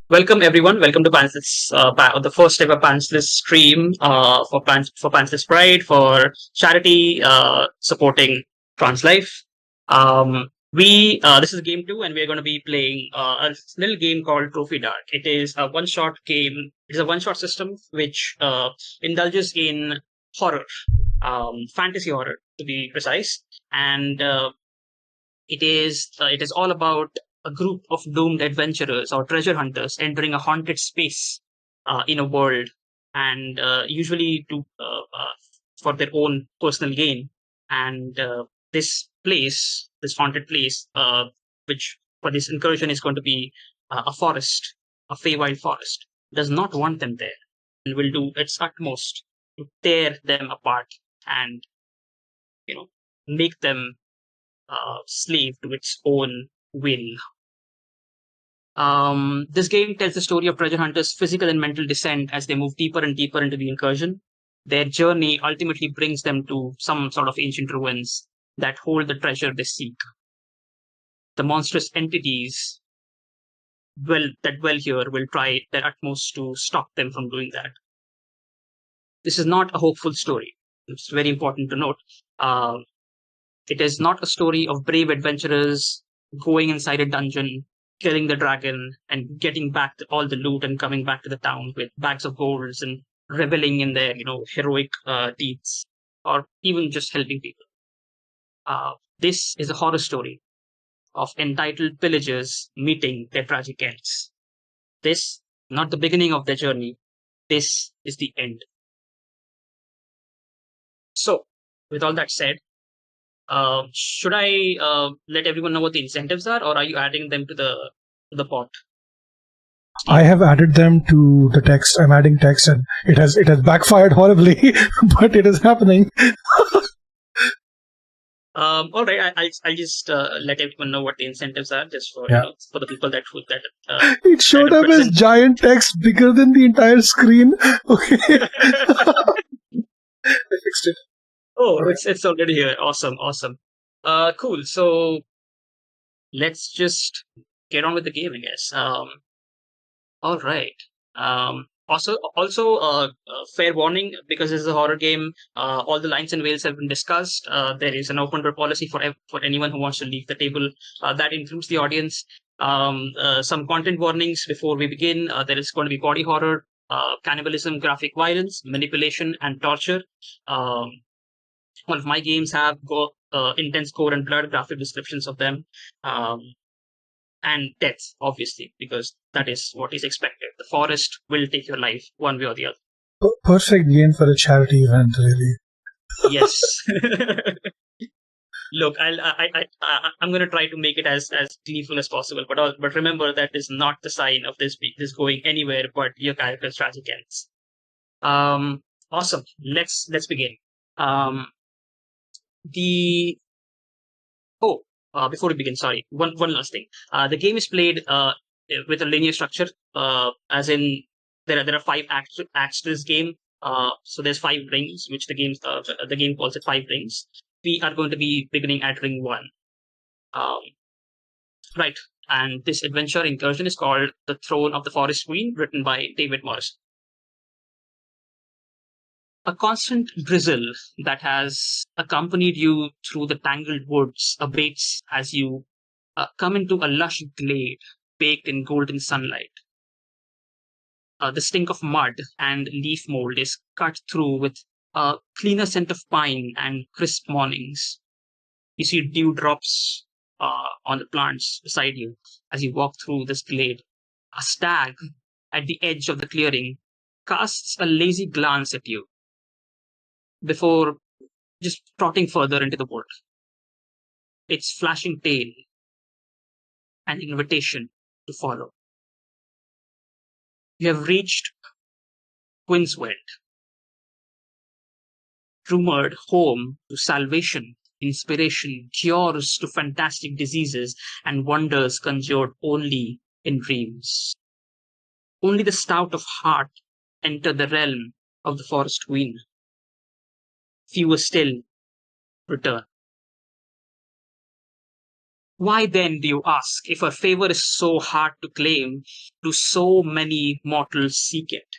Welcome everyone. Welcome to Pantsless, the first ever Pantsless stream for Pantsless Pride for charity supporting Trans Life. We This is game two, and we're going to be playing a little game called Trophy Dark. It is a one-shot game. It is a one-shot system which indulges in horror, fantasy horror to be precise, and it is all about a group of doomed adventurers or treasure hunters entering a haunted space in a world, and usually to for their own personal gain. And this haunted place, which for this incursion is going to be a forest, a Feywild forest, does not want them there, and will do its utmost to tear them apart and you know make them slave to its own will. This game tells the story of treasure hunters' physical and mental descent as they move deeper and deeper into the incursion. Their journey ultimately brings them to some sort of ancient ruins that hold the treasure they seek. The monstrous entities that dwell here will try their utmost to stop them from doing that. This is not a hopeful story. It's very important to note. Uh, It is not a story of brave adventurers going inside a dungeon, killing the dragon, and getting back all the loot and coming back to the town with bags of golds and reveling in their, heroic deeds, or even just helping people. This is a horror story of entitled pillagers meeting their tragic ends. This, not the beginning of their journey. This is the end. So, with all that said, should I let everyone know what the incentives are, or are you adding them to the pot? I Steve? have added them to the text. I'm adding text, and it has backfired horribly, but it is happening. All right. I'll just let everyone know what the incentives are, just for Yeah, for the people it that showed up as represent. giant text bigger than the entire screen. Okay, I fixed it. Oh, All right. it's already here. Awesome, awesome. Cool. So let's just get on with the game, I guess. All right. Fair warning, because this is a horror game. All the lines and veils have been discussed. There is an open door policy for anyone who wants to leave the table. That includes the audience. Some content warnings before we begin. There is going to be body horror, cannibalism, graphic violence, manipulation, and torture. Um, One of my games have intense gore and blood, graphic descriptions of them. Um, and death, obviously, because that is what is expected. The forest will take your life one way or the other. Perfect game for a charity event, really. Yes. Look, I'm going to try to make it as gleeful as possible, but remember that is not the sign of this going anywhere but your character's tragic ends. Awesome. Let's begin. Um, the Oh, before we begin, sorry, one last thing. The game is played with a linear structure, as in there are five acts to this game. So there's five rings, which the game calls it five rings. We are going to be beginning at ring one. Um, right, and this adventure incursion is called "The Throne of the Forest Queen," written by David Morris. A constant drizzle that has accompanied you through the tangled woods abates as you come into a lush glade baked in golden sunlight. The stink of mud and leaf mold is cut through with a cleaner scent of pine and crisp mornings. You see dewdrops on the plants beside you as you walk through this glade. A stag at the edge of the clearing casts a lazy glance at you before just trotting further into the wood. Its flashing tail an invitation to follow. You have reached Quinswend, rumored home to salvation, inspiration, cures to fantastic diseases, and wonders conjured only in dreams. Only the stout of heart enter the realm of the forest queen. Fewer still return. Why then, do you ask, if her favor is so hard to claim, do so many mortals seek it?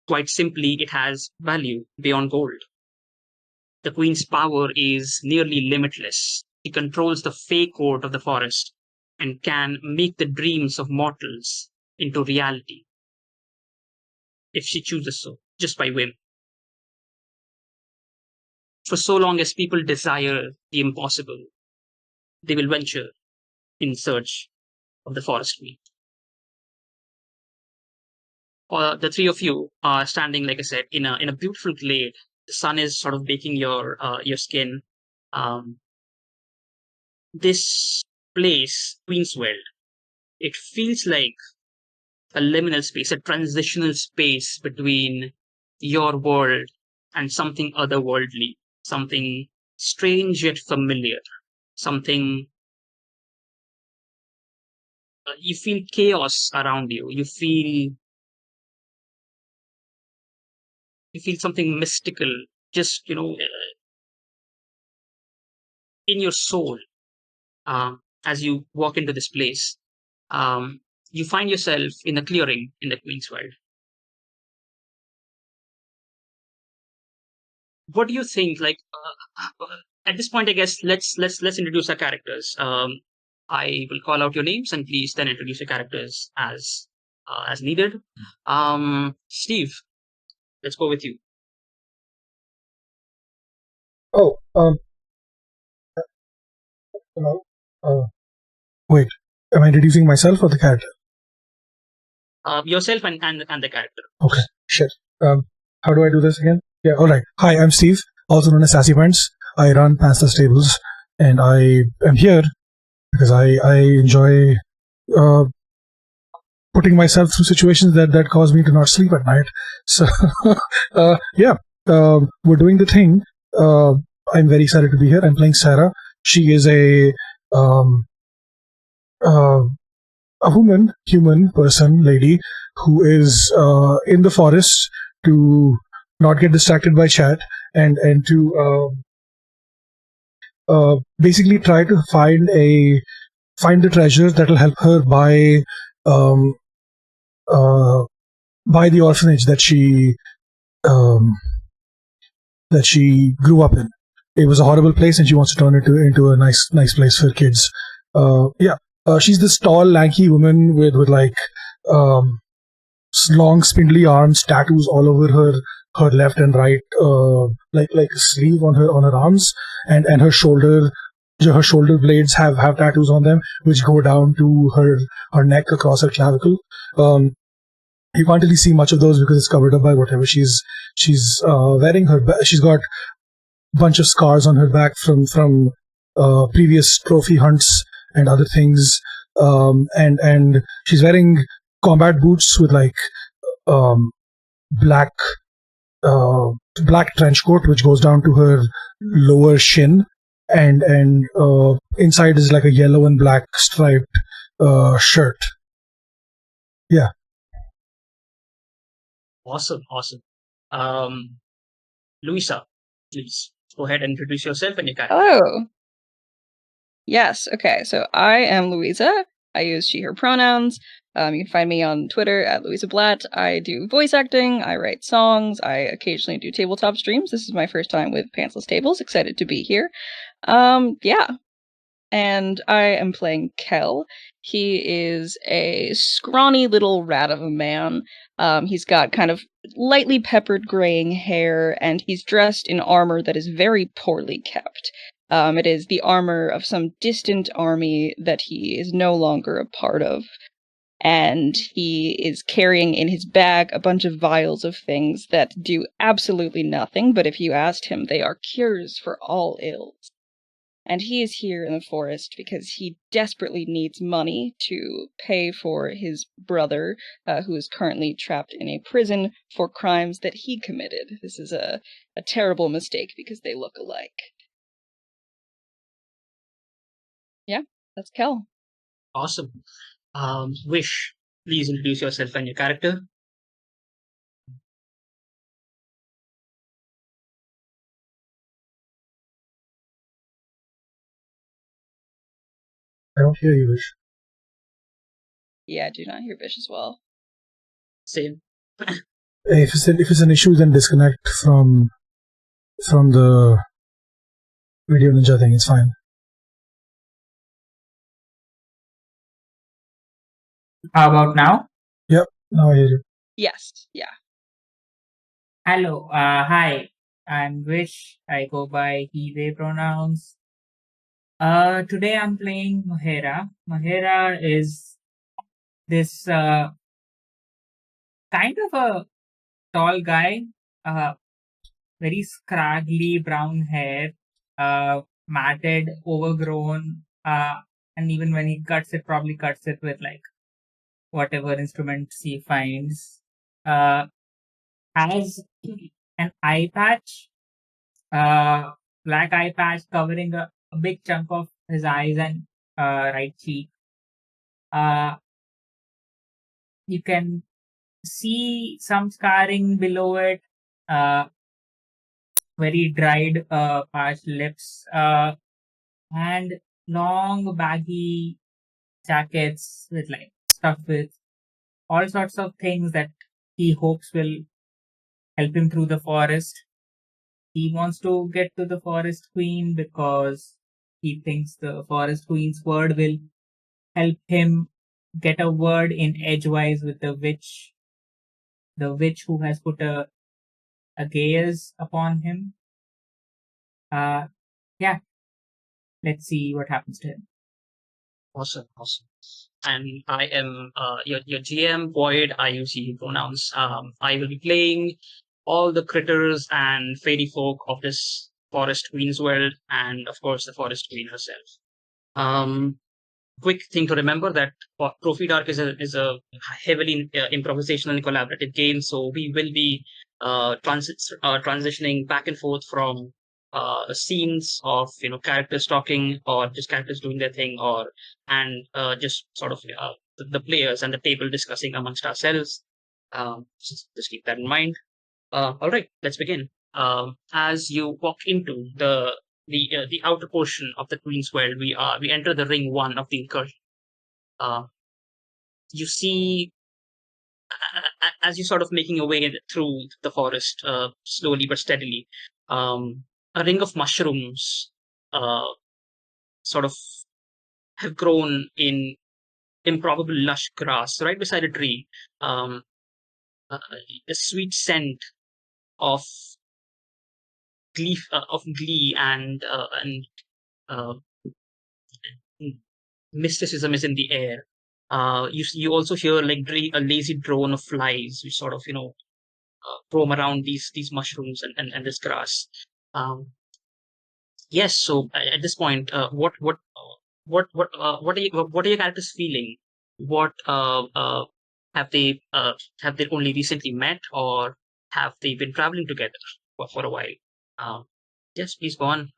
Quite simply, it has value beyond gold. The queen's power is nearly limitless. She controls the fey court of the forest and can make the dreams of mortals into reality if she chooses so, just by whim. For so long as people desire the impossible, they will venture in search of the forest queen. The three of you are standing, like I said, in a beautiful glade. The sun is sort of baking your skin. Um, this place, Queenswell, it feels like a liminal space, a transitional space between your world and something otherworldly, something strange yet familiar, something you feel chaos around you. You feel something mystical, just in your soul. As you walk into this place, um, you find yourself in a clearing in the Queen's World. What do you think? Like at this point, I guess let's introduce our characters. I will call out your names, and please then introduce your characters as needed. Steve, let's go with you. Oh, hello. Wait, am I introducing myself or the character? Yourself and the character. Okay, shit. How do I do this again? Yeah, alright. Hi, I'm Steve, also known as Sassy Pants. I run Pantsless Tables, and I am here because I enjoy putting myself through situations that cause me to not sleep at night. So, yeah, we're doing the thing. I'm very excited to be here. I'm playing Sarah. She is um, uh, a human person, lady, who is in the forest to not get distracted by chat and to basically try to find the treasures that will help her um, buy the orphanage um, that she grew up in. It was a horrible place, and she wants to turn it into a nice place for kids. Yeah, she's this tall, lanky woman with like um, long, spindly arms, tattoos all over her left and right, like a sleeve on her arms, and her shoulder blades have tattoos on them, which go down to her neck across her clavicle. You can't really see much of those because it's covered up by whatever she's wearing. She's got a bunch of scars on her back from previous trophy hunts and other things. And she's wearing combat boots with like um, black black trench coat which goes down to her lower shin, and inside is like a yellow and black striped shirt. Yeah. Awesome. Louisa, please go ahead and introduce yourself and your character. Hello. Yes, okay, so I am Louisa. I use she, her pronouns. You can find me on Twitter at Louisa Blatt. I do voice acting, I write songs, I occasionally do tabletop streams. This is my first time with Pantsless Tables. Excited to be here. Yeah. And I am playing Kel. He is a scrawny little rat of a man. He's got kind of lightly peppered graying hair, and he's dressed in armor that is very poorly kept. It is the armor of some distant army that he is no longer a part of. And he is carrying in his bag a bunch of vials of things that do absolutely nothing, but if you asked him, they are cures for all ills. And he is here in the forest because he desperately needs money to pay for his brother, who is currently trapped in a prison for crimes that he committed. This is a terrible mistake because they look alike. Yeah, that's Kel. Awesome. Wish, please introduce yourself and your character. I don't hear you, Vish. Yeah, I do not hear Vish as well. Same. If it's an issue, then disconnect from the video ninja thing. It's fine. How about now? Now I hear you. Yes, yeah. Hello. Hi. I'm Vish. I go by he, they pronouns. Today I'm playing Mahera. Mahera is this kind of a tall guy, very scraggly brown hair, matted, overgrown, and even when he cuts it, probably cuts it with like whatever instruments he finds. Has an eye patch, black eye patch covering a big chunk of his eyes and right cheek. You can see some scarring below it, very dried, parched lips, and long baggy jackets with like stuff with all sorts of things that he hopes will help him through the forest. He wants to get to the forest queen because he thinks the forest queen's word will help him get a word in edgewise with the witch who has put a gaze upon him. Yeah, let's see what happens to him. Awesome. And I am your GM, Void. I use he pronouns. I will be playing all the critters and fairy folk of this forest queen's world, and of course the forest queen herself. Quick thing to remember that Trophy Dark is a heavily improvisational and collaborative game, so we will be transitioning back and forth from scenes of characters talking or just characters doing their thing, and just sort of the players and the table discussing amongst ourselves. Just keep that in mind. All right, let's begin. As you walk into the outer portion of the Queen's World, we enter the ring one of the incursion. You see, as you sort of making your way through the forest, slowly but steadily, a ring of mushrooms, sort of have grown in improbable lush grass right beside a tree. A sweet scent of glee and uh, mysticism is in the air. You also hear like a lazy drone of flies, which sort of roam around these mushrooms and this grass. Um, yes. So at this point, what are your characters feeling? What have they have they only recently met, or have they been traveling together for a while? Um, yes, please go on.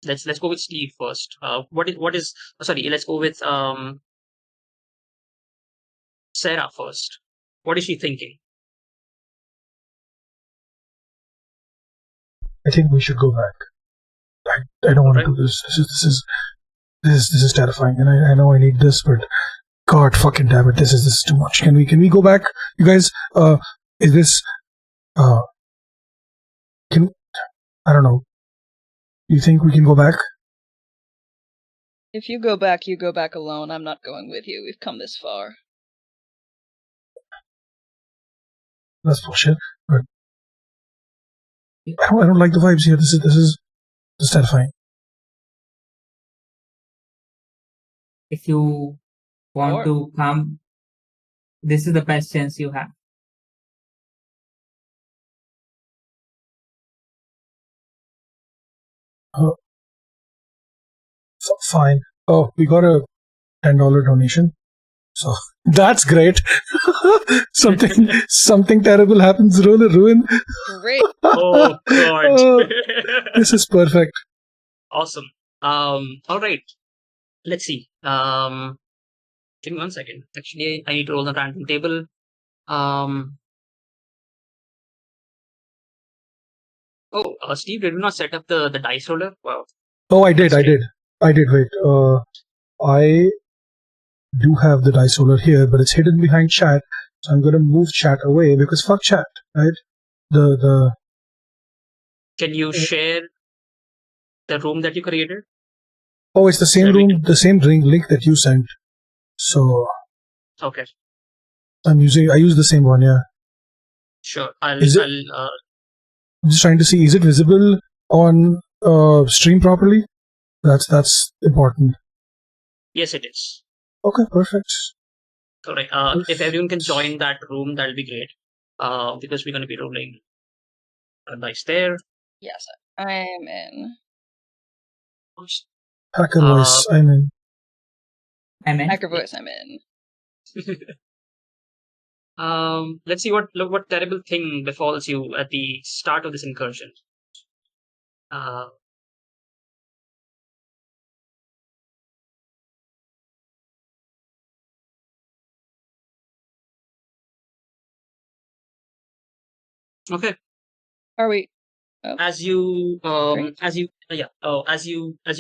Let's go with Steve first. What is sorry, let's go with Sarah first. What is she thinking? I think we should go back. I don't want to do this. This is terrifying, and I know I need this, but God fucking damn it, this is too much. Can we go back, you guys? Is this can I don't know. You think we can go back? If you go back alone. I'm not going with you. We've come this far. That's bullshit. But I don't like the vibes here. This is terrifying. If you want Sure. to come, this is the best chance you have. Fine. Oh, we got a $10 donation. So that's great. something terrible happens. Roll a ruin. Great. Oh God. Oh, this is perfect. Awesome. All right. Let's see. Give me 1 second. Actually, I need to roll the random table. Steve, did you not set up the dice roller? Wow. Oh, I did. I did, wait. I do have the dice roller here, but it's hidden behind chat, so I'm gonna move chat away because fuck chat, right? The Can you share the room that you created? Oh, it's the same Then we room, the same link that you sent. So Okay, I use the same one, yeah. sure. I'm just trying to see, is it visible on stream properly? That's important. Yes, it is. Okay, perfect. All right. If everyone can join that room, that'll be great. Because we're going to be rolling a dice there. Yes, I am in. Hacker voice, I'm in. Hacker voice, I'm in. Let's see what terrible thing befalls you at the start of this incursion. Okay. Are we? As you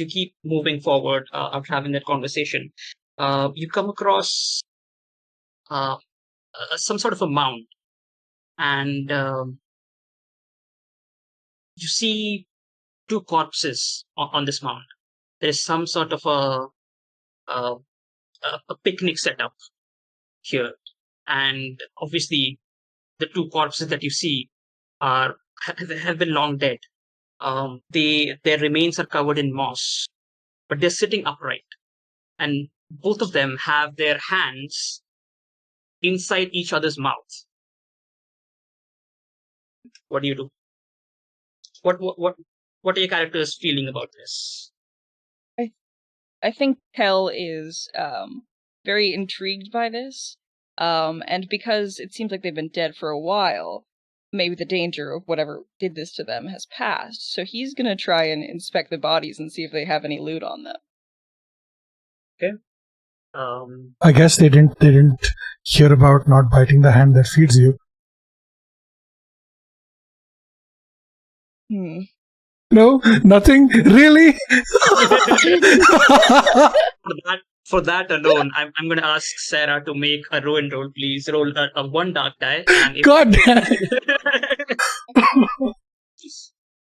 keep moving forward after having that conversation, you come across some sort of a mound, and you see two corpses on this mound. There is some sort of a picnic setup here, and obviously the two corpses that you see have been long dead. Their remains are covered in moss, but they're sitting upright, and both of them have their hands inside each other's mouth. What do you do? What are your characters feeling about this? I think Kel is very intrigued by this, and because it seems like they've been dead for a while, maybe the danger of whatever did this to them has passed. So he's gonna try and inspect the bodies and see if they have any loot on them. Okay. I guess they didn't hear about not biting the hand that feeds you. No, nothing really. For that alone, I'm going to ask Sarah to make a ruin roll, please. Roll a one dark die. And God damn.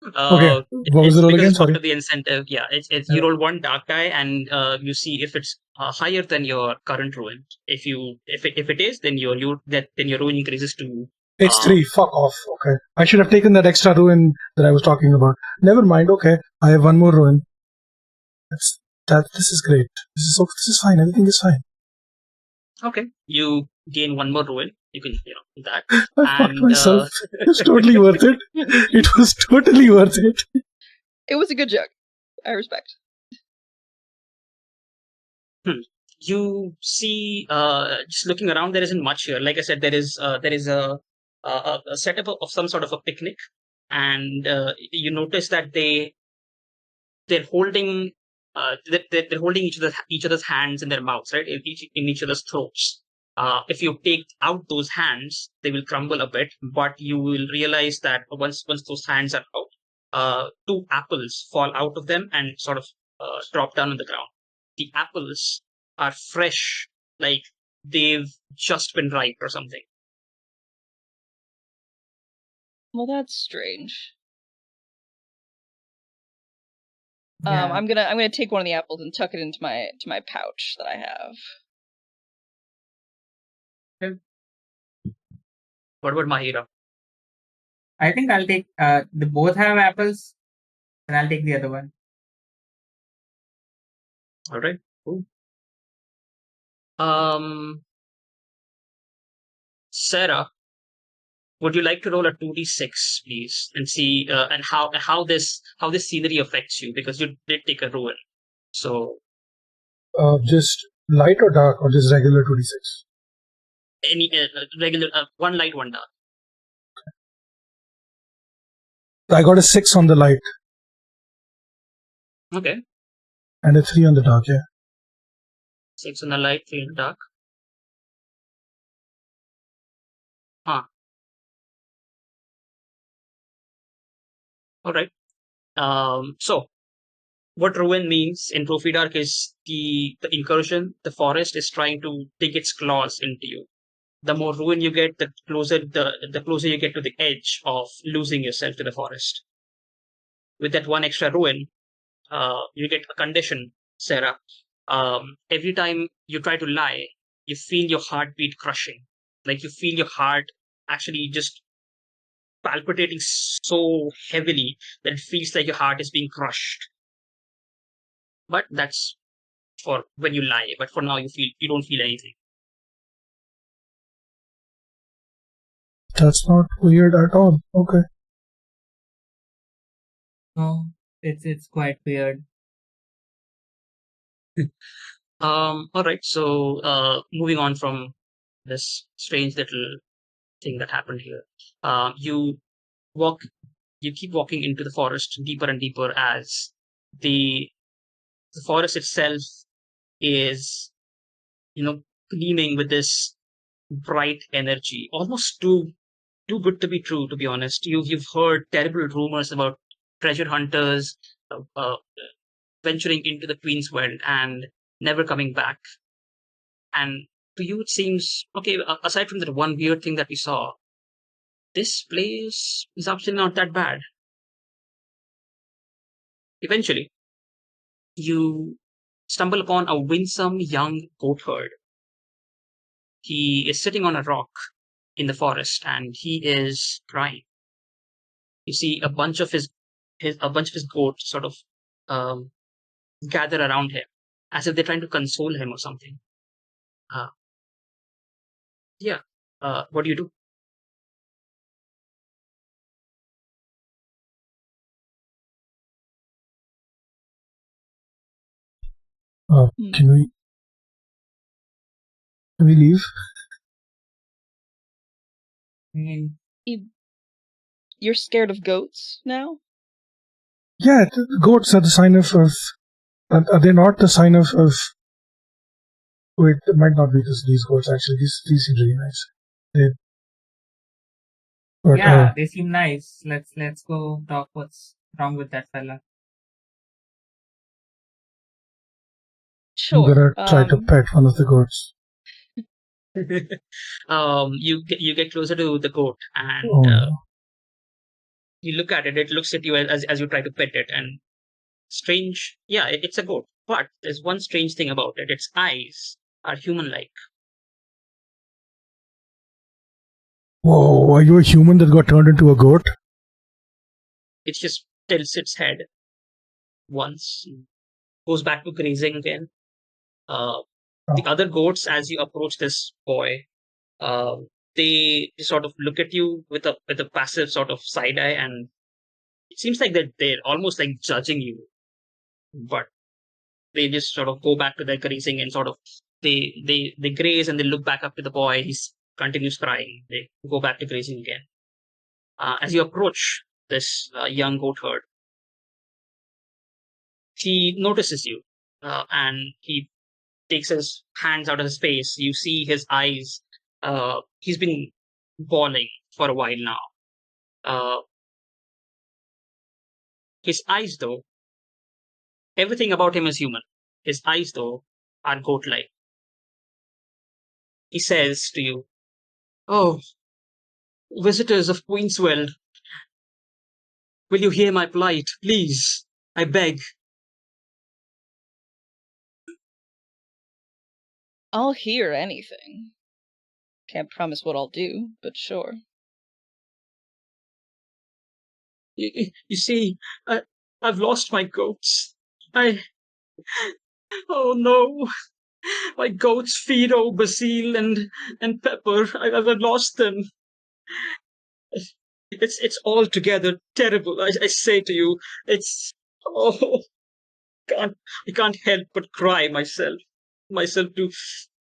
Okay, what was the roll again? It's part Sorry. of the incentive. Yeah, you roll one dark die and you see if it's higher than your current ruin. If it is, then your ruin increases to. It's 3. Fuck off. Okay, I should have taken that extra ruin that I was talking about. Never mind. Okay, I have one more ruin. This is great. This is fine. Everything is fine. Okay, you gain one more ruin. You can that. I fucked myself. It was totally worth it. It was totally worth it. It was a good joke. I respect. You see, just looking around, there isn't much here. Like I said, there is a setup of some sort of a picnic, and you notice that they're holding they're holding each other's hands in their mouths, right? In each other's throats. If you take out those hands, they will crumble a bit, but you will realize that once those hands are out, 2 apples fall out of them and sort of drop down on the ground. The apples are fresh, like they've just been ripe or something. Well, that's strange. Yeah. I'm gonna take one of the apples and tuck it into my pouch that I have. Okay. What about Mahira? I think I'll take. They both have apples, and I'll take the other one. All right. Cool. Sarah, would you like to roll a 2d6, please, and see and how this scenery affects you, because you did take a ruin. So Just light or dark or just regular 2d6? any regular one light, one dark. I got a 6 on the light. Okay. And a 3 on the dark, yeah. 6 on the light, 3 on the dark. Huh. All right. So What ruin means in Trophy Dark is the incursion. The forest is trying to dig its claws into you. The more ruin you get, the closer you get to the edge of losing yourself to the forest. With that one extra ruin, you get a condition, Sarah. Every time you try to lie, you feel your heartbeat crushing. Like you feel your heart actually just palpitating so heavily that it feels like your heart is being crushed. But that's for when you lie. But for now, you don't feel anything. That's not weird at all. Okay. No, it's quite weird. All right. So, moving on from this strange little thing that happened here, you walk, you keep walking into the forest deeper and deeper as the the forest itself is, gleaming with this bright energy, almost too good to be true. To be honest, you've heard terrible rumors about treasure hunters uh, uh, venturing into the Queen's World and never coming back. And to you, it seems okay. Aside from that one weird thing that we saw, this place is actually not that bad. Eventually, you stumble upon a winsome young goat herd. He is sitting on a rock in the forest and he is crying. You see a bunch of his goats sort of um, gather around him as if they're trying to console him or something. Uh, yeah. What do you do? Hmm. Can we leave? I mean, You're scared of goats now? Yeah, goats are the sign of. Are they not the sign of? Wait, it might not be these goats actually. These seem really nice. They, but yeah, they seem nice. Let's go talk what's wrong with that fella. I'm Sure. gonna try to pet one of the goats. You get closer to the goat and Oh no. you look at it. It looks at you as you try to pet it, and strange. Yeah, it's a goat, but there's one strange thing about it. Its eyes are human-like. Whoa, are you a human that got turned into a goat? It just tilts its head once, goes back to grazing again. The other goats, as you approach this boy, uh, they sort of look at you with a passive sort of side eye, and it seems like they're almost like judging you, but they just sort of go back to their grazing and sort of they graze and they look back up to the boy. He continues crying. They go back to grazing again. As you approach this young goat herd, he notices you, and he takes his hands out of his face. You see his eyes. He's been bawling for a while now. Uh, his eyes, though, everything about him is human. His eyes, though, are goat-like. He says to you, "Oh, visitors of Queenswell, will you hear my plight? Please, I beg." I'll hear anything. Can't promise what I'll do, but sure. You see, I've lost my goats. Oh no, my goats Fido, Basil, and Pepper. I've lost them. It's altogether terrible. I say to you, it's oh, can't I can't help but cry myself too.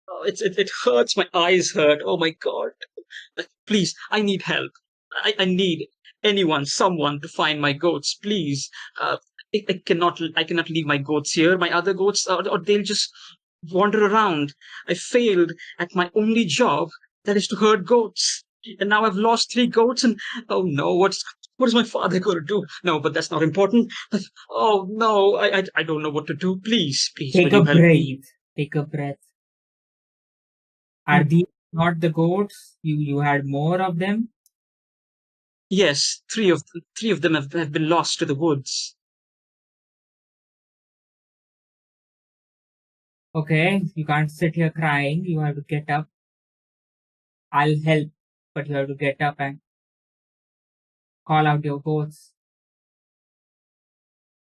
Oh, it hurts. My eyes hurt. Oh my god! Please, I need help. I need someone to find my goats. Please, I cannot leave my goats here. My other goats, or they'll just wander around. I failed at my only job, that is to herd goats, and now I've lost 3 goats. And oh no, What is my father going to do? No, but that's not important. Oh no, I don't know what to do. Please, please, Take will a you help me? breath. Take a breath. Are these not the goats? You had more of them? Yes, three of them have been lost to the woods. Okay, you can't sit here crying. You have to get up. I'll help, but you have to get up and call out your goats.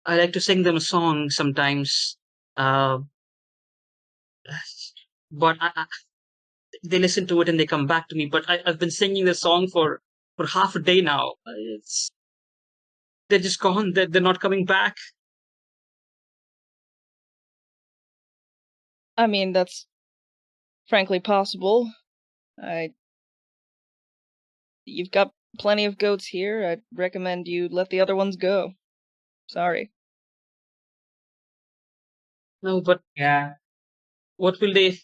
I like to sing them a song sometimes, uh, but they listen to it and they come back to me. But I've been singing the song for half a day now. They're just gone. They're not coming back. I mean, that's frankly possible. You've got plenty of goats here. I'd recommend you let the other ones go. Sorry. No, but Yeah, what will they?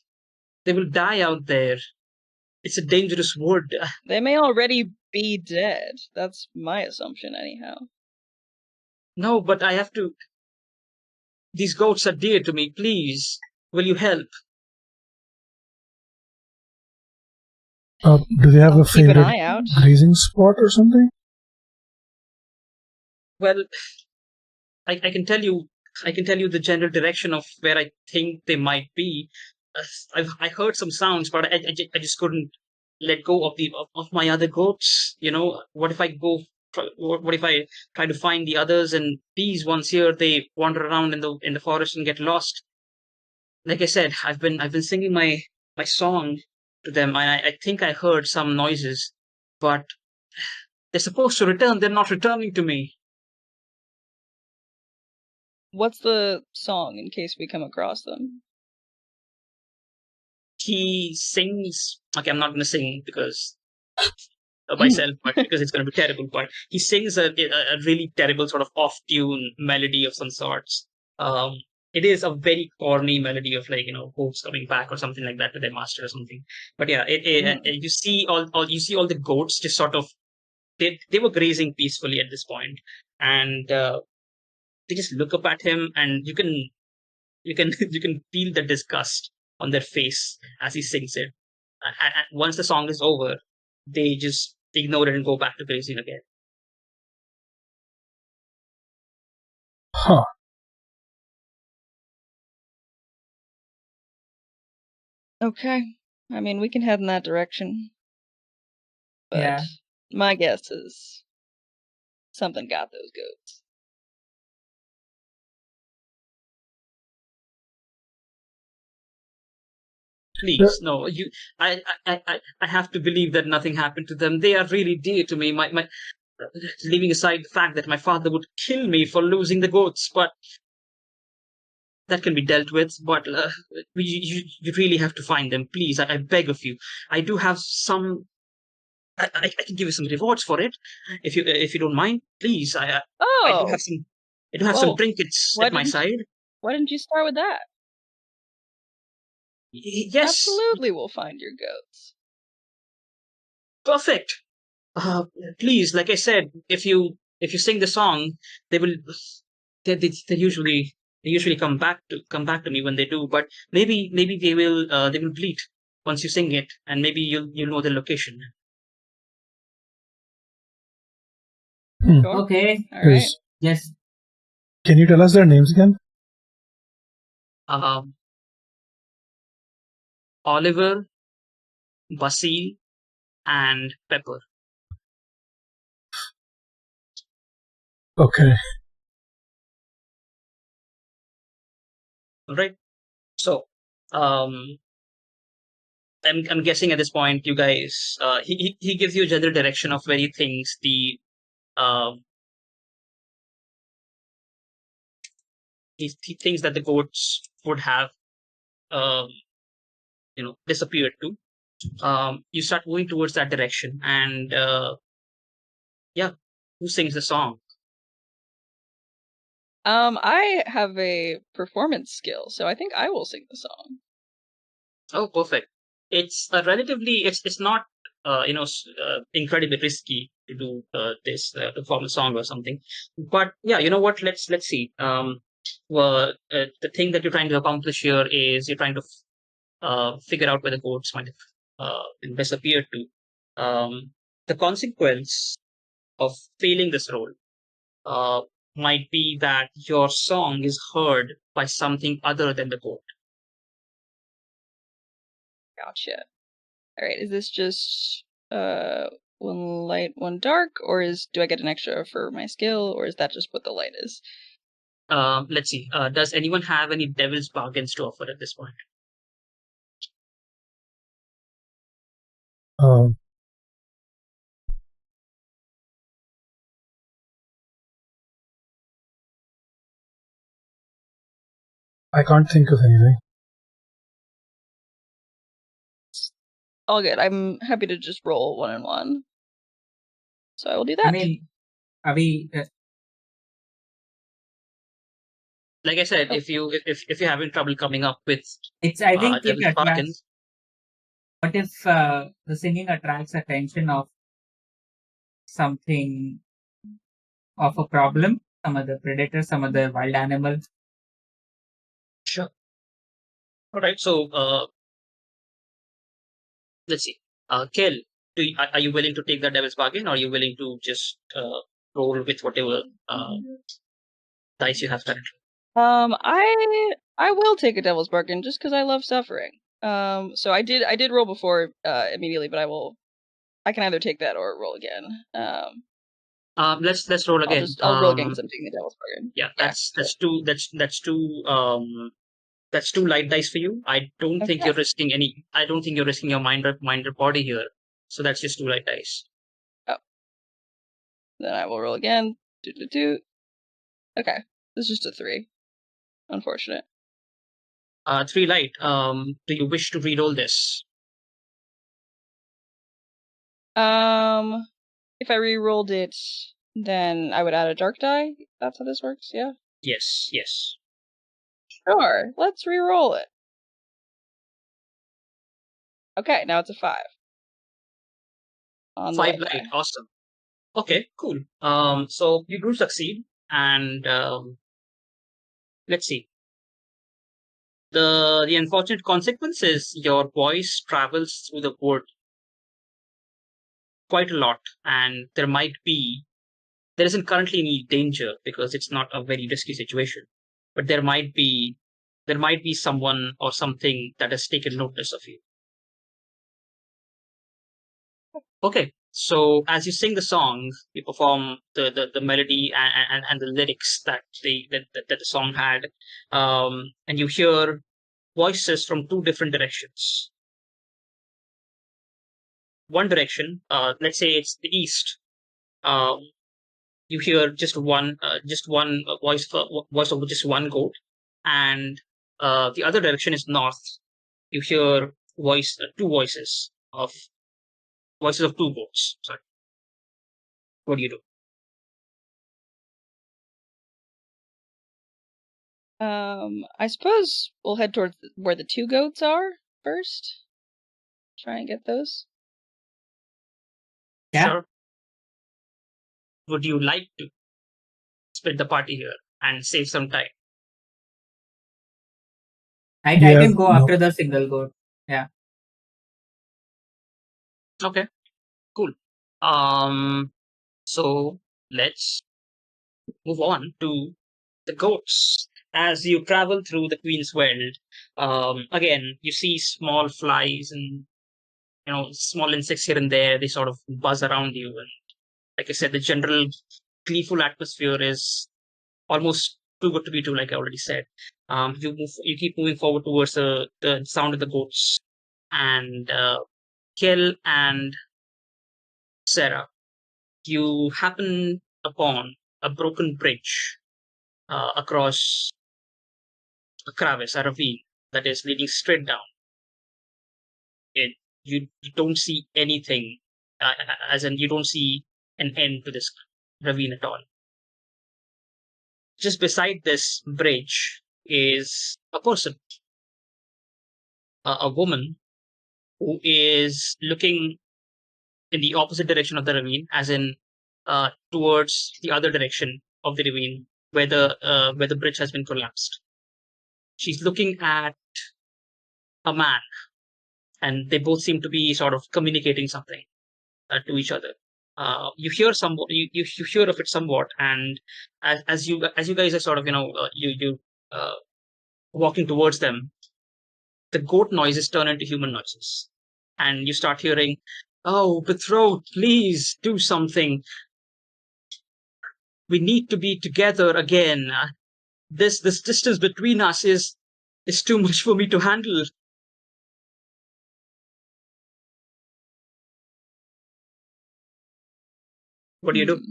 They will die out there. It's a dangerous wood. They may already be dead. That's my assumption, anyhow. No, but I have to. These goats are dear to me. Please, will you help? Do they have I'll a keep an favorite eye out. grazing spot or something? Well, I can tell you. I can tell you the general direction of where I think they might be. I heard some sounds, but I just couldn't let go of of my other goats. You know, what if I go? What if I try to find the others, and these ones here they wander around in the forest and get lost? Like I said, I've been singing my song to them, and I think I heard some noises, but they're supposed to return. They're not returning to me. What's the song in case we come across them? He sings. Okay, I'm not going to sing because myself, but because it's going to be terrible. But he sings a really terrible sort of off-tune melody of some sorts. Um, it is a very corny melody of like goats coming back or something like that to their master or something. But yeah, you see all the goats just sort of they were grazing peacefully at this point, and they just look up at him, and you can you can feel the disgust on their face as he sings it. And once the song is over, they just ignore it and go back to grazing again. Huh. Okay. I mean, we can head in that direction. But yeah. my guess is something got those goats. Please, no, you. I have to believe that nothing happened to them. They are really dear to me. My leaving aside the fact that my father would kill me for losing the goats, but that can be dealt with. But you really have to find them, please. I beg of you. I do have some. I can give you some rewards for it, if you don't mind. Please, I do Oh! have some. I do have some Well, trinkets why at my didn't side. why didn't you start with that? Yes, Absolutely, we'll find your goats. perfect. Uh, please, like I said, if you sing the song, they will. They usually come back to me when they do. But maybe they will bleat once you sing it, and maybe you'll know the location. Sure. Okay, All right. Is- just Can you tell us their names again? Um, Oliver, Basil, and Pepper. Okay. All right. So, um, I'm guessing at this point, you guys, he gives you a general direction of where he thinks um he thinks that the goats would have um disappeared to. You start moving towards that direction, and yeah, who sings the song? I have a performance skill, so I think I will sing the song. Oh, perfect. It's a relatively it's not incredibly risky to do this to perform a song or something. But yeah, you know what? Let's see. The thing that you're trying to accomplish here is you're trying to figure out where the goats might have disappeared to. The consequence of failing this role uh, might be that your song is heard by something other than the goat. Gotcha. All right, is this just one light, one dark, or do I get an extra for my skill, or is that just what the light is? Let's see. Does anyone have any devil's bargains to offer at this point? I can't think of anything. All good. I'm happy to just roll 1 and 1. So I will do that. I mean, are we? Like I said, Oh. if you're having trouble coming up with It's. I think it devil's attracts. bargains, What if the singing attracts attention of something, of a problem, some other predator, some other wild animal? sure. All right. So let's see. Kel, are you willing to take the devil's bargain, or are you willing to just roll with whatever dice you have currently? I will take a devil's bargain just because I love suffering. So I did roll before immediately, but I can either take that or roll again. Let's roll again. I'll roll again because I'm taking the devil's bargain. Yeah, that's two light dice for you. I don't think Okay. you're risking any. I don't think you're risking your mind or body here. So that's just 2 light dice. Then I will roll again. 2. Okay, this is just a 3. Unfortunate. 3 light. Do you wish to re-roll this? If I re-rolled it, then I would add a dark die. That's how this works. Yeah. Yes. Sure. Let's re-roll it. Okay, now it's a 5. On the 5 light light. die. Awesome. Okay, cool. So you do succeed, and let's see. The unfortunate consequence is your voice travels through the wood quite a lot, and there isn't currently any danger because it's not a very risky situation. But there might be someone or something that has taken notice of you. Okay, so as you sing the song, you perform the melody and the lyrics that the song had, and you hear voices from 2 different directions. One direction, let's say it's the east. You hear just one voice of just one goat, and the other direction is north. You hear 2 voices of 2 goats. Sorry. What do you do? I suppose we'll head towards where the 2 goats are first. Try and get those. Yeah. Sure. Would you like to split the party here and save some time? I Yeah, can go no. after the single goat. Yeah. Okay, cool. So let's move on to the goats. As you travel through the Queen's World, again you see small flies and small insects here and there. They sort of buzz around you, and like I said, the general gleeful atmosphere is almost too good to be true. Like I already said, you keep moving forward towards the sound of the goats, and Kel and Sarah, you happen upon a broken bridge across a crevice, a ravine that is leading straight down. You don't see anything, as in you don't see an end to this ravine at all. Just beside this bridge is a person, a woman who is looking in the opposite direction of the ravine, as in towards the other direction of the ravine where the bridge has been collapsed. She's looking at a man, and they both seem to be sort of communicating something to each other. You hear somewhat, you hear of it somewhat, and as you guys are sort of walking towards them, the goat noises turn into human noises, and you start hearing, "Oh, betrothed, please do something. We need to be together again. This distance between us is too much for me to handle." What do you do?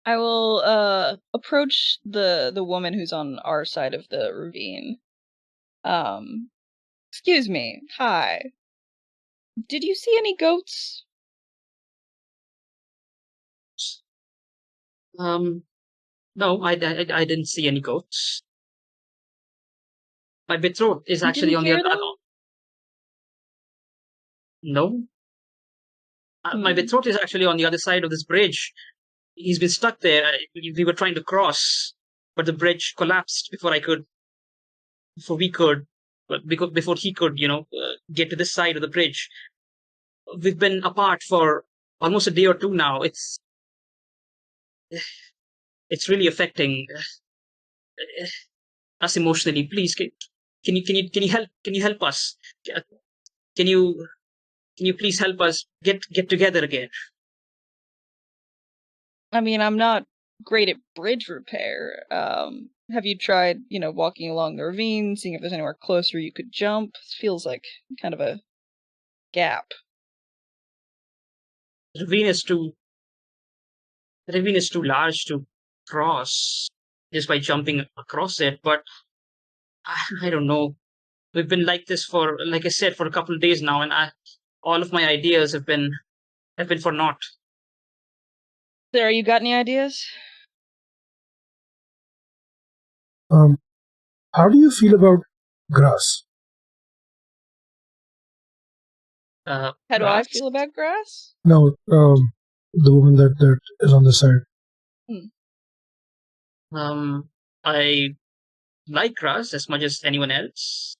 I will approach the woman who's on our side of the ravine. Excuse me. Hi. Did you see any goats? No, I didn't see any goats. My betrothed is You actually didn't on the hear other. them? No, my betrothed is actually on the other side of this bridge. He's been stuck there. We were trying to cross, but the bridge collapsed before we could, before he could, get to this side of the bridge. We've been apart for almost a day or two now. It's really affecting us emotionally. Please, can you help us? Can you please help us get together again? I mean, I'm not great at bridge repair. Have you tried, walking along the ravine, seeing if there's anywhere closer you could jump? Feels like kind of a gap. The ravine is too large to cross just by jumping across it, but I don't know. We've been like this for, like I said, for a couple of days now, and all of my ideas have been for naught. Sarah, you got any ideas? How do you feel about grass? How do I Grass? feel about grass? No, the woman that is on the side. I like grass as much as anyone else.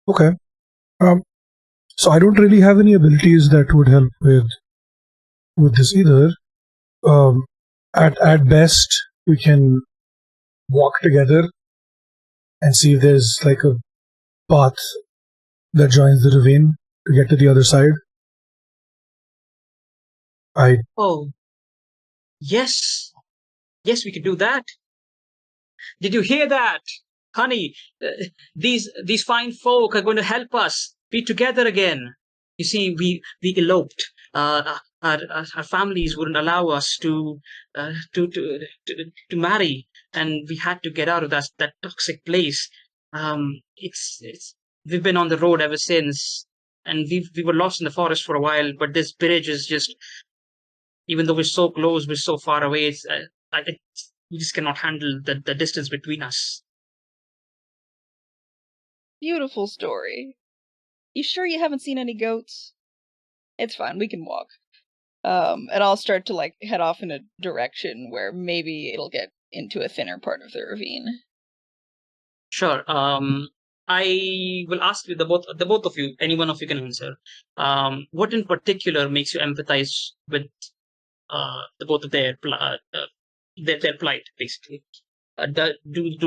Okay. So I don't really have any abilities that would help with this either. At best, we can walk together and see if there's like a path that joins the ravine to get to the other side. Oh, yes, we could do that. Did you hear that, honey? These fine folk are going to help us be together again. You see, we eloped. Our families wouldn't allow us to marry, and we had to get out of that toxic place. It's we've been on the road ever since, and we were lost in the forest for a while. But this bridge is just, even though we're so close, we're so far away. We just cannot handle the distance between us. Beautiful story. You sure you haven't seen any goats? It's fine, we can walk. And I'll start to head off in a direction where maybe it'll get into a thinner part of the ravine. Sure. I will ask you the both of you. Any one of you can answer. What in particular makes you empathize with the both of their plight, basically? Do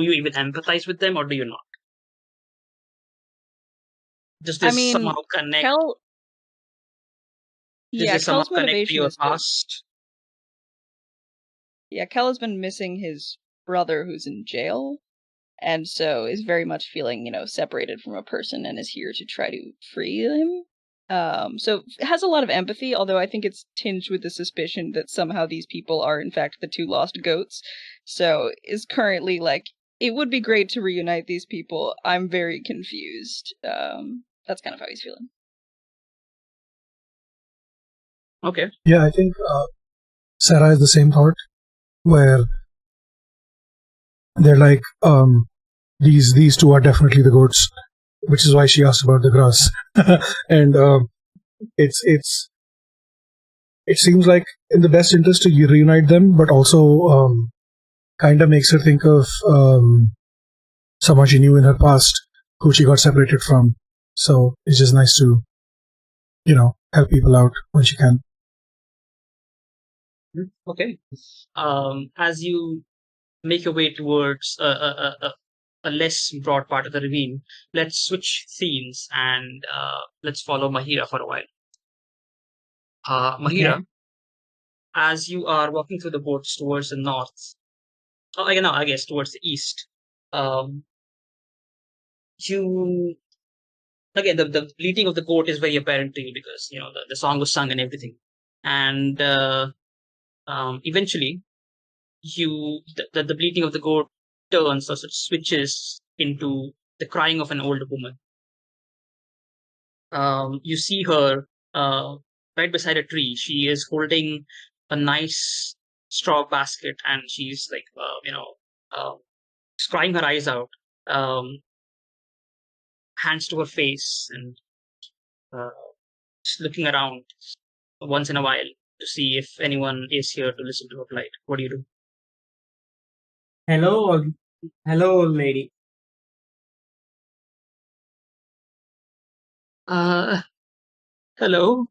you even empathize with them, or do you not? Does this somehow connect? Does this somehow Kel's connect to your motivation is past? Yeah, Kel has been missing his brother who's in jail, and so is very much feeling, separated from a person and is here to try to free him. So has a lot of empathy, although I think it's tinged with the suspicion that somehow these people are in fact the two lost goats. So is currently it would be great to reunite these people. I'm very confused. That's kind of how he's feeling. Okay. Yeah, I think Sarah has the same thought, where they're like, these two are definitely the goats, which is why she asked about the grass. And it seems like in the best interest to reunite them, but also kind of makes her think of someone she knew in her past who she got separated from. So it's just nice to, help people out when she can. Okay. As you make your way towards a less broad part of the ravine, let's switch scenes and let's follow Mahira for a while. Mahira, Okay. as you are walking through the woods towards the north, I guess towards the east, um, you again the bleating of the goat is very apparent to you because the song was sung and everything, and eventually the bleating of the goat turns or sort of switches into the crying of an old woman. You see her right beside a tree. She is holding a nice straw basket, and she's like, crying her eyes out, um, hands to her face, and uh, just looking around once in a while to see if anyone is here to listen to her plight. What do you do? Hello, hello, old lady. Uh, hello,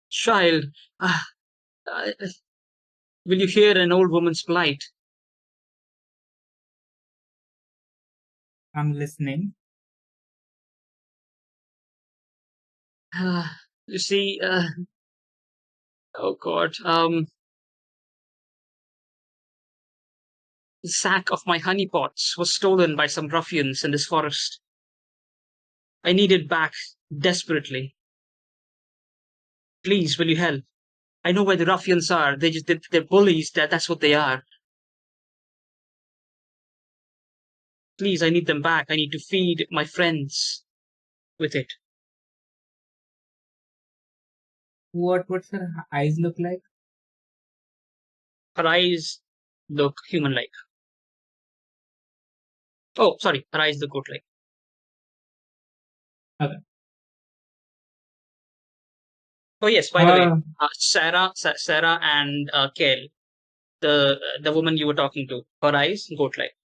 child. Uh, uh, will you hear an old woman's plight? I'm listening. Uh, you see, oh God, the sack of my honey pots was stolen by some ruffians in this forest. I need it back desperately. Please, will you help? I know where the ruffians are. They're bullies. That's what they are. Please, I need them back. I need to feed my friends with it. What's her eyes look like? Her eyes look human-like. Oh, sorry, her eyes look goat-like. Okay. Oh yes, by the way, Uh, Sarah and Kel, the woman you were talking to, her eyes goat-like.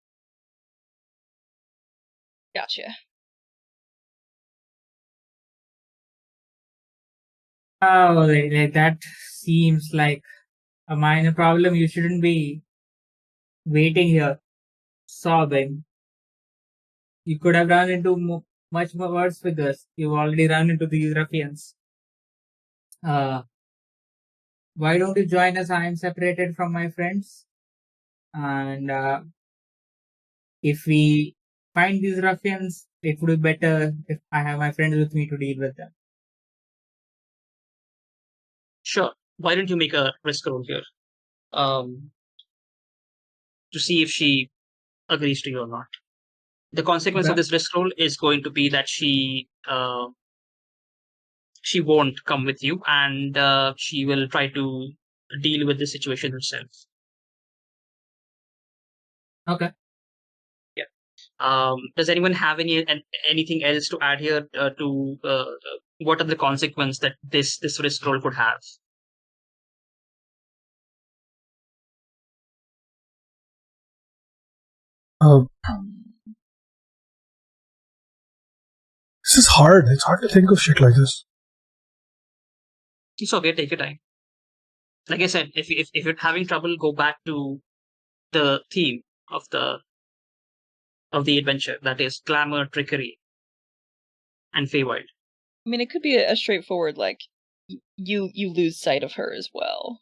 Gotcha. oh, that seems like a minor problem. You shouldn't be waiting here, sobbing. You could have run into much more worse figures. You've already run into these ruffians. Uh, why don't you join us? I am separated from my friends, and if we find these ruffians, it would be better if I have my friends with me to deal with them. Sure. Why don't you make a risk roll here, um, to see if she agrees to you or not? The consequence of Okay. this risk roll is going to be that she won't come with you, and she will try to deal with the situation herself. Okay. Yeah. Does anyone have anything else to add here to what are the consequences that this risk roll could have? Uh, this is hard. It's hard to think of shit like this. It's okay. Take your time. Like I said, if you're having trouble, go back to the theme of the adventure. That is glamour, trickery, and Feywild. I mean, it could be a straightforward like you lose sight of her as well.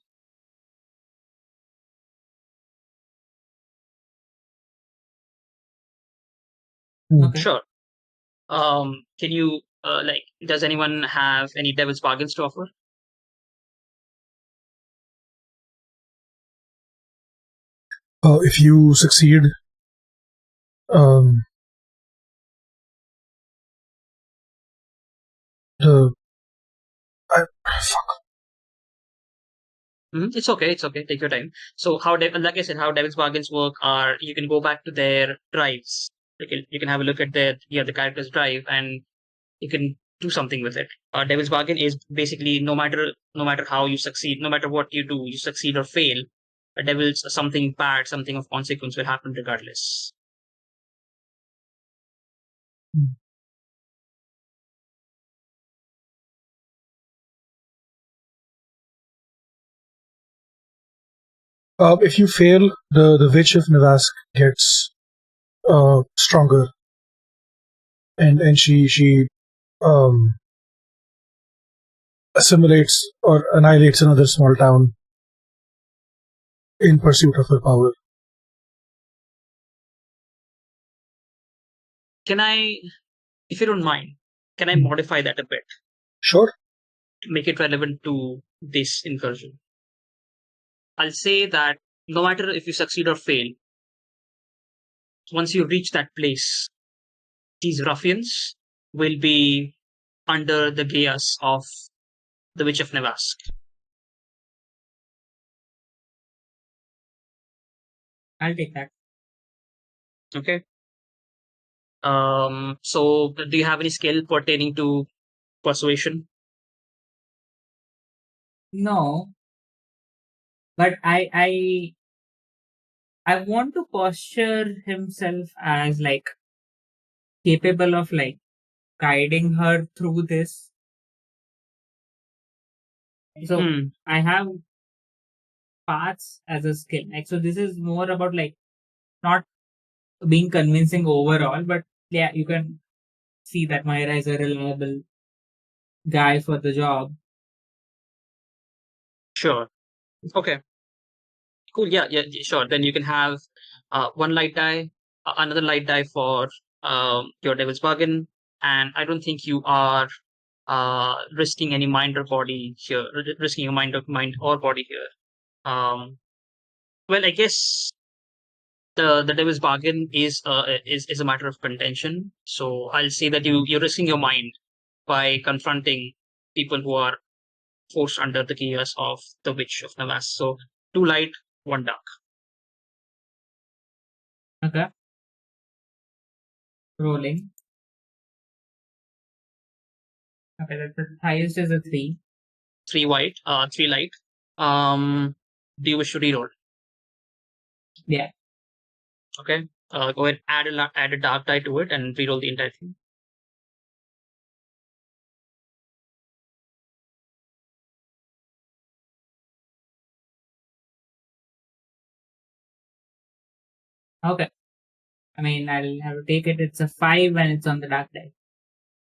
Okay. Sure. Can you does anyone have any devil's bargains to offer? If you succeed, um, the fuck. It's okay. It's okay. Take your time. So like I said, how Devil's Bargains work are you can go back to their drives. You can have a look at the character's drive and you can do something with it. Devil's Bargain is basically no matter how you succeed, no matter what you do, you succeed or fail, a devil's something bad, something of consequence will happen regardless. If you fail, the Witch of Navask gets stronger, and she um, assimilates or annihilates another small town in pursuit of her power. Can I, if you don't mind, can I Hmm. modify that a bit Sure. to make it relevant to this incursion? I'll say that no matter if you succeed or fail, once you reach that place, these ruffians will be under the geas of the Witch of Navask. I'll take that. Okay. So do you have any skill pertaining to persuasion? No, but I want to posture himself as like capable of like guiding her through this. So Hmm. I have paths as a skill. Like so this is more about like not being convincing overall, but yeah, you can see that Myra is a reliable guy for the job. Sure. Okay. Cool. Yeah, sure. Then you can have one light die, another light die for your Devil's Bargain, and I don't think you are risking any mind or body here, risking your mind or body here. Well, I guess the Devil's Bargain is a matter of contention. So I'll say that you're risking your mind by confronting people who are forced under the gears of the Witch of Navas. So two light, one dark. Okay. Rolling. Okay, the highest is a 3. Three white, three light. Do you wish to reroll? Yeah. Okay. Go ahead, add a dark die to it and reroll the entire thing. Okay. I mean, I'll have to take it. It's a 5 and it's on the dark die.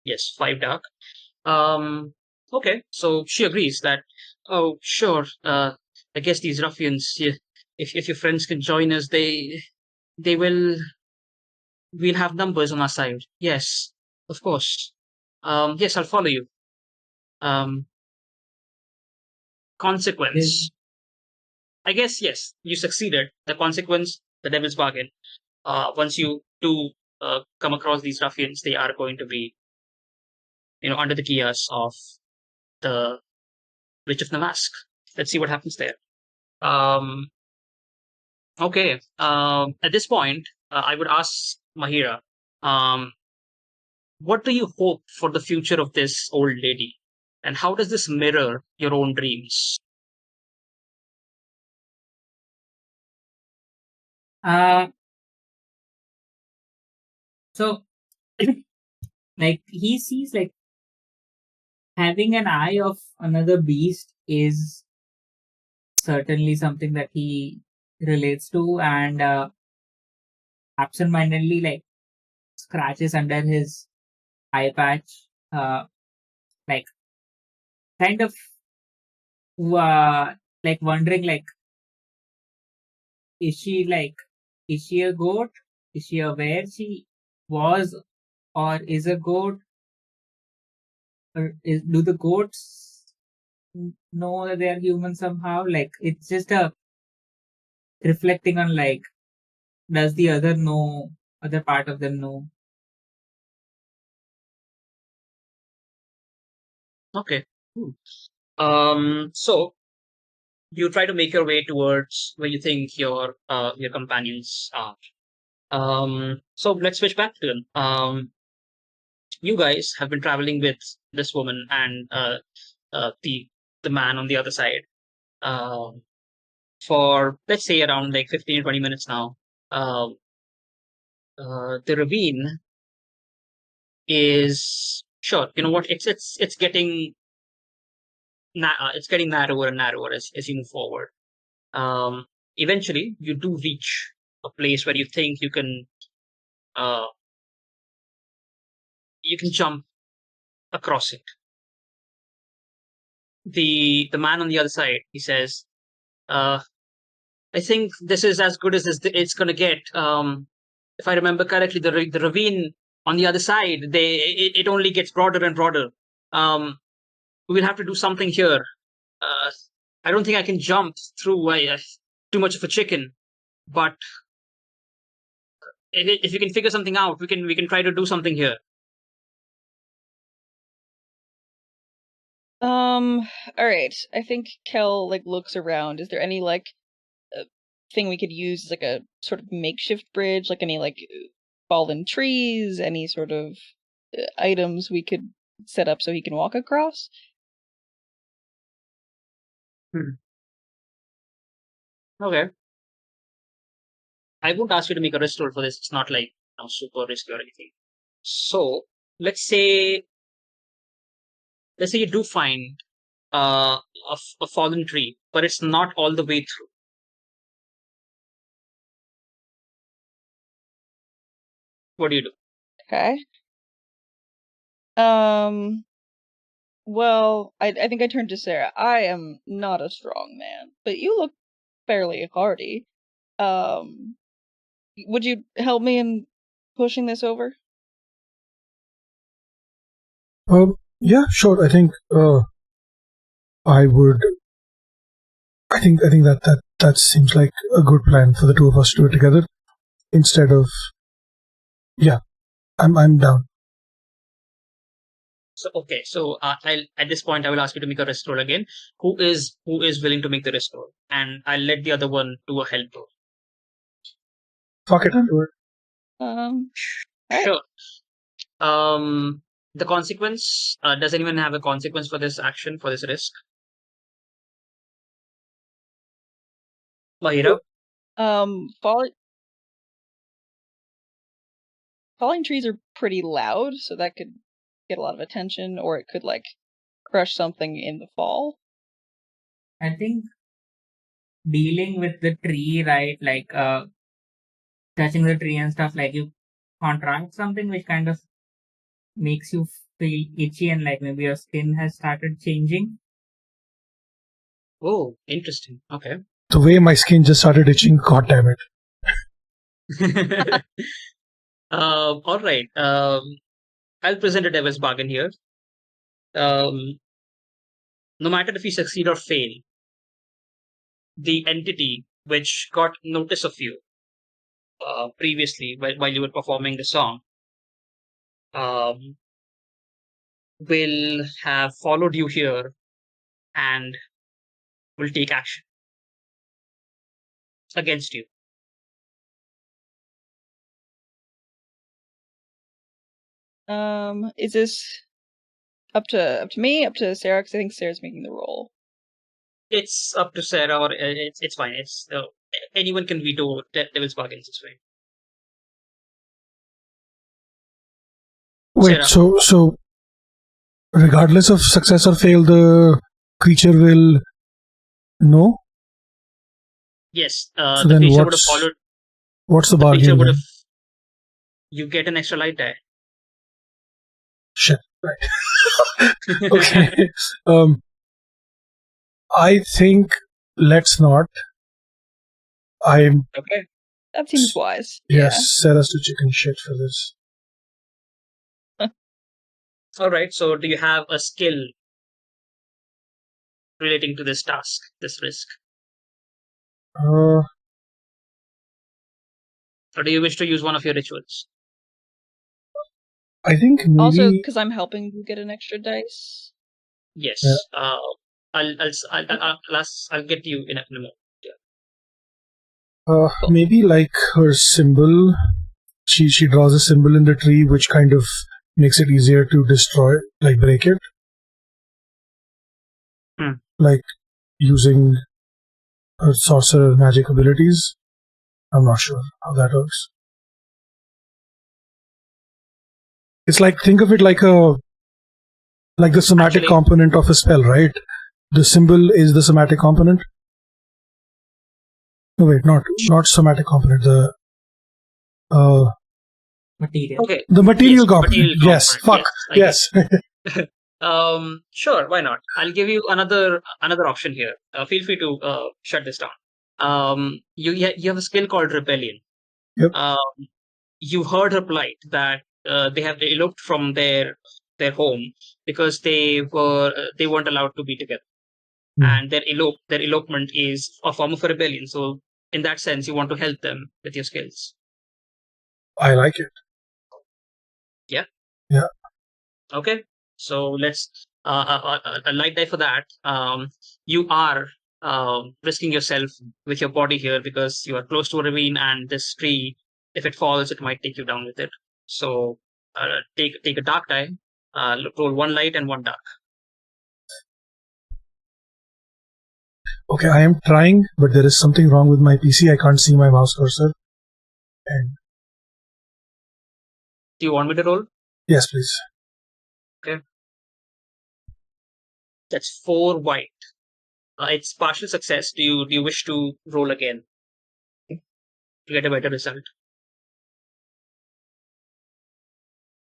Yes, five dark. Um. Okay. So she agrees that. Oh, sure. I guess these ruffians. Yeah, if your friends can join us, they will. We'll have numbers on our side. Yes, of course. Yes, I'll follow you. Um. This, Consequence. I guess yes, you succeeded. The consequence, the Devil's Bargain. Once you do come across these ruffians, they are going to be, under the gears of the Witch of Namask. Let's see what happens there. Um, okay. At this point, I would ask Mahira, um, what do you hope for the future of this old lady, and how does this mirror your own dreams? uh, so like he sees like having an eye of another beast is certainly something that he relates to, and absentmindedly like scratches under his eye patch, like kind of like wondering like is she a goat? Is she aware she was or is a goat? Or do the goats know that they are human somehow? Like it's just a reflecting on like does the other part of them know? Okay. Cool. So you try to make your way towards where you think your companions are. So let's switch back to them. You guys have been traveling with this woman and the man on the other side for, let's say, around like 15 or 20 minutes now. Um the ravine is, sure, you know what, it's getting it's getting narrower and narrower as you move forward. Eventually you do reach a place where you think uh, you can jump across it. The man on the other side, he says, I think this is as good as it's going to get. If I remember correctly, the ravine on the other side, it only gets broader and broader. We will have to do something here. I don't think I can jump through too much of a chicken, but if you can figure something out, we can try to do something here. All right. I think Kel looks around. Is there any thing we could use as a sort of makeshift bridge? Any fallen trees? Any sort of items we could set up so he can walk across? Okay. I won't ask you to make a risk roll for this. It's not like super risky or anything. So let's say you do find a fallen tree, but it's not all the way through. What do you do? Okay. Well, I think I turned to Sarah. I am not a strong man, but you look fairly hardy. Would you help me in pushing this over? Yeah, sure. I think I would. I think that seems like a good plan for the two of us to do it together. Instead of, yeah, I'm down. So okay, so I'll at this point I will ask you to make a risk roll again. Who is willing to make the risk roll, and I'll let the other one do a help roll. Fuck it, I'll do it. Alright. Sure. The consequence. Does anyone have a consequence for this action, for this risk? Mahira? Falling trees are pretty loud, so that could get a lot of attention, or it could crush something in the fall. I think dealing with the tree, right, touching the tree and stuff, you contract something which kind of makes you feel itchy and maybe your skin has started changing. Oh, interesting. Okay. The way my skin just started itching, god damn it. All right. I'll present a devil's bargain here. No matter if you succeed or fail, the entity which got notice of you previously while you were performing the song will have followed you here and will take action against you. Is this up to me, up to Sarah? Because I think Sarah's making the roll. It's up to Sarah, or it's fine. It's anyone can veto devil's bargains this way. Wait, so regardless of success or fail, the creature will know? Yes, So the then creature would have followed. What's the The creature bargain would then? have. You get an extra light die. Shit. Right. Okay. I think let's not. I'm. Okay. That seems wise. Yes, set us to chicken shit for this. All right. So, do you have a skill relating to this task, this risk, or do you wish to use one of your rituals? I think maybe. Also, because I'm helping you get an extra dice. Yes. Yeah. I'll get to you in a moment. Maybe like her symbol. She draws a symbol in the tree, which kind of makes it easier to destroy, like break it. Like using her sorcerer magic abilities. I'm not sure how that works. It's like, think of it like the somatic component of a spell, right? The symbol is the somatic component. No, wait, not somatic component. The Material. Okay. the material Yes, component. material Yes, component. fuck. Yes, I Yes. Sure, why not? I'll give you another option here. Feel free to shut this down. You have a skill called rebellion. Yep. You heard her plight that they have eloped from their home because they weren't allowed to be together, and their elopement is a form of a rebellion. So in that sense, you want to help them with your skills. I like it. Yeah. Yeah. Okay. So let's a light die for that. You are risking yourself with your body here because you are close to a ravine, and this tree, if it falls, it might take you down with it. So take a dark die. Roll one light and one dark. Okay, I am trying, but there is something wrong with my PC. I can't see my mouse cursor. And Do you want me to roll? yes, please. That's 4 white. It's partial success. Do you wish to roll again to get a better result?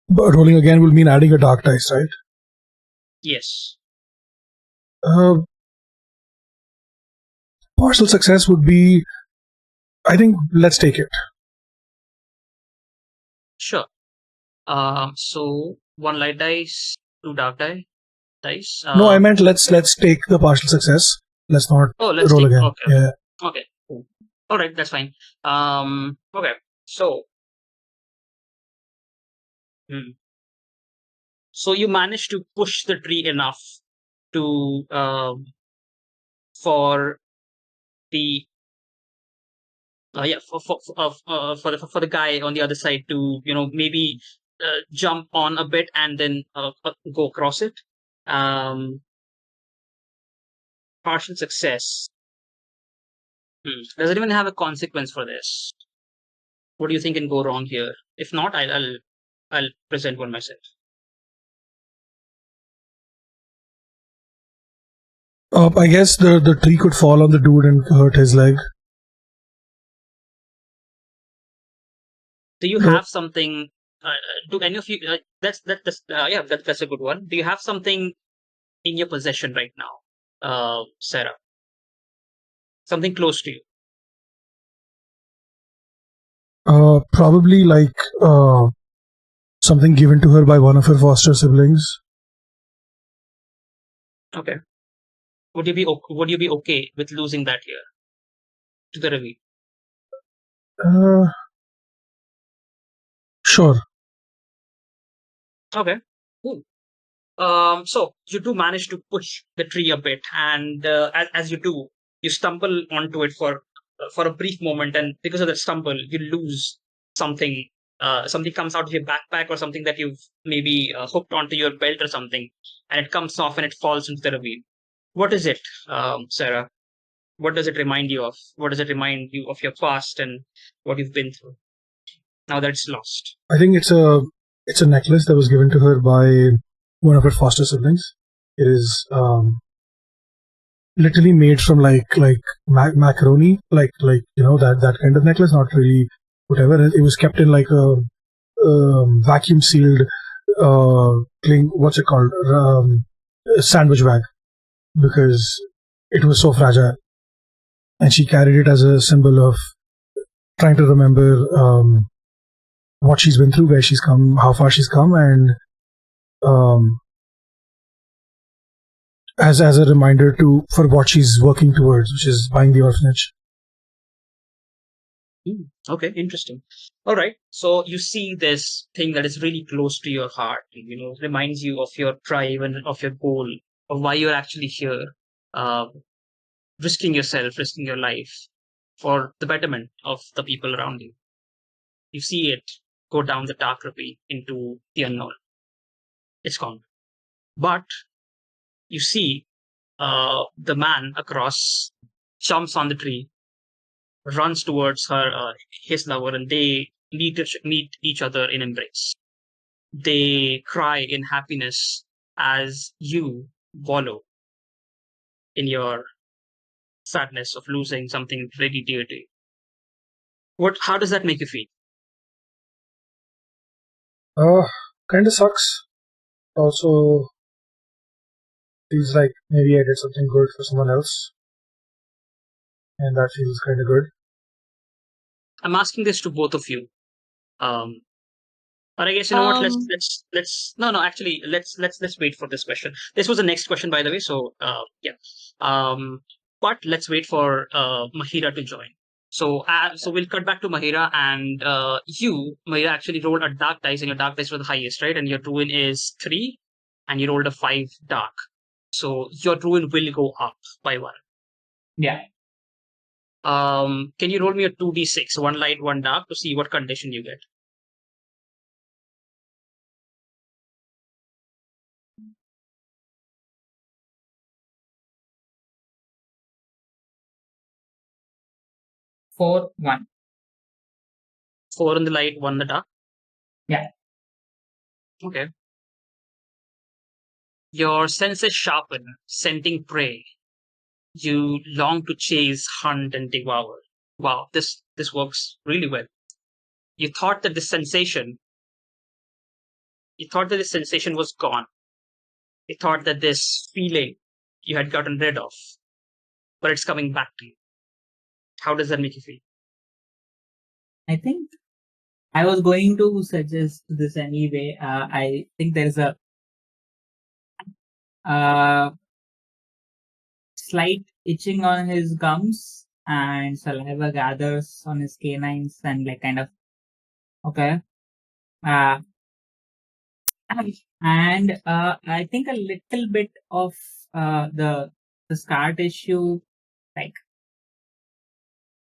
But rolling again will mean adding a dark dice, right? Yes. Partial success would be, I think, let's take it. Sure. So 1 light dice, 2 dark dice. No, I meant let's take the partial success. Let's not let's roll take, again. Okay. Yeah. Okay. Cool. All right, that's fine. Okay. So. So you managed to push the tree enough to for the for the guy on the other side to maybe jump on a bit and then go across it. Partial success. Does it even have a consequence for this? What do you think can go wrong here? If not, I'll present one myself. I guess the tree could fall on the dude and hurt his leg. Do you No. have something? Do any of you? That's a good one. Do you have something in your possession right now, Sarah? Something close to you. Probably like something given to her by one of her foster siblings. Okay. Would you be okay with losing that here to the ravine? Sure. Okay. Cool. So you do manage to push the tree a bit, and as you do, you stumble onto it for a brief moment, and because of that stumble, you lose something. Something comes out of your backpack or something that you've maybe hooked onto your belt or something, and it comes off and it falls into the ravine. What is it, Sarah? What does it remind you of? What does it remind you of your past and what you've been through now that it's lost? I think it's a necklace that was given to her by one of her foster siblings. It is literally made from like macaroni, like that kind of necklace. Not really whatever. It was kept in like a vacuum sealed what's it called, sandwich bag, because it was so fragile, and she carried it as a symbol of trying to remember what she's been through, where she's come, how far she's come, and as a reminder for what she's working towards, which is buying the orphanage. Okay, interesting. All right. So you see this thing that is really close to your heart, reminds you of your tribe and of your goal, of why you're actually here. risking yourself, risking your life for the betterment of the people around you. You see it go down the dark ravine into the unknown. It's gone. But you see the man across jumps on the tree, runs towards his lover, and they meet each other in embrace. They cry in happiness as you wallow in your sadness of losing something really dear to you. How does that make you feel? Kind of sucks. Also, feels like maybe I did something good for someone else, and that feels kind of good. I'm asking this to both of you. Or I guess you know what? Um, Let's no, actually let's wait for this question. This was the next question, by the way. So yeah. But let's wait for Mahira to join. So we'll cut back to Mahira, and Mahira, actually rolled a dark dice, and your dark dice were the highest, right? And your ruin is 3, and you rolled a 5 dark. So your ruin will go up by 1. Yeah. Can you roll me a 2d6, 1 light, 1 dark, to see what condition you get? Four, one. 4 in the light, 1 in the dark. Yeah. Okay. Your senses sharpen, scenting prey. You long to chase, hunt, and devour. Wow, this works really well. You thought that this sensation, was gone. You thought that this feeling you had gotten rid of, but it's coming back to you. How does that make you feel? I think I was going to suggest this anyway. I think there's a slight itching on his gums, and saliva gathers on his canines, and like kind of okay. Uh, and I think a little bit of the scar tissue like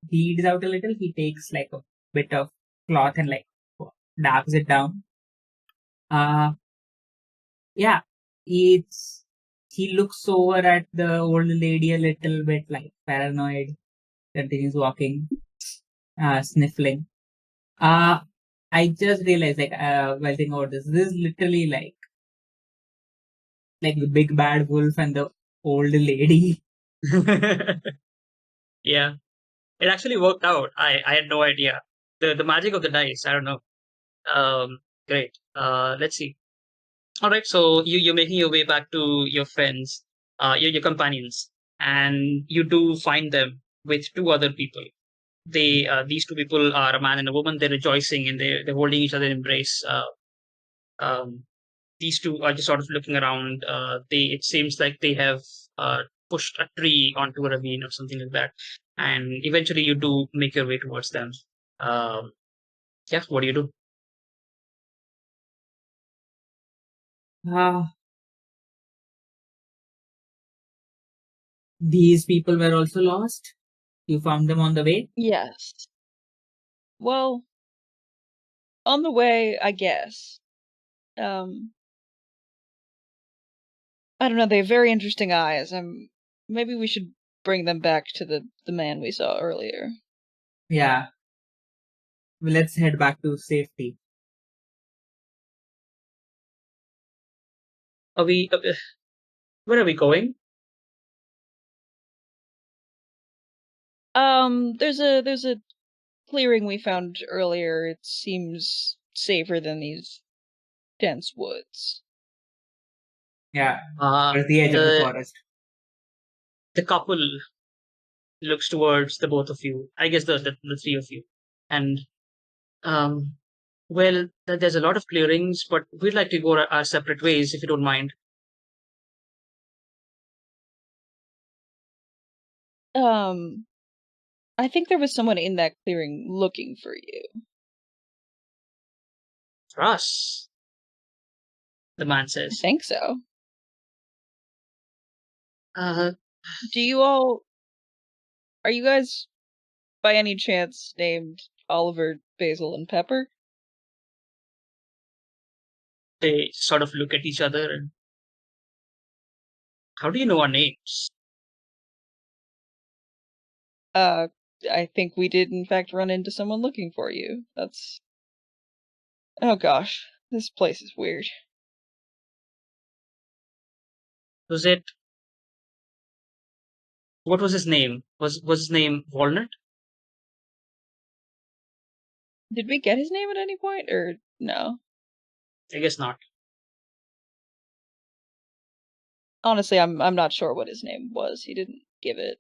bleeds out a little. He takes like a bit of cloth and like dabs it down. Yeah, he looks over at the old lady a little bit like paranoid, continues walking, sniffling. I just realized like while thinking about this is literally like the big bad wolf and the old lady. Yeah, it actually worked out. I had no idea. The magic of the dice. I don't know. Great. Let's see. All right, so you're making your way back to your friends, your companions, and you do find them with 2 other people. These 2 people are a man and a woman. They're rejoicing, and they're holding each other in embrace. Um, these 2 are just sort of looking around. It seems like they have pushed a tree onto a ravine or something like that, and eventually you do make your way towards them. Um, yeah, what do you do? Uh, these people were also lost. You found them on the way. yes. Well, on the way, I guess. I don't know. They have very interesting eyes. Maybe we should bring them back to the man we saw earlier. Yeah. Well, let's head back to safety. Are we? Where are we going? There's a clearing we found earlier. It seems safer than these dense woods. Yeah. Uh, At the edge of the the forest. the couple looks towards the both of you. I guess the 3 of you, and um, well, there's a lot of clearings, but we'd like to go our separate ways if you don't mind. I think there was someone in that clearing looking for you. For us, the man I says. think so. Are you guys by any chance named Oliver, Basil, and Pepper? They sort of look at each other and, how do you know our names? I think we did in fact run into someone looking for you. Oh gosh, this place is weird. Was it? What was his name? Was his name Walnut? Did we get his name at any point, or no? I guess not. Honestly, I'm not sure what his name was. He didn't give it.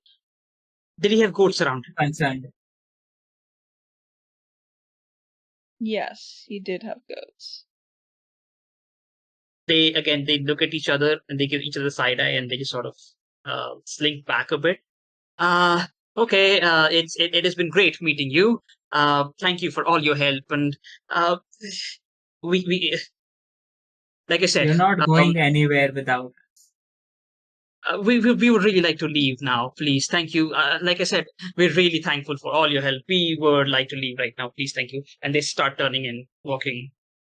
Did he have goats around him? Concerned. Yes, he did have goats. They look at each other and they give each other side eye and they just sort of slink back a bit. Okay. It has been great meeting you. Thank you for all your help, and we like I said, You're not going anywhere without. we would really like to leave now, please. Thank you. Like I said, we're really thankful for all your help. We would like to leave right now, please. Thank you. And they start turning and walking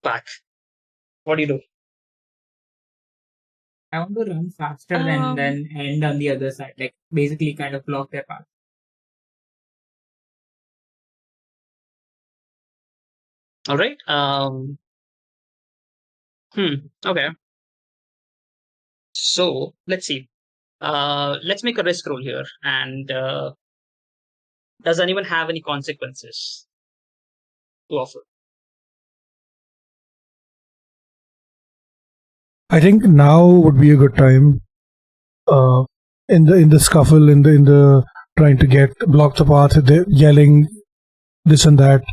back. What do you do? I want to run faster than end on the other side, like basically kind of block their path. All right. Okay. So let's see. Let's make a risk roll here. And does anyone have any consequences to offer? I think now would be a good time. In the scuffle, in the trying to block the path, they're yelling this and that.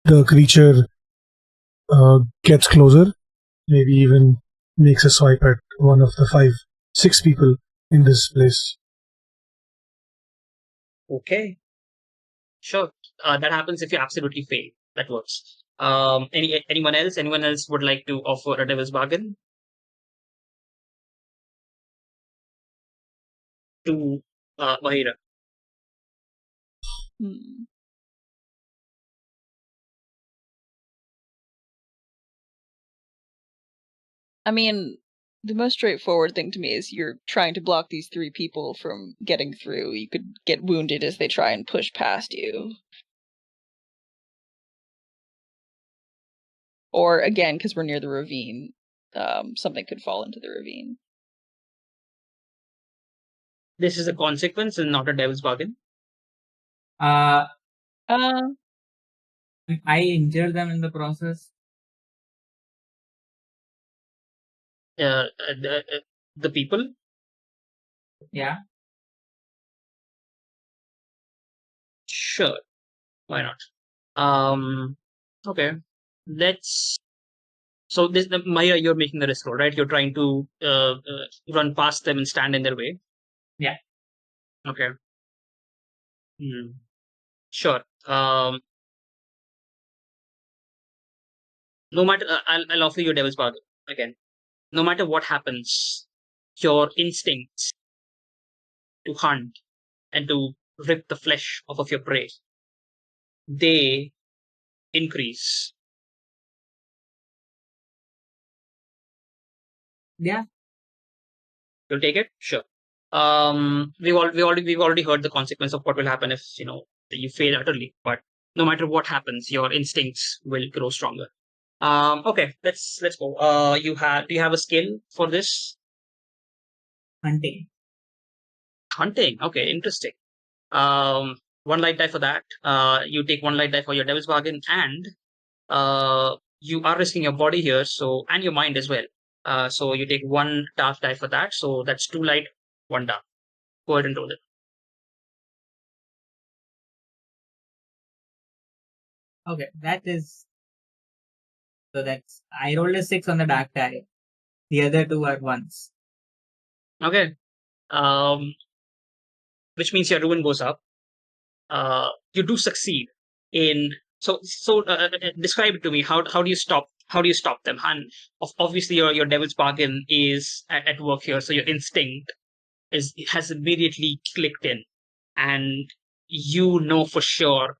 The creature gets closer, maybe even makes a swipe at one of the 6 people in this place. Okay. Sure. That happens if you absolutely fail. That works. Anyone else? Anyone else would like to offer a devil's bargain to Mahira? I mean, the most straightforward thing to me is you're trying to block these 3 people from getting through. You could get wounded as they try and push past you. Or again, because we're near the ravine, something could fall into the ravine. This is a consequence and not a devil's bargain. I injure them in the process. The people? Yeah. Sure. Why not? Okay. So this, Maya, you're making the risk roll, right? You're trying to run past them and stand in their way. Yeah. Okay. Sure. No matter, I'll offer you a devil's bargain again. No matter what happens, your instincts to hunt and to rip the flesh off of your prey, they increase. Yeah. You'll take it? Sure. We've already heard the consequence of what will happen if you fail utterly. But no matter what happens, your instincts will grow stronger. Okay, let's go. Do you have a skill for this? Hunting. Okay, interesting. 1 light die for that. You take 1 light die for your devil's bargain, and you are risking your body here, and your mind as well. So you take 1 dark die for that. So that's 2 light, 1 dark. Go ahead and roll it. Okay, I rolled a 6 on the dark die. The other 2 are 1s. Okay. Which means your ruin goes up. You do succeed in. So describe it to me. How do you stop? How do you stop them? And obviously your devil's bargain is at work here. So your instinct has immediately clicked in, and you know for sure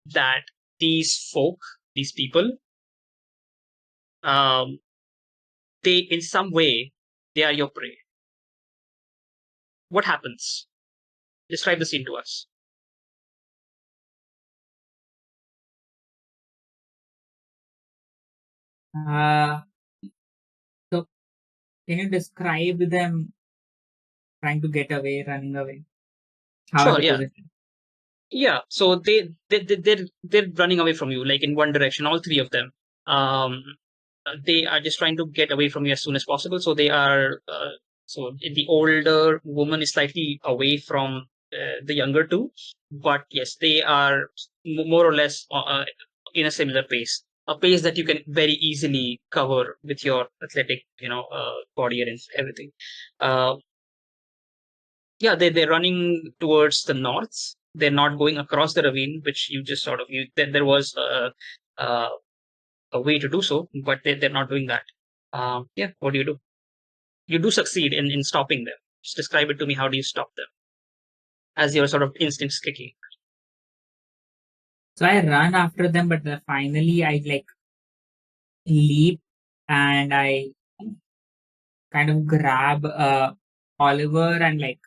that these people, they in some way they are your prey. What happens? Describe the scene to us. Uh, so can you describe them trying to get away, running away? How are Sure, they yeah. positioned? Yeah, so they're running away from you, like in one direction, all three of them. Um, they are just trying to get away from you as soon as possible. So they are. So the older woman is slightly away from the younger two, but yes, they are more or less in a similar pace, a pace that you can very easily cover with your athletic, body and everything. Uh, yeah, they're running towards the north. They're not going across the ravine, which you just sort of you. There was uh, a way to do so, but they're not doing that. Yeah, what do you do? You do succeed in stopping them. Just describe it to me. How do you stop them as your sort of instincts kicking? So I run after them, but finally I like leap and I kind of grab Oliver and like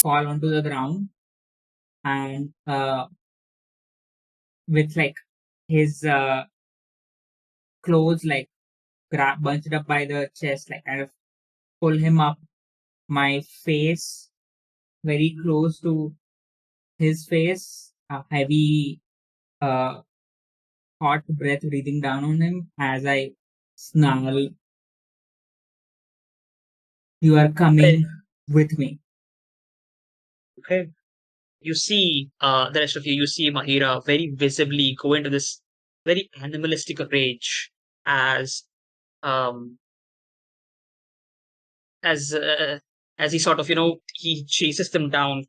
fall onto the ground, and with like his clothes like bunched up by the chest, like kind of pull him up, my face very close to his face, a heavy uh, hot breath breathing down on him as I snarl, "You are Okay. coming with me." Okay. You see, the rest of you see Mahira very visibly go into this very animalistic rage as um as uh, as he sort of he chases them down,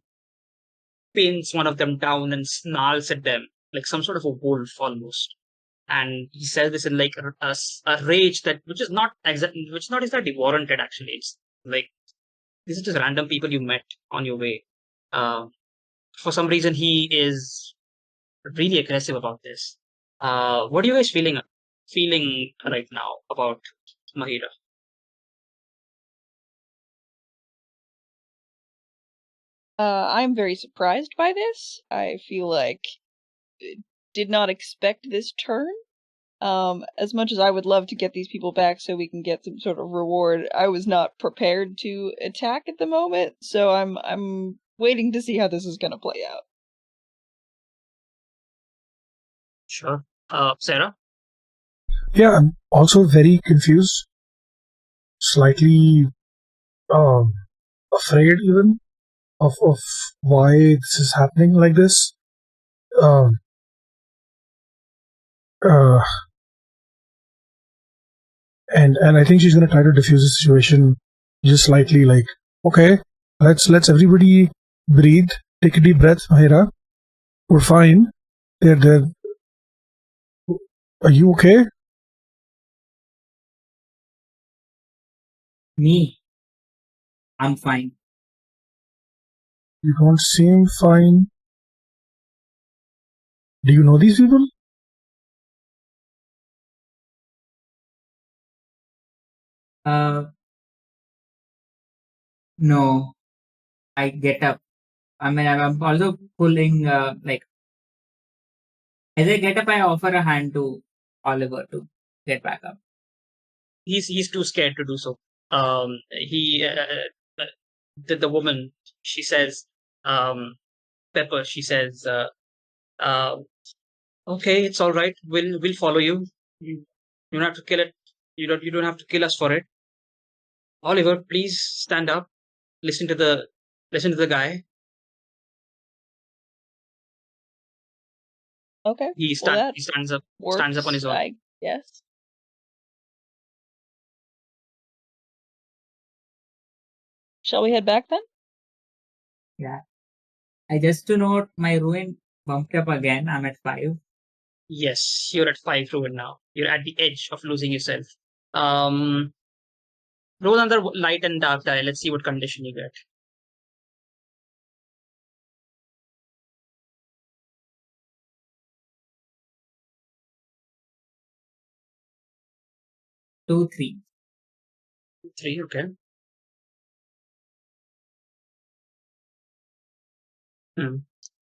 pins one of them down, and snarls at them like some sort of a wolf almost. And he says this in like a rage that which is not exactly warranted. Actually, it's like these are just random people you met on your way. Uh, for some reason, he is really aggressive about this. What are you guys feeling right now about Mahira? I'm very surprised by this. I feel like did not expect this turn. As much as I would love to get these people back so we can get some sort of reward, I was not prepared to attack at the moment, so I'm waiting to see how this is gonna play out. Sure. Sarah? Yeah, I'm also very confused, slightly um, afraid even of why this is happening like this. Um, uh, and I think she's gonna try to diffuse the situation just slightly, like, okay, let's everybody breathe, take a deep breath, Mahira. We're fine. They're Are you okay? Me, I'm fine. You don't seem fine. Do you know these people? No, I get up. I mean, I'm also pulling, like, as I get up, I offer a hand to Oliver to get back up. He's too scared to do so. He the woman, she says, Pepper, she says, uh, okay, it's all right. We'll follow you. You don't have to kill it. You don't have to kill us for it. Oliver, please stand up. Listen to the guy. Okay. He Well, that stands up works, on his own. I guess. Shall we head back then? Yeah. I just to note, my ruin bumped up again. I'm at 5. Yes, you're at 5 ruin now. You're at the edge of losing yourself. Um, roll another light and dark die. Let's see what condition you get. 2, 3. 3, okay.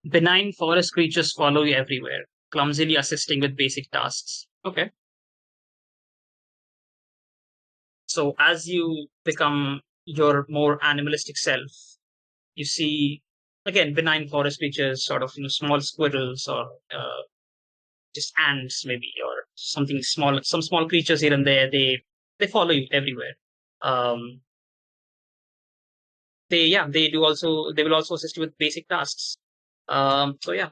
Benign forest creatures follow you everywhere, clumsily assisting with basic tasks. Okay. So as you become your more animalistic self, you see again benign forest creatures, sort of small squirrels or just ants maybe, or something small, some small creatures here and there. They follow you everywhere. Um, they will also assist you with basic tasks. So yeah.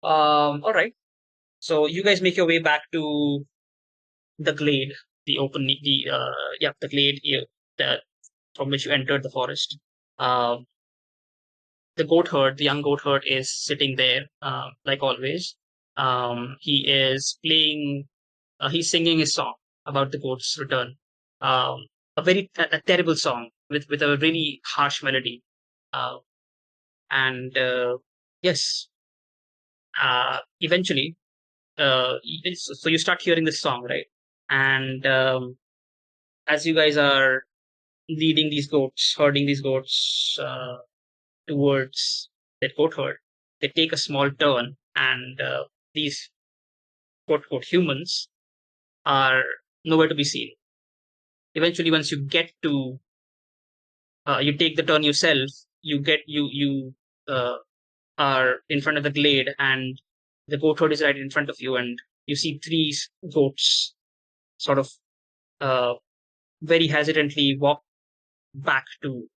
All right. So you guys make your way back to the glade, the glade, the, from which you entered the forest. Um, the young goat herd, is sitting there, like always. He is playing. He's singing his song about the goat's return. Um, a terrible song with a really harsh melody. Uh, and yes, eventually, so you start hearing this song, right? And as you guys are leading these goats, herding these goats towards that goat herd, they take a small turn, and these quote unquote humans are nowhere to be seen. Eventually, once you get to, you take the turn yourself, you uh, are in front of the glade, and the goat herd is right in front of you, and you see three goats sort of uh, very hesitantly walk back to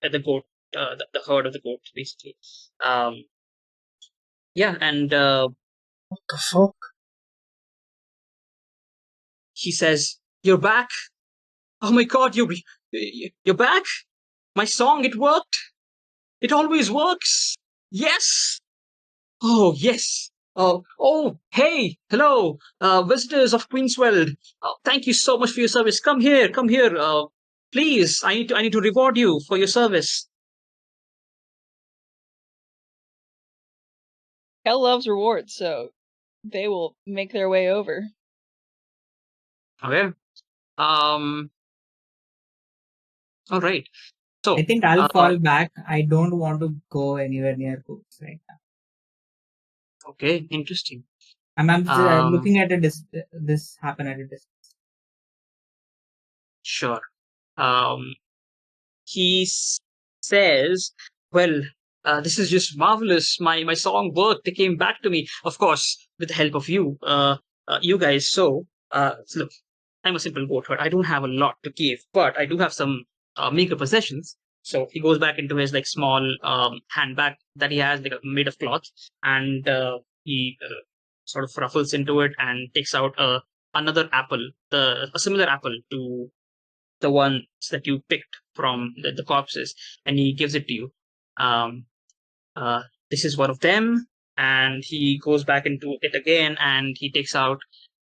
the goat, the herd of the goats, basically. Um, yeah, and What the fuck? he says, "You're back! Oh my God, you're back! My song, it worked! It always works! Yes! Oh yes! Oh, hey, hello, visitors of Queensweld. Thank you so much for your service. Come here, come here. Please, I need to reward you for your service." Hell loves rewards, so they will make their way over. Okay. All right. So I think I'll uh, fall back. I don't want to go anywhere near goats right now. okay, interesting. I'm just, Um, looking at this happen at a distance. sure. Um, he says, "Well, this is just marvelous. My song worked. They came back to me, of course, with the help of you guys. So, look, I'm a simple goat herd. I don't have a lot to give, but I do have some meager possessions." So he goes back into his like small handbag that he has, like made of cloth, and he sort of ruffles into it and takes out another apple, a similar apple to the ones that you picked from the corpses, and he gives it to you. Um, this is one of them, and he goes back into it again, and he takes out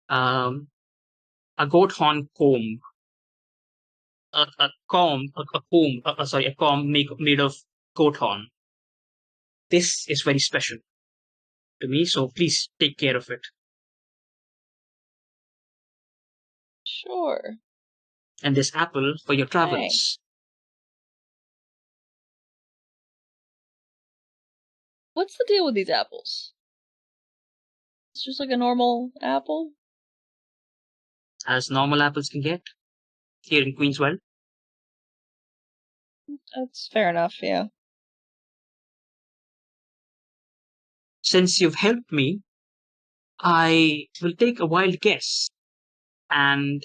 um, a goat horn comb, a comb made of goat horn. This is very special to me, so please take care of it. Sure. And this apple for your travels. Thanks. What's the deal with these apples? It's just like a normal apple? As normal apples can get here in Queenswell. That's fair enough, yeah. Since you've helped me, I will take a wild guess and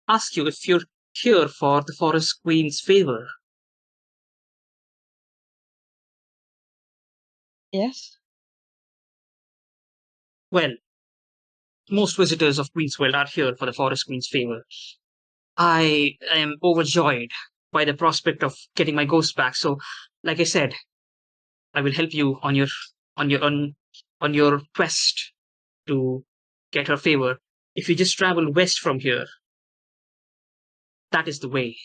ask you if you're here for the Forest Queen's favor. Yes? Well, most visitors of Queenswell are here for the Forest Queen's favor. I am overjoyed by the prospect of getting my ghost back. So, like I said, I will help you on your on your quest to get her favor. If you just travel west from here, that is the way.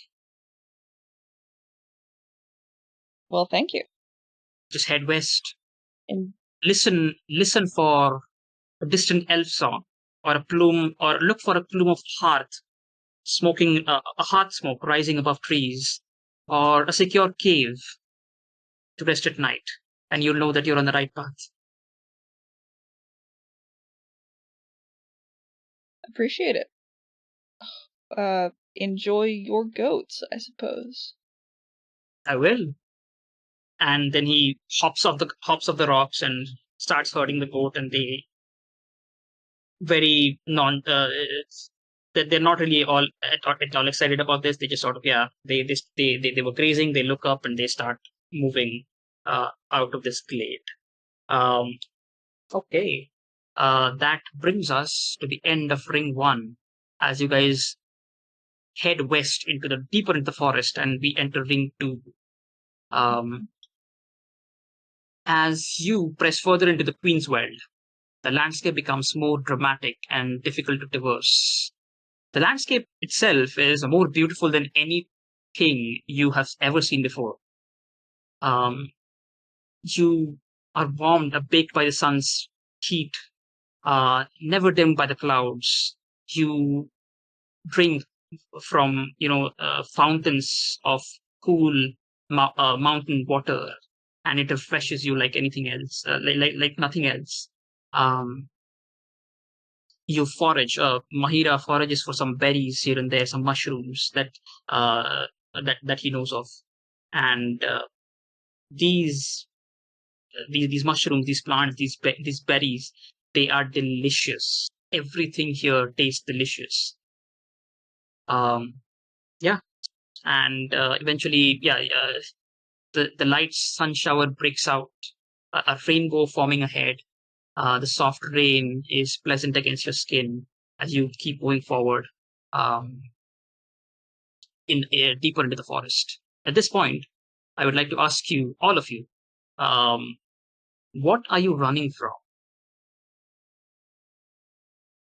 Well, thank you. Just head west. And Listen for a distant elf song. or a plume, or look for a plume of hearth smoking, a hearth smoke rising above trees, or a secure cave to rest at night, and you'll know that you're on the right path. Appreciate it. Enjoy your goats, I suppose. I will. And then he hops off the rocks and starts herding the goat, and they very non they're not really all at all excited about this. They just sort of, yeah, they were grazing, they look up and they start moving out of this glade. Okay. That brings us to the end of ring 1 as you guys head west into the deeper into the forest, and we enter ring 2. As you press further into the Queen's World, the landscape becomes more dramatic and difficult to traverse. The landscape itself is more beautiful than anything you have ever seen before. You are warmed, baked by the sun's heat, never dimmed by the clouds. You drink from fountains of cool mountain water, and it refreshes you like anything else, like nothing else. You forage. Mahira forages for some berries here and there, some mushrooms that he knows of, and these mushrooms, these plants, these berries, they are delicious. Everything here tastes delicious. Yeah, and eventually, the light sun shower breaks out, a rainbow forming ahead. The soft rain is pleasant against your skin as you keep moving forward, in deeper into the forest. At this point, I would like to ask you, all of you, what are you running from?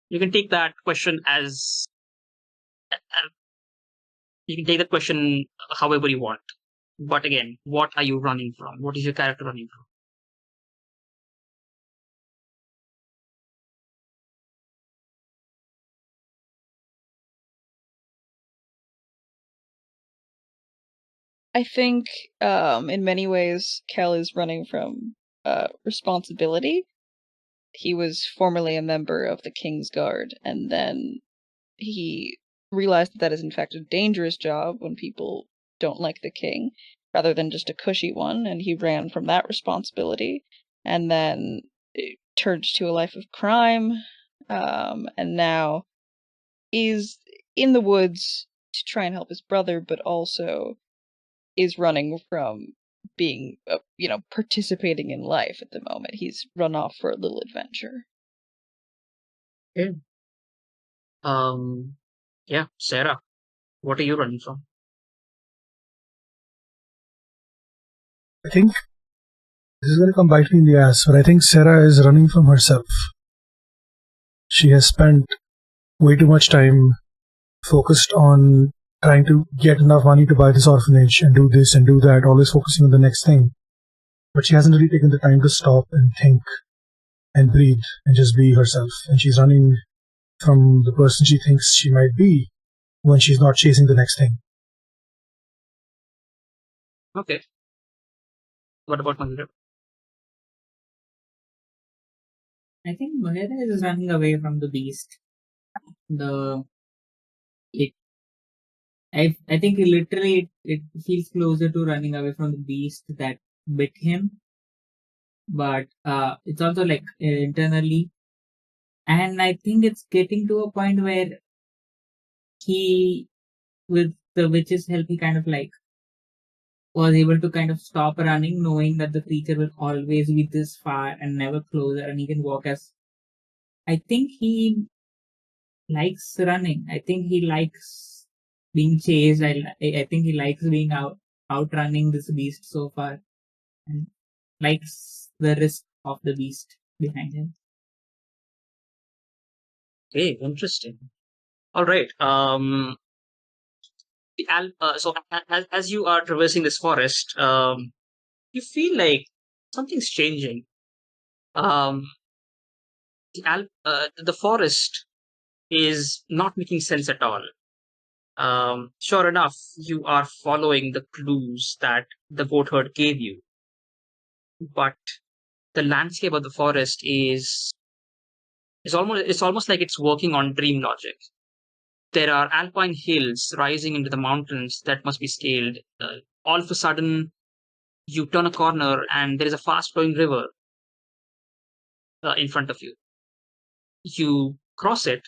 You can take that question as you can take that question however you want. But again, what are you running from? What is your character running from? I think in many ways Kel is running from responsibility. He was formerly a member of the King's Guard, and then he realized that is in fact a dangerous job when people don't like the king, rather than just a cushy one, and he ran from that responsibility, and then turned to a life of crime, and now is in the woods to try and help his brother, but also is running from being, participating in life at the moment. He's run off for a little adventure. Okay. Sarah, what are you running from? I think this is going to come bite me in the ass, but I think Sarah is running from herself. She has spent way too much time focused on trying to get enough money to buy this orphanage and do this and do that, always focusing on the next thing. But she hasn't really taken the time to stop and think and breathe and just be herself. And she's running from the person she thinks she might be when she's not chasing the next thing. Okay. What about Mahira? I think Mahira is running away from the beast. I think it feels closer to running away from the beast that bit him, but it's also like internally, and I think it's getting to a point where he, with the witch's help, he kind of like was able to kind of stop running, knowing that the creature will always be this far and never closer, and he can walk as. I think he likes running. I think he likes being chased. I think he likes being outrunning this beast so far, and likes the risk of the beast behind him. Okay, interesting. All right. So as you are traversing this forest, you feel like something's changing. the forest is not making sense at all. Sure enough, you are following the clues that the goat herd gave you, but the landscape of the forest is almost like it's working on dream logic. There are alpine hills rising into the mountains that must be scaled. All of a sudden, you turn a corner and there is a fast flowing river in front of you. You cross it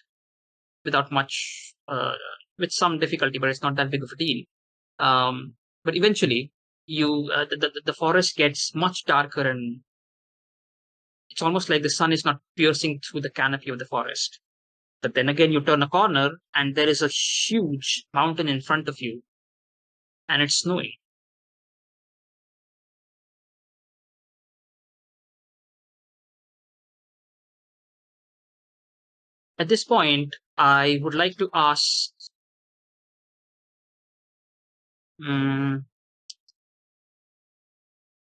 without much, with some difficulty, but it's not that big of a deal. But eventually, the forest gets much darker, and it's almost like the sun is not piercing through the canopy of the forest. But then again, you turn a corner and there is a huge mountain in front of you, and it's snowing. At this point, I would like to ask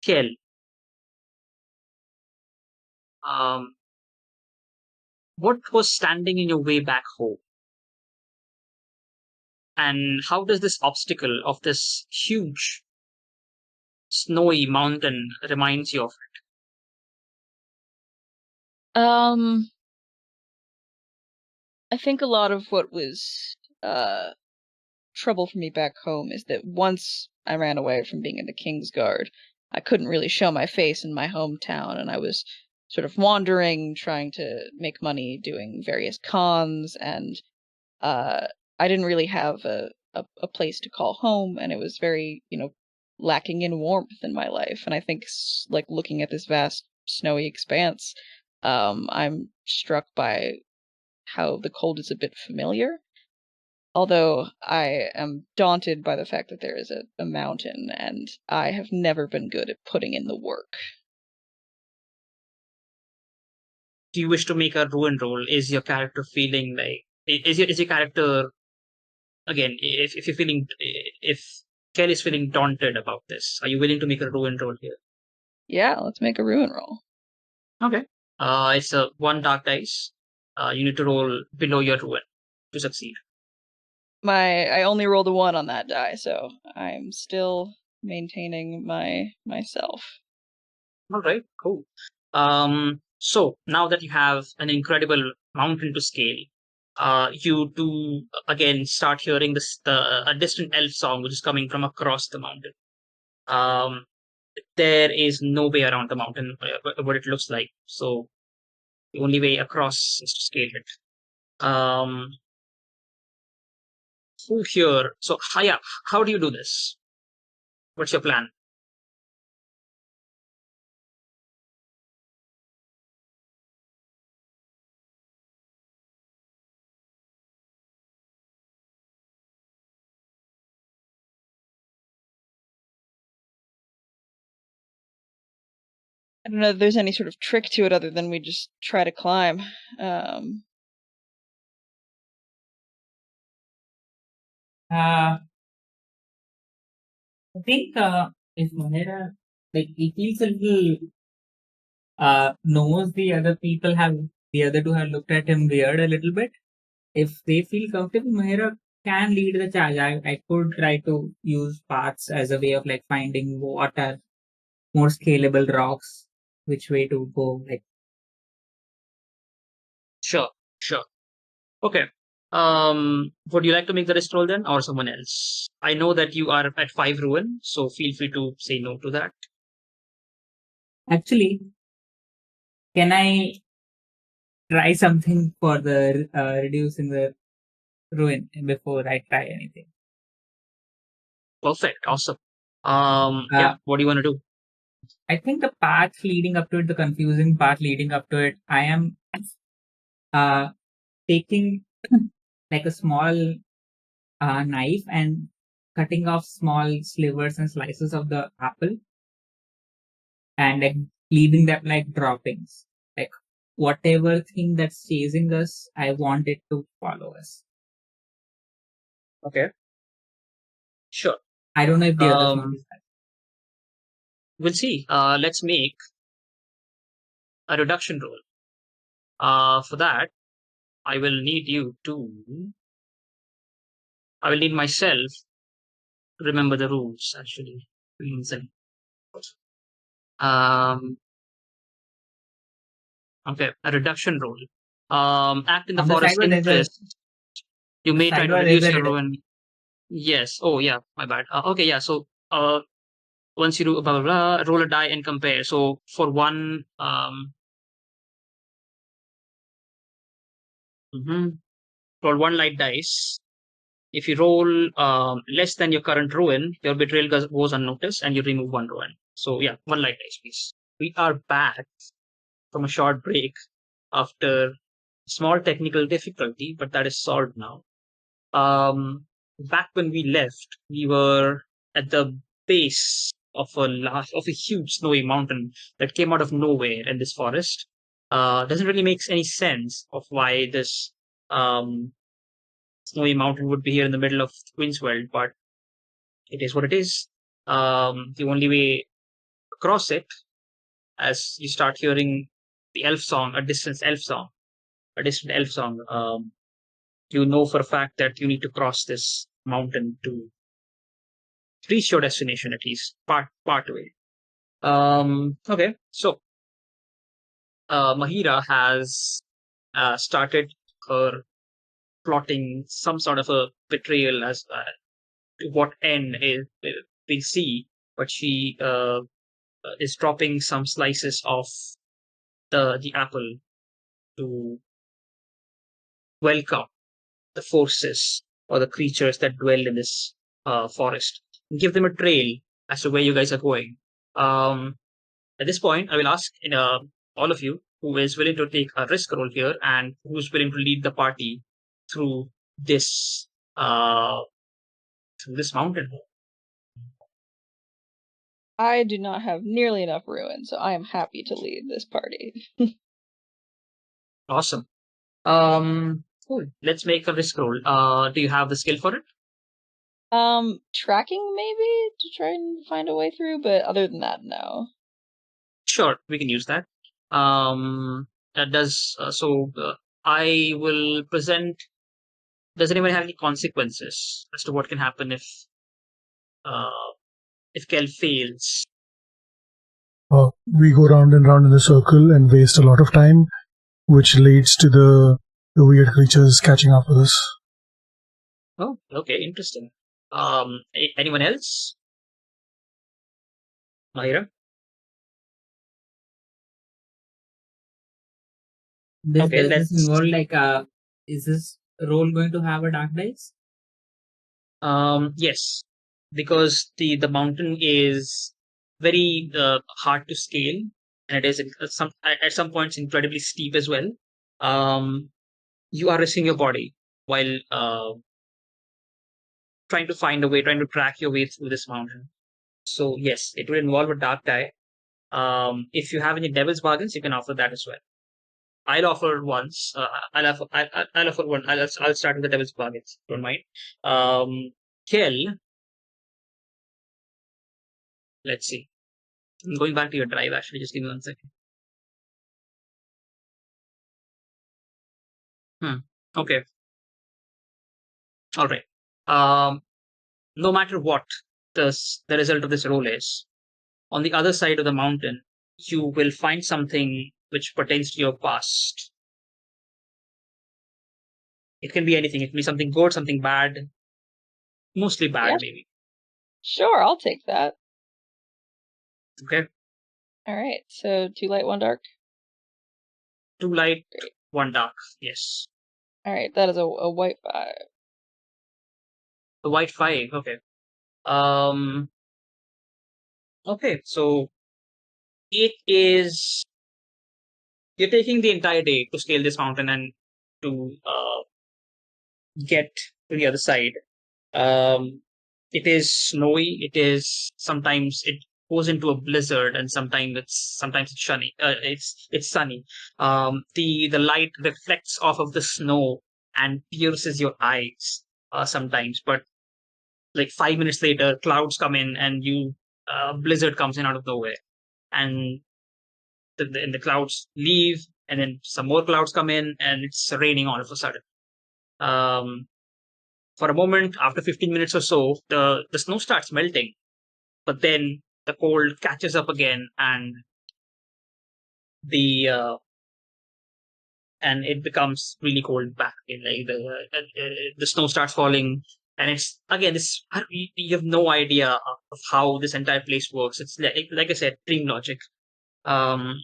Kel, um, what was standing in your way back home? And how does this obstacle of this huge snowy mountain reminds you of Um, I think a lot of what was trouble for me back home is that once I ran away from being in the King's Guard, I couldn't really show my face in my hometown, and I was sort of wandering, trying to make money, doing various cons, and I didn't really have a place to call home, and it was very, lacking in warmth in my life. And I think, like, looking at this vast snowy expanse, I'm struck by how the cold is a bit familiar. Although I am daunted by the fact that there is a mountain, and I have never been good at putting in the work. Do you wish to make a ruin roll? Is your character feeling like is your character again? If you're feeling if Kel is feeling daunted about this, are you willing to make a ruin roll here? Yeah, let's make a ruin roll. Okay. It's a one dark dice. You need to roll below your ruin to succeed. I only rolled a 1 on that die, so I'm still maintaining myself. All right, cool. So now that you have an incredible mountain to scale, you do again start hearing a distant elf song which is coming from across the mountain. There is no way around the mountain, what it looks like. So the only way across is to scale it. Who here? So, yeah, how do you do this? What's your plan? I don't know if there's any sort of trick to it other than we just try to climb. I think if Mahera, like, it feels a little knows the other two have looked at him weird a little bit. If they feel comfortable, Mahera can lead the charge. I could try to use paths as a way of like finding what are more scalable rocks, which way to go. Like, Sure. Okay. Would you like to make the rest roll then, or someone else? I know that you are at 5 ruin, so feel free to say no to that. actually, can I try something for the reducing the ruin before I try anything? Perfect. Awesome. Uh, Yeah. What do you want to do? I think the path leading up to it, the confusing path leading up to it, I am taking like a small knife and cutting off small slivers and slices of the apple and like leaving them like droppings. Like whatever thing that's chasing us, I want it to follow us. Okay. Sure. I don't know if the others Um, notice that. we'll see. Let's make a reduction roll. For that, I will need myself to remember the rules, actually. Okay, a reduction roll. Act in the On the side forest's where there's a interest. You may try side to where there's reduce a your ruin. Yes. Oh, yeah. My bad. Okay. Yeah. So, once you do blah blah blah, roll a die and compare. So for one, roll one light dice. If you roll less than your current ruin, your betrayal goes unnoticed, and you remove one ruin. So yeah, one light dice, please. We are back from a short break after small technical difficulty, but that is solved now. Back when we left, we were at the base of a huge snowy mountain that came out of nowhere in this forest. Doesn't really make any sense of why this snowy mountain would be here in the middle of Queen's World, but it is what it is. The only way across it, as you start hearing the elf song, a distant elf song, you know for a fact that you need to cross this mountain to reach your destination, at least part way. Okay, so Mahira has started her plotting some sort of a betrayal as to what end is we see, but she is dropping some slices of the apple to welcome the forces or the creatures that dwell in this forest. Give them a trail as to where you guys are going. At this point, I will ask all of you who is willing to take a risk roll here and who's willing to lead the party through this mountain. I do not have nearly enough ruin, so I am happy to lead this party. Awesome. Cool. Let's make a risk roll. Do you have the skill for it? Tracking maybe to try and find a way through, but other than that, no. Sure, we can use that. That does I will present. Does anyone have any consequences as to what can happen if Kel fails? We go round and round in a circle and waste a lot of time, which leads to the weird creatures catching up with us. Oh, okay, interesting. Anyone else? Mahira? This Okay, does this involve like is this role going to have a dark dice? Yes, because the mountain is very hard to scale, and it is at some points incredibly steep as well. You are risking your body while trying to find a way, trying to track your way through this mountain. So yes, it will involve a dark die. If you have any devil's bargains, you can offer that as well. I'll offer once. I'll offer one. I'll start with the devil's bargains. Don't mind. Kel, let's see. I'm going back to your drive. Actually, just give me 1 second. Okay. All right. No matter what the result of this roll is, on the other side of the mountain, you will find something which pertains to your past. It can be anything. It can be something good, something bad. Mostly bad, Yeah. maybe. Sure, I'll take that. Okay. All right, so 2 light, 1 dark. 2 light, 1 dark. Yes. All right, that is a white 5. The white 5. Okay. Okay, so it is. You're taking the entire day to scale this mountain and to get to the other side. It is snowy. It is sometimes it goes into a blizzard, and sometimes it's sunny. It's sunny. The light reflects off of the snow and pierces your eyes sometimes. But like 5 minutes later, clouds come in and blizzard comes in out of nowhere, and the clouds leave, and then some more clouds come in, and it's raining all of a sudden. For a moment, after 15 minutes or so, the snow starts melting, but then the cold catches up again, and the and it becomes really cold back. Like the snow starts falling, and it's again this. You have no idea of how this entire place works. It's like I said, dream logic. Um,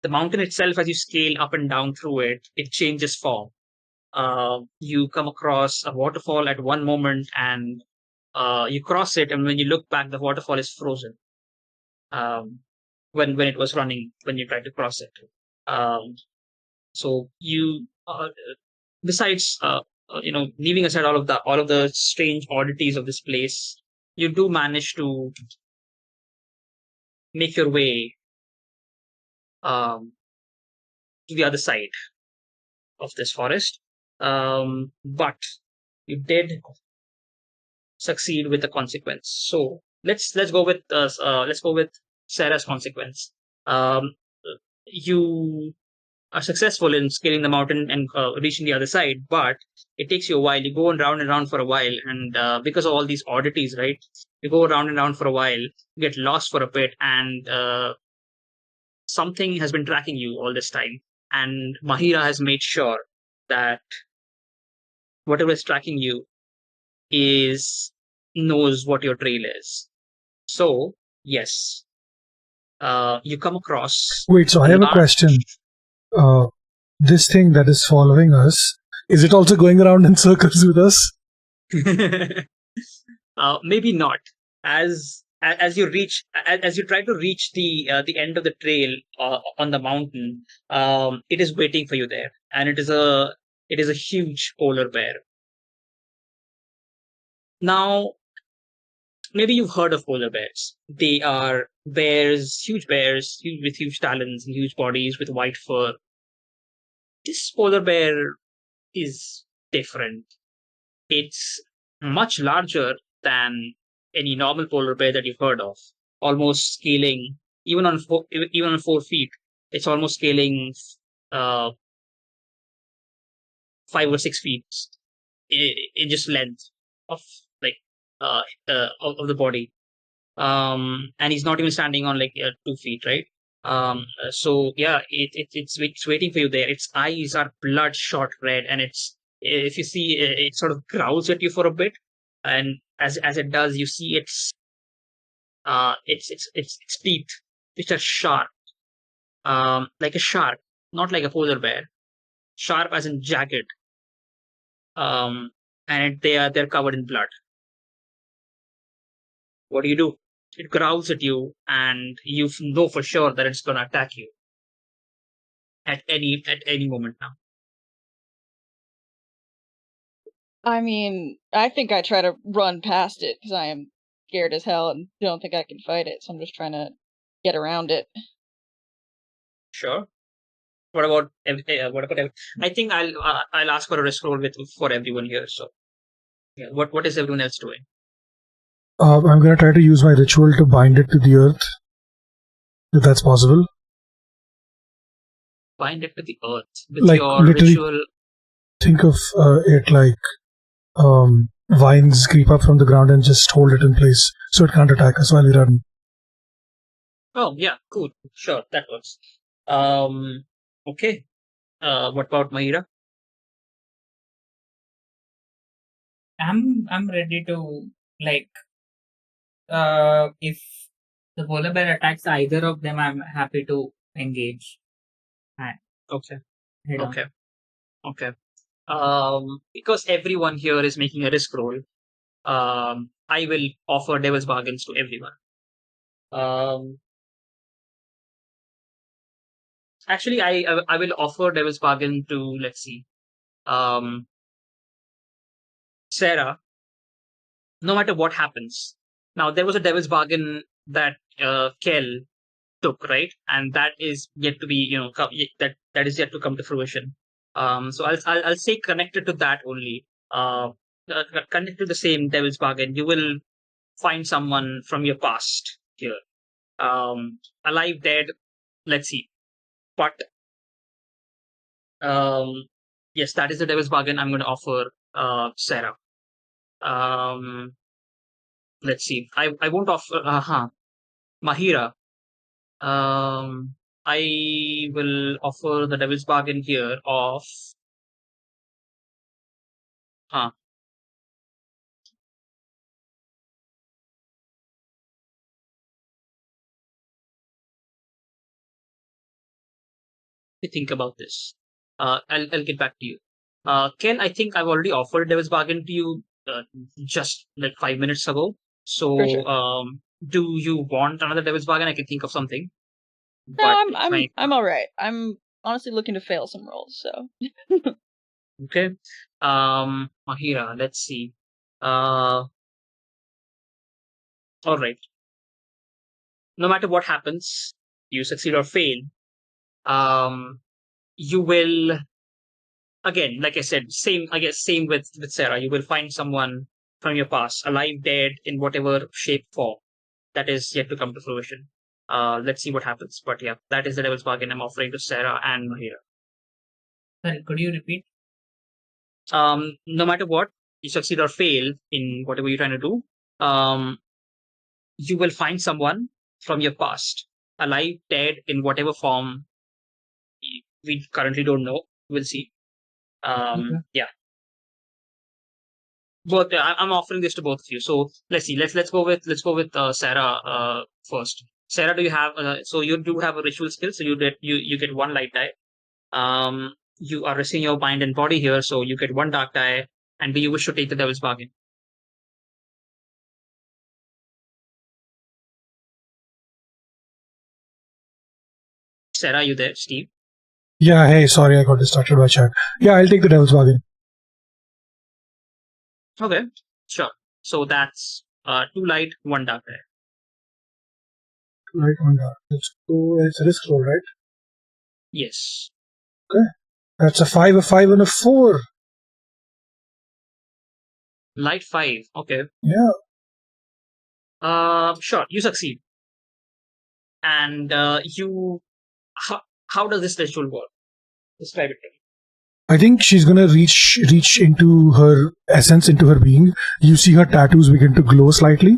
the mountain itself, as you scale up and down through it, it changes form. You come across a waterfall at one moment, and you cross it, and when you look back, the waterfall is frozen. Um, when it was running, when you tried to cross it. Um, so you, besides, leaving aside all of the strange oddities of this place, you do manage to make your way to the other side of this forest. But you did succeed with the consequence. So let's go with Sarah's consequence. You are successful in scaling the mountain and reaching the other side, but it takes you a while. You go round and round for a while, and because of all these oddities, right? You go round and round for a while, get lost for a bit, and something has been tracking you all this time. And Mahira has made sure that whatever is tracking you knows what your trail is. So yes, you come across. Wait, so I have a question. This thing that is following us, is it also going around in circles with us? Maybe not. As you try to reach the end of the trail on the mountain, it is waiting for you there, and it is a huge polar bear. Now, maybe you've heard of polar bears. They are huge bears with huge talons and huge bodies with white fur. This polar bear is different. It's much larger than any normal polar bear that you've heard of. Almost scaling, even on 4 feet, it's almost scaling 5 or 6 feet in just length of of the body. And he's not even standing on 2 feet, right? So yeah, it's waiting for you there. Its eyes are bloodshot red, and if you see, it sort of growls at you for a bit, and as it does, you see its teeth, which are sharp, like a shark, not like a polar bear, sharp as in jagged, and they're covered in blood. What do? It growls at you, and you know for sure that it's gonna attack you at any moment now. I mean, I think I try to run past it because I am scared as hell and don't think I can fight it. So I'm just trying to get around it. Sure. What about I think I'll ask for a risk roll for everyone here. So, yeah, what is everyone else doing? I'm going to try to use my ritual to bind it to the earth, if that's possible. Bind it to the earth with Like, your literally, ritual. think of it like vines creep up from the ground and just hold it in place so it can't attack us while we run. Oh yeah, cool. Sure, that works. Okay. What about Mahira? I'm ready to if the polar bear attacks either of them, I'm happy to engage. Okay. Head on. Okay. Because everyone here is making a risk roll, I will offer devil's bargains to everyone. Actually, I will offer devil's bargain to, let's see, Sarah. No matter what happens, now there was a devil's bargain that Kel took, right, and that is yet to be, that is yet to come to fruition. So I'll say connected to that only. Connected to the same devil's bargain, you will find someone from your past here. Alive, dead, let's see. But Yes, that is the devil's bargain I'm going to offer Sarah. Let's see. I won't offer Mahira. I will offer the devil's bargain here of let me think about this. I'll get back to you. Ken, I think I've already offered devil's bargain to you just like 5 minutes ago. So For sure. do you want another devil's bargain? I can think of something. No, But I'm all right. I'm honestly looking to fail some rolls, so. okay. Mahira, let's see. All right. No matter what happens, you succeed or fail. You will again, like I said, same. I guess same with Sarah. You will find someone from your past, alive, dead, in whatever shape, form, that is yet to come to fruition. Let's see what happens. But yeah, that is the devil's bargain I'm offering to Sarah and Mahira. Sorry, could you repeat? No matter what, you succeed or fail in whatever you're trying to do, you will find someone from your past, alive, dead, in whatever form we currently don't know. We'll see. Okay. Yeah. Both. I'm offering this to both of you. So let's see. Let's go with Sarah first. Sarah, do you have? So you do have a ritual skill. So you get one light die. You are risking your mind and body here, so you get one dark die. And do you wish to take the devil's bargain? Sarah, are you there? Steve? Yeah, hey, sorry, I got distracted by chat. Yeah, I'll take the devil's bargain. Okay, sure. So that's 2 light, 1 dark die. Right on that. Let's go. It's a risk roll, right? Yes. That's a 5, and a 4. Light 5. Okay. Yeah. Sure. You succeed. And you. How does this ritual work? Describe it to me. I think she's gonna reach into her essence, into her being. You see her tattoos begin to glow slightly,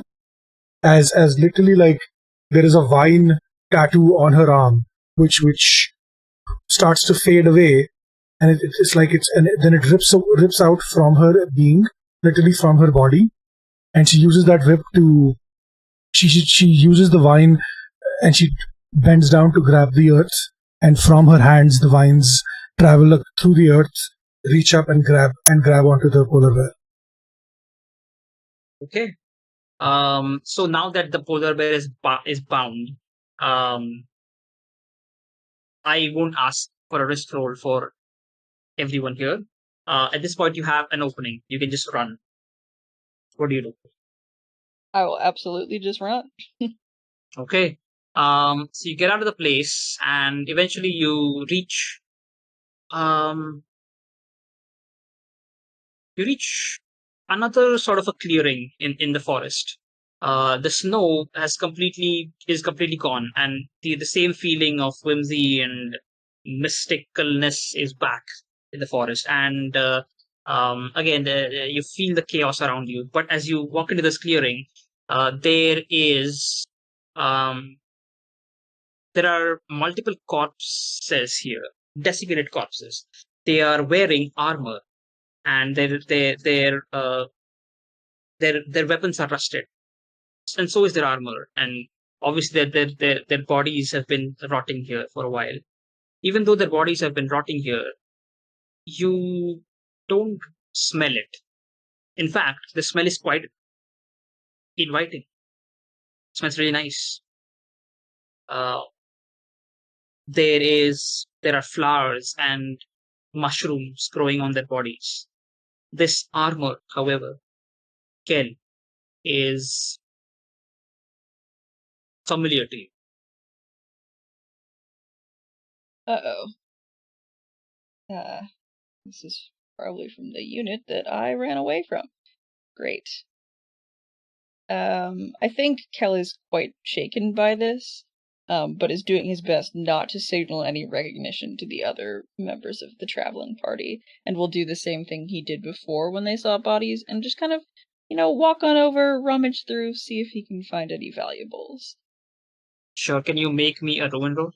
as literally like there is a vine tattoo on her arm, which starts to fade away, and it's like and then it rips out from her being, literally from her body, and she uses that rip to she uses the vine, and she bends down to grab the earth, and from her hands the vines travel through the earth, reach up and grab onto the polar bear. Okay. So now that the polar bear is bound, I won't ask for a risk roll for everyone here. At this point, you have an opening. You can just run. What do you do? I will absolutely just run. Okay. So you get out of the place, and eventually you reach. You reach another sort of a clearing in the forest. The snow is completely gone, and the same feeling of whimsy and mysticalness is back in the forest. And again, you feel the chaos around you. But as you walk into this clearing, there is there are multiple corpses here, desiccated corpses. They are wearing armor, and their weapons are rusted, and so is their armor. And obviously, their bodies have been rotting here for a while. Even though their bodies have been rotting here, you don't smell it. In fact, the smell is quite inviting. It smells really nice. There are flowers and mushrooms growing on their bodies. This armor, however, Ken, is familiar to you. Uh-oh. This is probably from the unit that I ran away from. Great. I think Kelly's quite shaken by this. but is doing his best not to signal any recognition to the other members of the traveling party, and will do the same thing he did before when they saw bodies, and just kind of, walk on over, rummage through, see if he can find any valuables. Sure. Can you make me a ruin roll?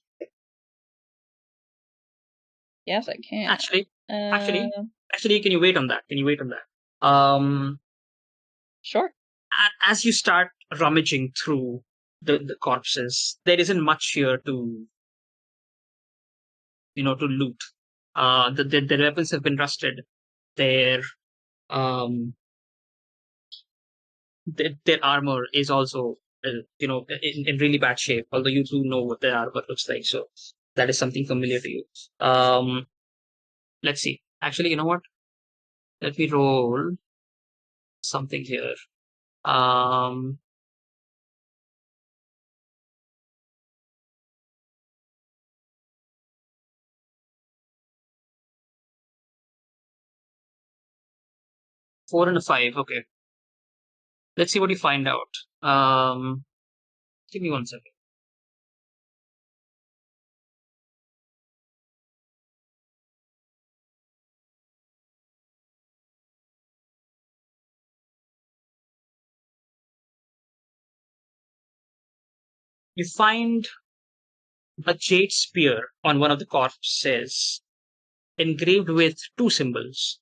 Yes, I can. Actually, Uh, can you wait on that? Sure. As you start rummaging through the corpses, there isn't much here to loot. The weapons have been rusted. Their their armor is also in really bad shape. Although you do know what their armor looks like, so that is something familiar to you. Let's see. Actually, you know what? Let me roll something here. 4 and a 5. Okay. Let's see what you find out. Give me 1 second. You find a jade spear on one of the corpses, engraved with 2 symbols: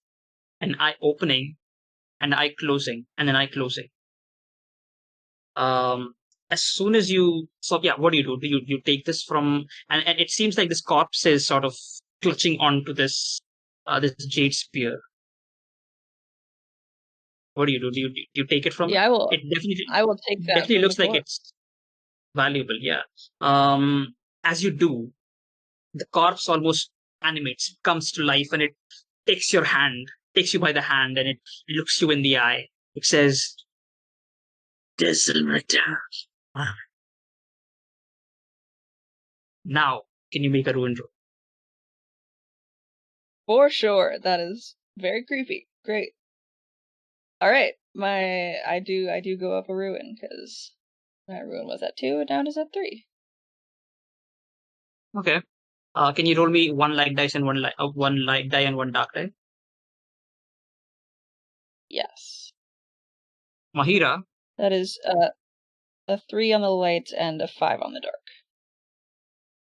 an eye opening and an eye closing, and an eye closing. As soon as what do? You take this from, and it seems like this corpse is sort of clutching onto this jade spear. What do you do? Do you take it from Yeah, it? I will. It definitely I will take that. definitely from looks the like corpse. it's valuable. Yeah. As you do, the corpse almost animates, comes to life, and it takes you by the hand, and it looks you in the eye. It says, "This will return." Now, can you make a ruin roll? For sure. That is very creepy. Great. All right. I do go up a ruin because my ruin was at 2 and now it is at 3. Okay. Can you roll me 1 light dice and 1 light die and 1 dark die? Yes. Mahira, That is a 3 on the light and a 5 on the dark.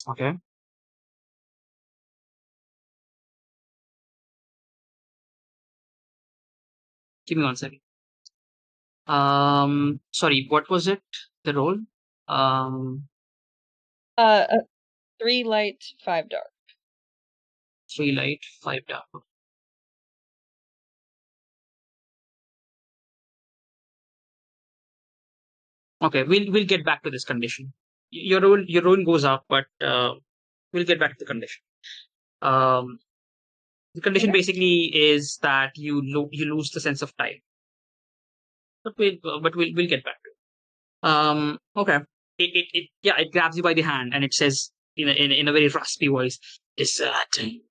okay. Give me 1 second. Sorry, what was it? The roll? A 3 light, 5 dark. 3 light, 5 dark. Okay, we'll get back to this condition. Your roll goes up, but we'll get back to the condition. The condition Okay. basically is that you lose the sense of time, but we'll get back to it. Okay. It grabs you by the hand and it says in a very raspy voice, "Deserting,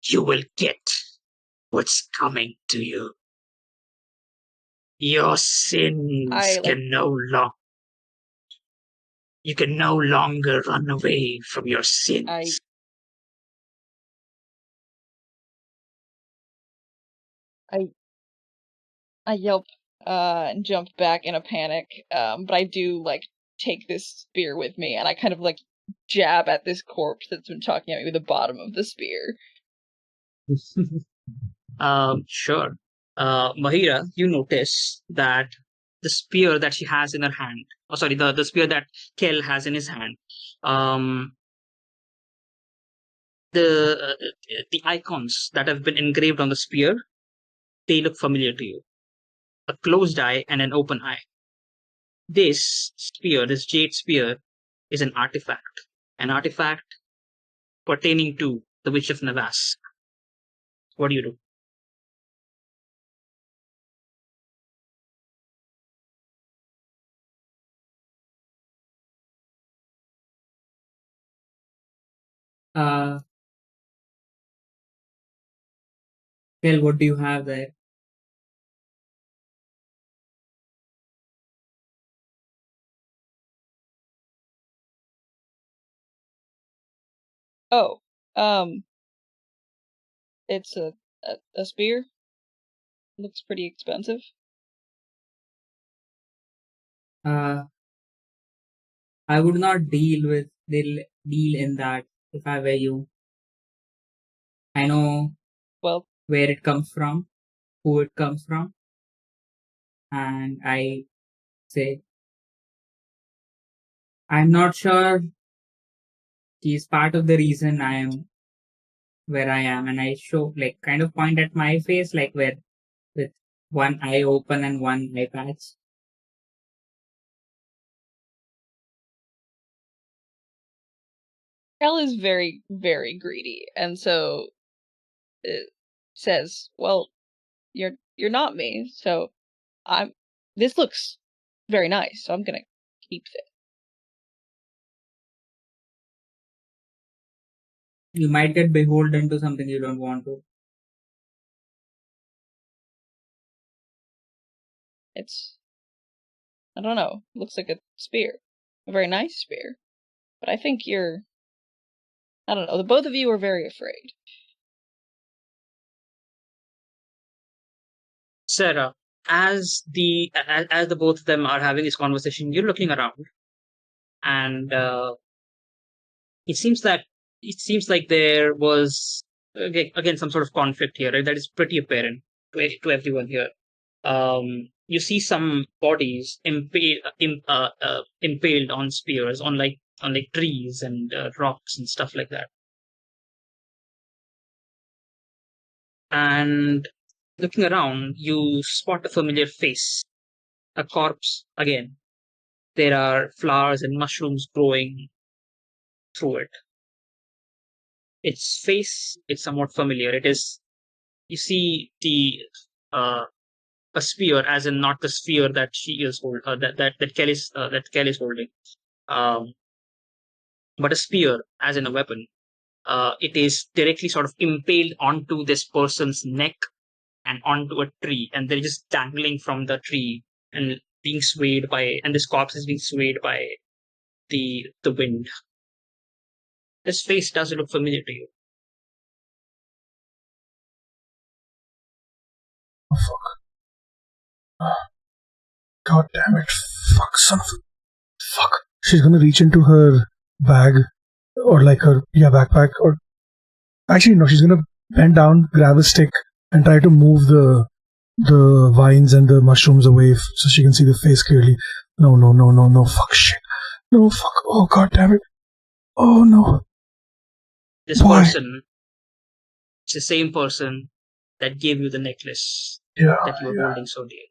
you will get what's coming to you. Your sins you can no longer run away from your sins." I yelp and jump back in a panic. But I do take this spear with me and I kind of jab at this corpse that's been talking at me with the bottom of the spear. Sure. Mahira, you notice that the spear that she has in her hand, the spear that Kel has in his hand, um, the icons that have been engraved on the spear, they look familiar to you. A closed eye and an open eye. This jade spear, is an artifact pertaining to the Witch of Navas. What do you do? Well, what do you have there? Oh, it's a spear. Looks pretty expensive. I would not deal in that if I were you. I know Well, where it comes from, who it comes from, and I say I'm not sure he's part of the reason I am where I am, and I show kind of point at my face where with one eye open and one eye patch. Cal is very, very greedy, and so it says, "Well, you're not me, so this looks very nice, so I'm gonna keep it." You might get beholden to something you don't want to. I don't know, looks like a spear. A very nice spear. But I think I don't know, the both of you are very afraid. Sarah, as the both of them are having this conversation, you're looking around, and it seems like there was again some sort of conflict here, right? That is pretty apparent to everyone here. You see some bodies impaled on spears on trees and rocks and stuff like that. And looking around, you spot a familiar face, a corpse again. There are flowers and mushrooms growing through it. Its face is somewhat familiar. It is, you see a spear, as in not the sphere that she is that Kelly's holding, um, but a spear, as in a weapon. It is directly sort of impaled onto this person's neck and onto a tree, and they're just dangling from the tree and being swayed by, and this corpse is being swayed by the wind. This face does look familiar to you. Oh, fuck. God damn it. Fuck, son of a... Fuck. She's gonna reach into her bag, or her backpack, or... Actually, no, she's gonna bend down, grab a stick, and try to move the vines and the mushrooms away so she can see the face clearly. No, fuck shit. No, fuck. Oh, god damn it. Oh, no. This Why? person, it's the same person that gave you the necklace that you were holding so dear.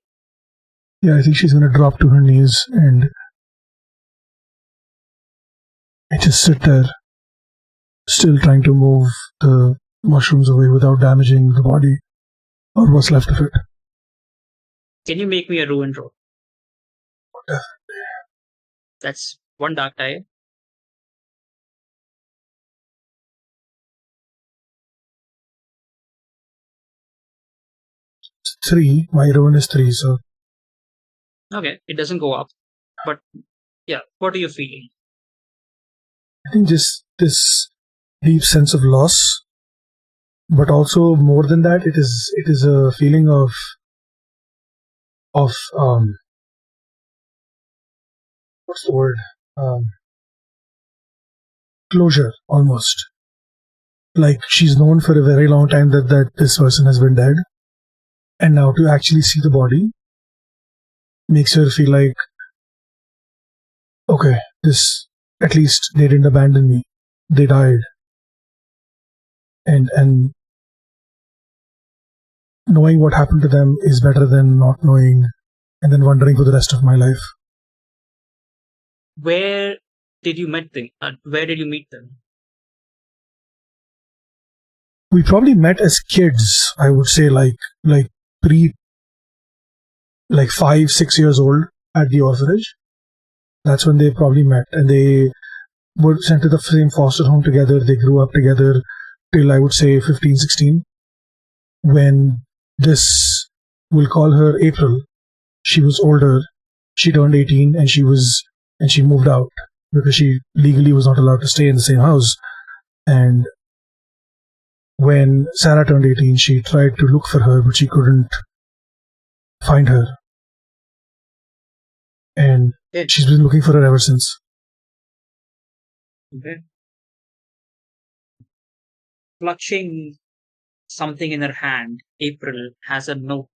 Yeah, I think she's gonna drop to her knees and just sit there, still trying to move the mushrooms away without damaging the body or what's left of it. Can you make me a ruin roll? Definitely. That's one dark die. It's 3. My ruin is 3, so... Okay, it doesn't go up. But, yeah, what are you feeling? I think just this deep sense of loss, but also more than that, it is a feeling of what's the word? Closure, almost. Like she's known for a very long time that this person has been dead, and now to actually see the body makes her feel like, okay, this, at least they didn't abandon me. They died. And knowing what happened to them is better than not knowing and then wondering for the rest of my life. Where did you meet them? Where did you meet them? We probably met as kids, I would say, like 5-6 years old at the orphanage. That's when they probably met, and they were sent to the same foster home together. They grew up together till, I would say, 15, 16. When this, we'll call her April, she was older. She turned 18 and she moved out because she legally was not allowed to stay in the same house. And when Sarah turned 18, she tried to look for her, but she couldn't find her. And Okay. she's been looking for her ever since. Okay. Clutching something in her hand, April has a note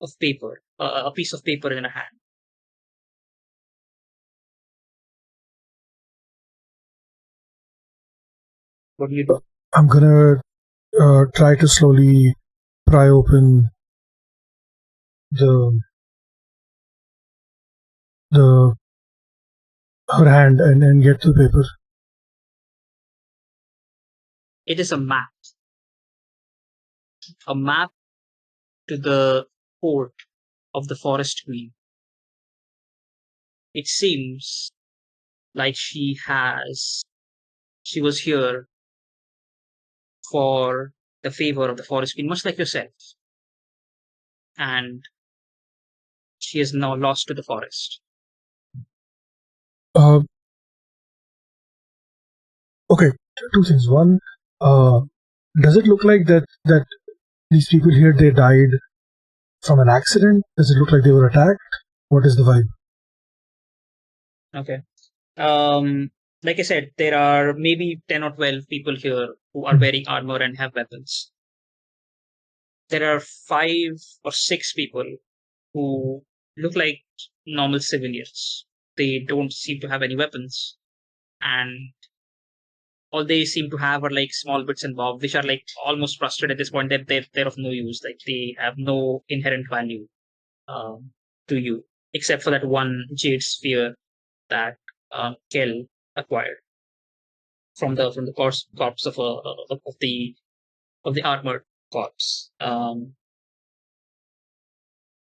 of paper, a piece of paper in her hand. What do you do? I'm gonna try to slowly pry open the her hand and get to the paper. It is a map to the port of the Forest Queen. It seems like she was here for the favor of the Forest Queen, much like yourself. And she is now lost to the forest. Okay, two things. One, does it look like that these people here, they died from an accident? Does it look like they were attacked? What is the vibe? Okay. Like I said, there are maybe 10 or 12 people here who are wearing armor and have weapons. There are 5 or 6 people who look like normal civilians. They don't seem to have any weapons. And all they seem to have are like small bits and bobs, which are like almost frustrated at this point. They're of no use. Like they have no inherent value to you, except for that one jade sphere that Kel acquired from the corpse of the armored corpse.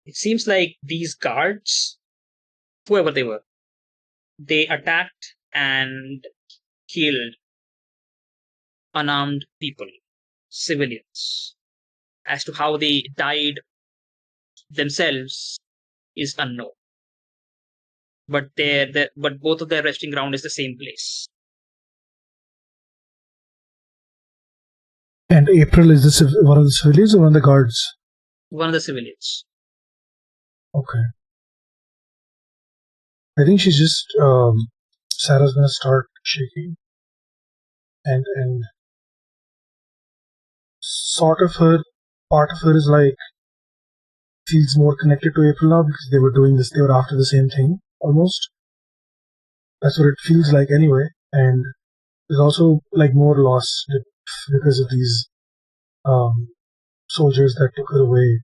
It seems like these guards, whoever they were, they attacked and killed unarmed people, civilians. As to how they died themselves is unknown. But both of their resting ground is the same place. And April is one of the civilians or one of the guards? One of the civilians. Okay. I think she's just Sarah's gonna start shaking, and sort of her part of her is like feels more connected to April now because they were doing this. They were after the same thing almost. That's what it feels like anyway. And there's also like more loss because of these soldiers that took her away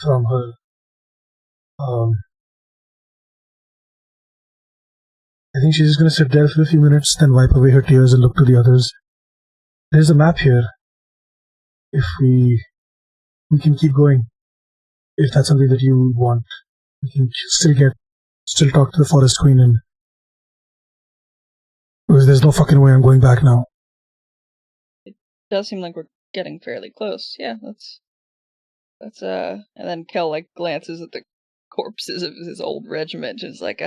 from her. I think she's just gonna sit there for a few minutes, then wipe away her tears and look to the others. There's a map here. If we can keep going, if that's something that you want, we can still talk to the Forest Queen, and because there's no fucking way I'm going back now. It does seem like we're getting fairly close. Yeah, let's and then Kel like glances at the corpses of his old regiment and is like,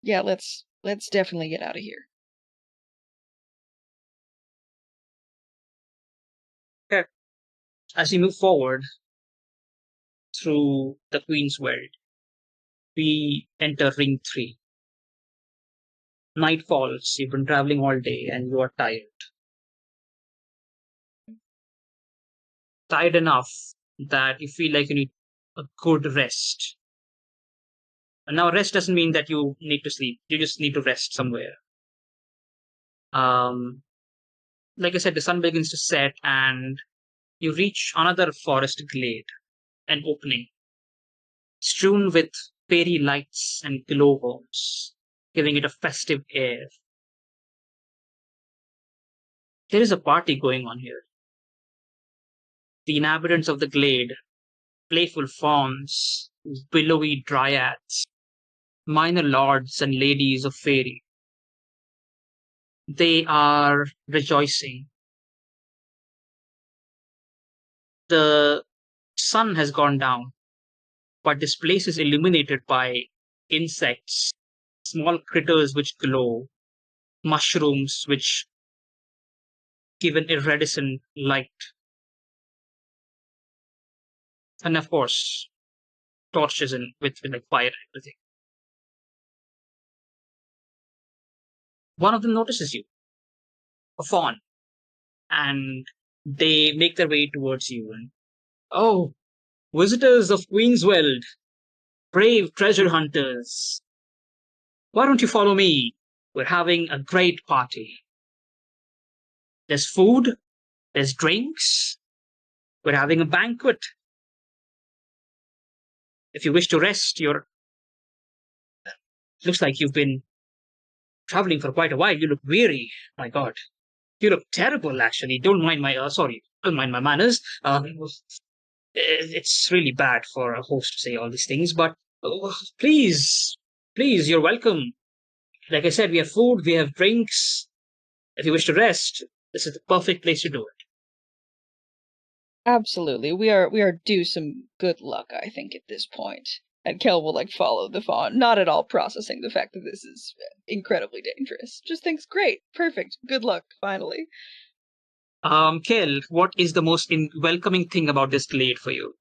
yeah, let's definitely get out of here. Okay. As we move forward through the Queen's world, we enter Ring 3. Night falls, you've been traveling all day and you are tired. Tired enough that you feel like you need a good rest. And now rest doesn't mean that you need to sleep. You just need to rest somewhere. Like I said, the sun begins to set and you reach another forest glade, an opening, strewn with fairy lights and glowworms, giving it a festive air. There is a party going on here. The inhabitants of the glade, playful fauns, billowy dryads, minor lords and ladies of fairy. They are rejoicing. The sun has gone down, but this place is illuminated by insects, small critters which glow, mushrooms which given iridescent light. And of course, torches and with like fire and everything. One of them notices you, a fawn, and they make their way towards you. And oh, visitors of Queensweld, brave treasure hunters, why don't you follow me? We're having a great party. There's food, there's drinks, we're having a banquet. If you wish to rest, looks like you've been traveling for quite a while. You look weary. My God. You look terrible, actually. Don't mind my, don't mind my manners. It's really bad for a host to say all these things, but please, you're welcome. Like I said, we have food, we have drinks. If you wish to rest, this is the perfect place to do it. Absolutely. We are due some good luck, I think, at this point. And Kel will follow the fawn, not at all processing the fact that this is incredibly dangerous. Just thinks, great, perfect, good luck, finally. Kel, what is the most welcoming thing about this glade for you?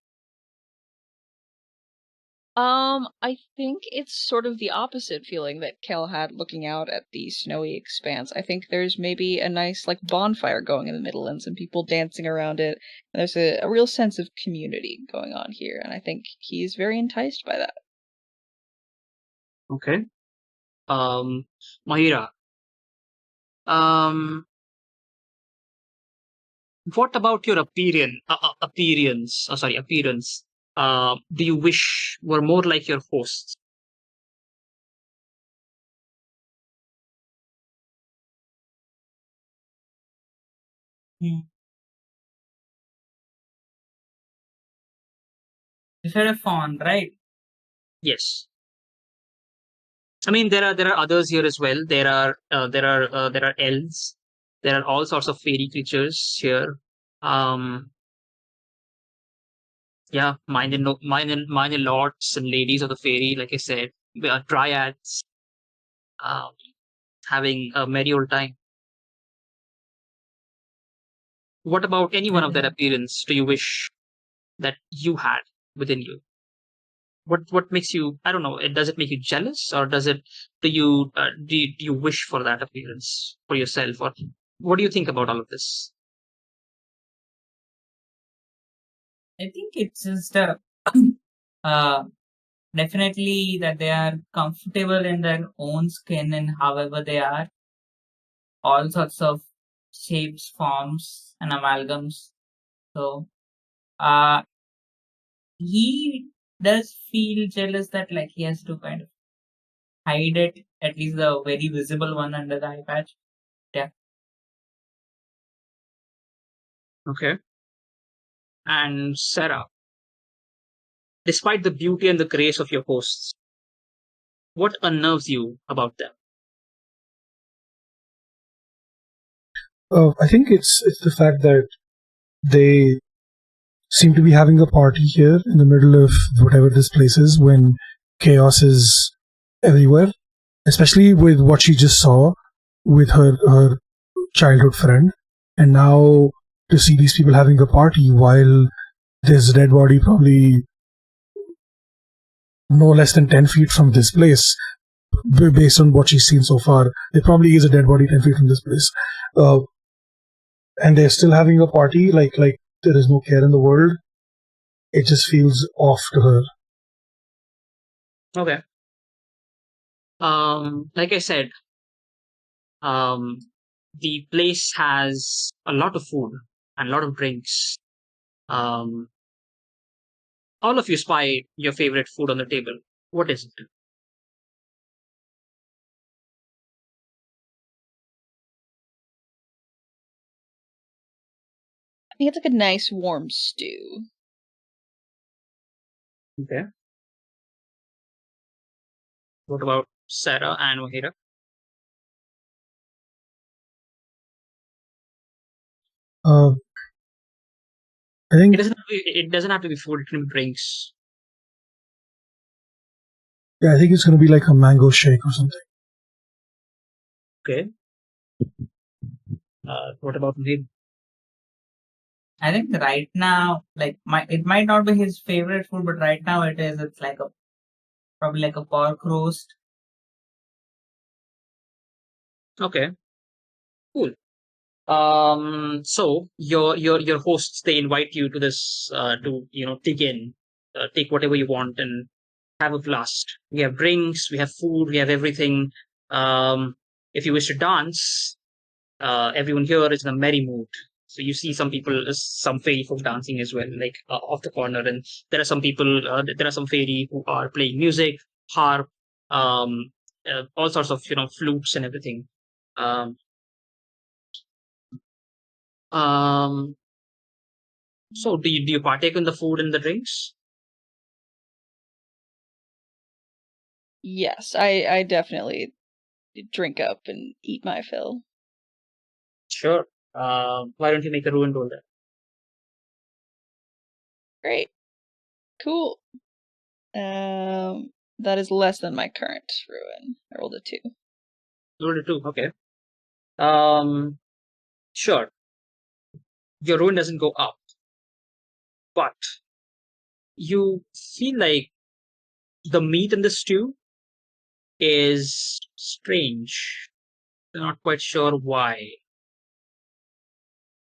I think it's sort of the opposite feeling that Kel had looking out at the snowy expanse. I think there's maybe a nice bonfire going in the middle and some people dancing around it. And there's a real sense of community going on here, and I think he's very enticed by that. Okay. Mahira. What about your appearance? Appearance. Do you wish were more like your hosts? You said a fawn, right? Yes. I mean, there are others here as well. There are elves. There are all sorts of fairy creatures here. Yeah, minor lords and ladies of the fairy. Like I said, we are dryads. Um, having a merry old time. What about any one of that appearance do you wish that you had within you? What makes you? I don't know. Does it make you jealous, or does it? Do you wish for that appearance for yourself, or what do you think about all of this? I think it's just definitely that they are comfortable in their own skin and however they are. All sorts of shapes, forms, and amalgams. So, he does feel jealous that he has to kind of hide it, at least the very visible one under the eye patch. Yeah. Okay. And Sarah, despite the beauty and the grace of your hosts, what unnerves you about them? I think it's the fact that they seem to be having a party here in the middle of whatever this place is when chaos is everywhere, especially with what she just saw with her childhood friend, and now to see these people having a party while there's a dead body probably no less than 10 feet from this place. Based on what she's seen so far, there probably is a dead body 10 feet from this place. And they're still having a party like there is no care in the world. It just feels off to her. Okay. Like I said, the place has a lot of food and a lot of drinks. All of you spy your favorite food on the table. What is it? I think it's a nice warm stew. Okay. What about Sarah and Mahira? I think It doesn't have to be food. It can be drinks. I think it's going to be like a mango shake or something. Okay. What about him? I think right now, like it might not be his favorite food, but right now it is. It's like probably like a pork roast. Okay, cool. So your hosts, they invite you to this to dig in, take whatever you want and have a blast. We have drinks, we have food, we have everything. If you wish to dance, everyone here is in a merry mood. So you see some people, some fairy folk dancing as well, like off the corner, and there are some people, there are some fairy who are playing music, harp, um, all sorts of flutes and everything. Um, um, so do you partake in the food and the drinks? Yes, I definitely drink up and eat my fill. Sure. Why don't you make a ruin roll then? Great. Cool. That is less than my current ruin. I rolled a 2. Roll a 2. Okay. Um, sure. Your ruin doesn't go up, but you feel like the meat in the stew is strange. You're not quite sure why,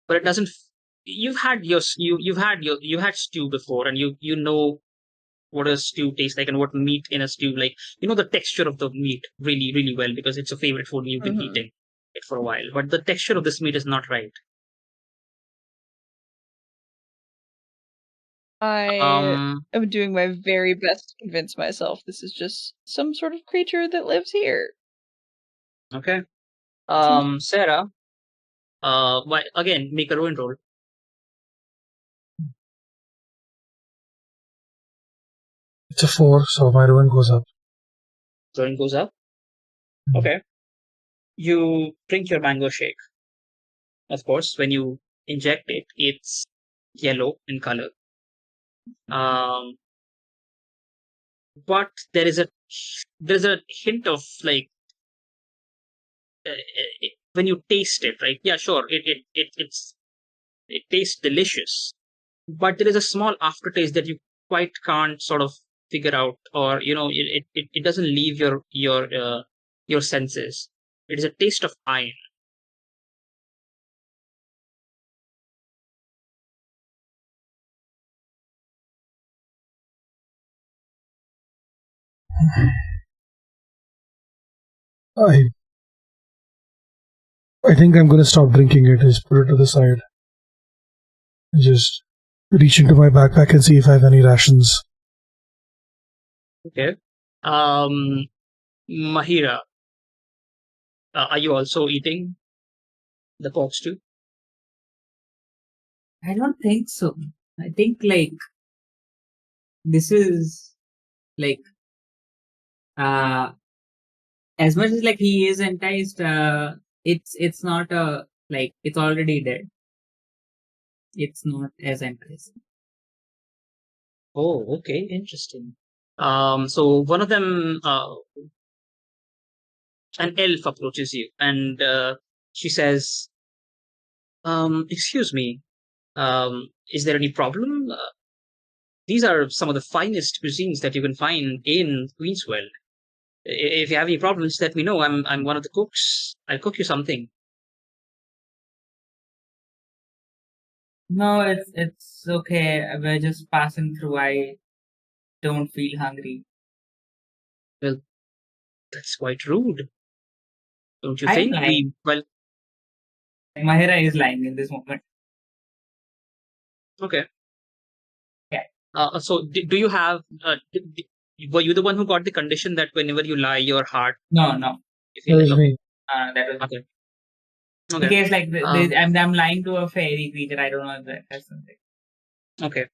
but it doesn't. You've had stew before, and you know what a stew tastes like and what meat in a stew like. You know the texture of the meat really really well because it's a favorite food and you've been Mhm. eating it for a while. But the texture of this meat is not right. I Um. am doing my very best to convince myself this is just some sort of creature that lives here. Okay. Seems Sarah. Why again? Make a ruin roll. It's a 4, so my ruin goes up. Ruin goes up. Okay. You drink your mango shake. Of course, when you inject it, it's yellow in color. Um, but there's a hint of like when you taste it, right? Yeah, sure. It tastes delicious, but there is a small aftertaste that you quite can't sort of figure out, or it doesn't leave your senses. It is a taste of iron. I I think I'm gonna stop drinking it. Just put it to the side. And just reach into my backpack and see if I have any rations. Okay. Mahira, are you also eating the pork stew? I don't think so. I think like this is like uh as much as like he is enticed, it's not a like it's already dead. It's not as enticing. Oh, okay, interesting. So one of them, an elf approaches you, and she says, "Excuse me, is there any problem? These are some of the finest cuisines that you can find in Queenswell. If you have any problems, let me know. I'm one of the cooks. I'll cook you something." No, it's okay. We're just passing through. I don't feel hungry. Well, that's quite rude, don't you I'm think? lying. Well, Mahira is lying in this moment. okay. Yeah. So do you have? Were you the one who got the condition that whenever you lie, your heart No, no. you That feel like was me. That was okay, in okay, case like um, I'm lying to a fairy creature. I don't know if that has something. okay.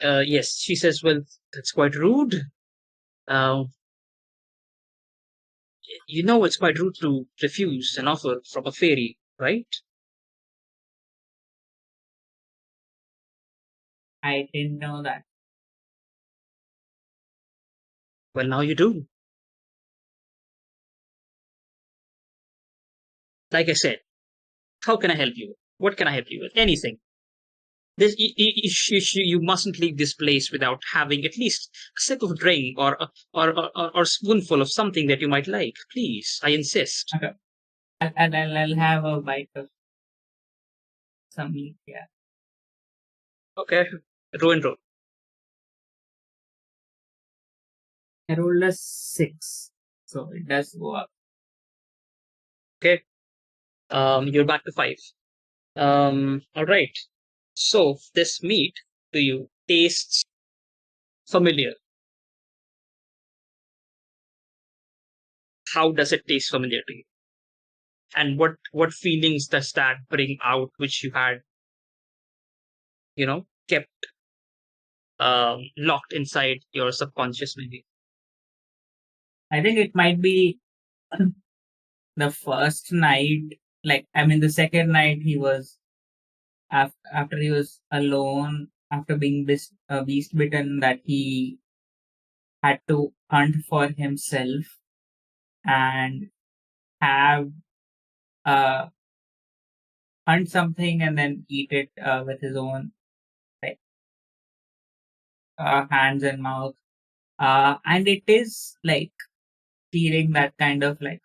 Yes, she says. Well, that's quite rude. Uh, it's quite rude to refuse an offer from a fairy, right? I didn't know that. Well, now you do. Like I said, How can I help you? What can I help you with? Anything. You mustn't leave this place without having at least a sip of drink or spoonful of something that you might like. Please, I insist. Okay. And I'll have a bite of some meat. Yeah. Okay, roll. I rolled a 6, so it does go up. Okay, you're back to 5. All right. So this meat to you tastes familiar. How does it taste familiar to you? And what feelings does that bring out, which you had, kept locked inside your subconscious, maybe? I think it might be the first night. The second night he was after he was alone after being beast bitten, that he had to hunt for himself and have hunt something and then eat it with his own like hands and mouth, and it is like feeling that kind of like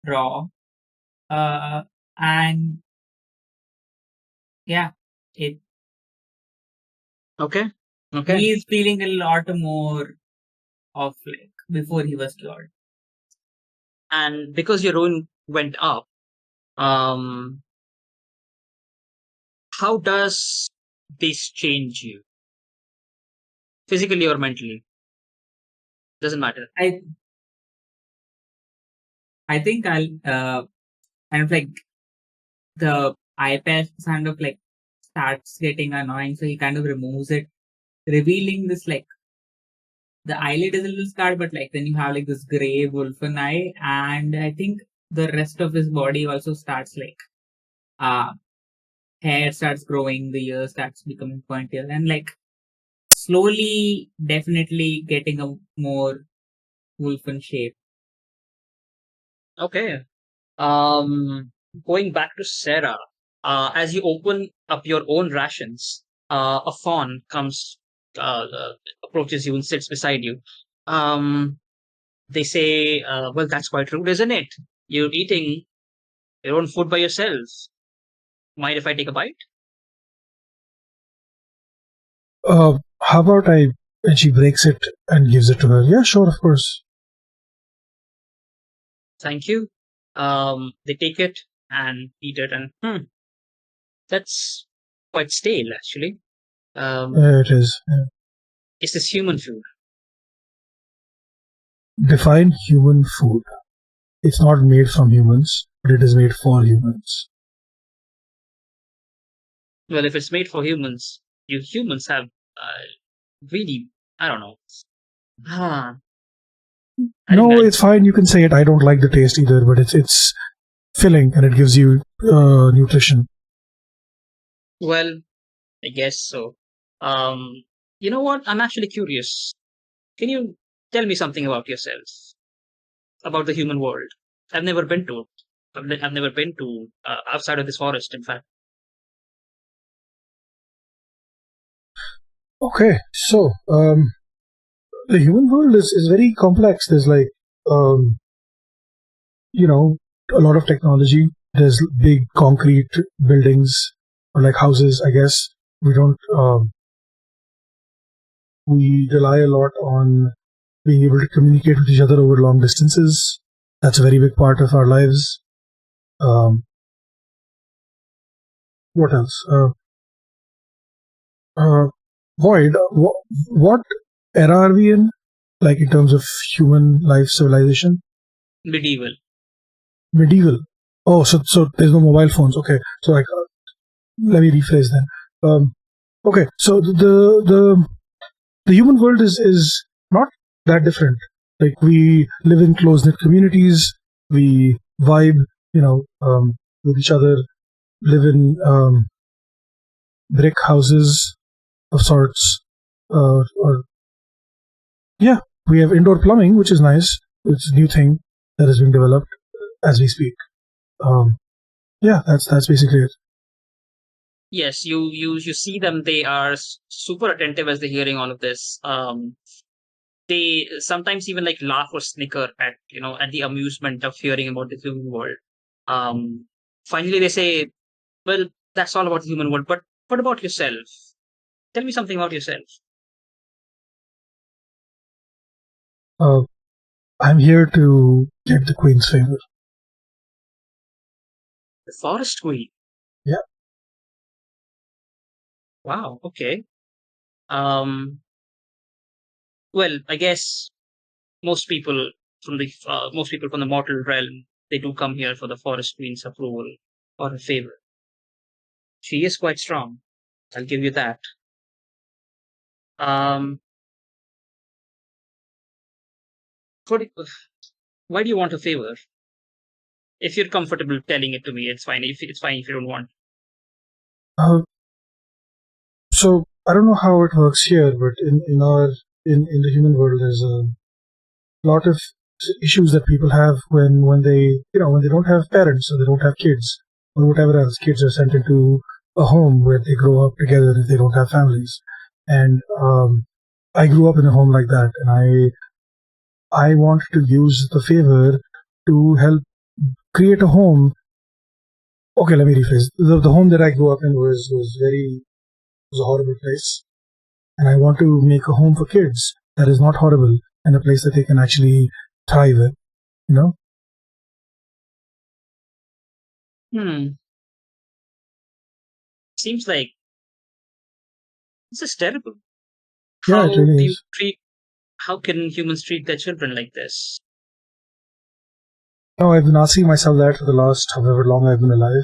raw, and yeah, it Okay. he is feeling a lot more of like before he was cured. And because your own went up, how does this change you, physically or mentally? Doesn't matter. I think I'll kind of like the eye patch kind of like starts getting annoying, so he kind of removes it, revealing this like the eyelid is a little scarred, but like then you have like this gray wolfen eye, and I think the rest of his body also starts like hair starts growing, the ear starts becoming pointier, and like slowly, definitely getting a more wolfen shape. Okay. Going back to Sarah, as you open up your own rations, a fawn comes, approaches you and sits beside you. Um, they say, "Well, that's quite rude, isn't it? You're eating your own food by yourself. Mind if I take a bite?" How about and she breaks it and gives it to her. Yeah, sure, of course. Thank you. They take it and eat it, and that's quite stale, actually. It is. Yeah. Is this human food? Define human food. It's not made from humans, but it is made for humans. Well, if it's made for humans, you humans have really, I don't know. Ah, I think No, that, it's fine. You can say it. I don't like the taste either, but it's filling and it gives you nutrition. well, I guess so. You know what? I'm actually curious. Can you tell me something about yourself, about the human world? I've never been to it. I've never been to outside of this forest, in fact. Okay, so the human world is very complex. There's like a lot of technology. There's big concrete buildings or like houses. I guess we don't. We rely a lot on being able to communicate with each other over long distances. That's a very big part of our lives. What else? Void. What era are we in? Like in terms of human life civilization? Medieval. Medieval. Oh, so there's no mobile phones. Okay, so like let me rephrase then. Okay, so the human world is not that different. Like we live in close knit communities. We vibe, with each other. Live in brick houses of sorts. Or yeah, we have indoor plumbing, which is nice. It's a new thing that is being developed as we speak. Yeah, that's basically it. Yes, you see them. They are super attentive as they're hearing all of this. They sometimes even like laugh or snicker at at the amusement of hearing about the human world. Um, Finally, they say, "Well, that's all about the human world. But what about yourself? Tell me something about yourself." Uh, I'm here to get the queen's favor. The forest queen. Yeah. Wow. Okay. Um. Well, I guess most people from the mortal realm, they do come here for the forest queen's approval or a favor. She is quite strong. I'll give you that. Um. What, why do you want a favor? If you're comfortable telling it to me, it's fine. If it's fine if you don't want. Uh, so I don't know how it works here, but in the human world, there's a lot of issues that people have when they don't have parents or they don't have kids or whatever else. Kids are sent into a home where they grow up together if they don't have families. And I grew up in a home like that, and I want to use the favor to help create a home. Okay, let me rephrase. The home that I grew up in was a horrible place, and I want to make a home for kids that is not horrible and a place that they can actually thrive in. You know? Hmm. Seems like this is terrible. Yeah, it How really do you is. treat? How can humans treat their children like this? No, I've been asking myself that for the last however long I've been alive.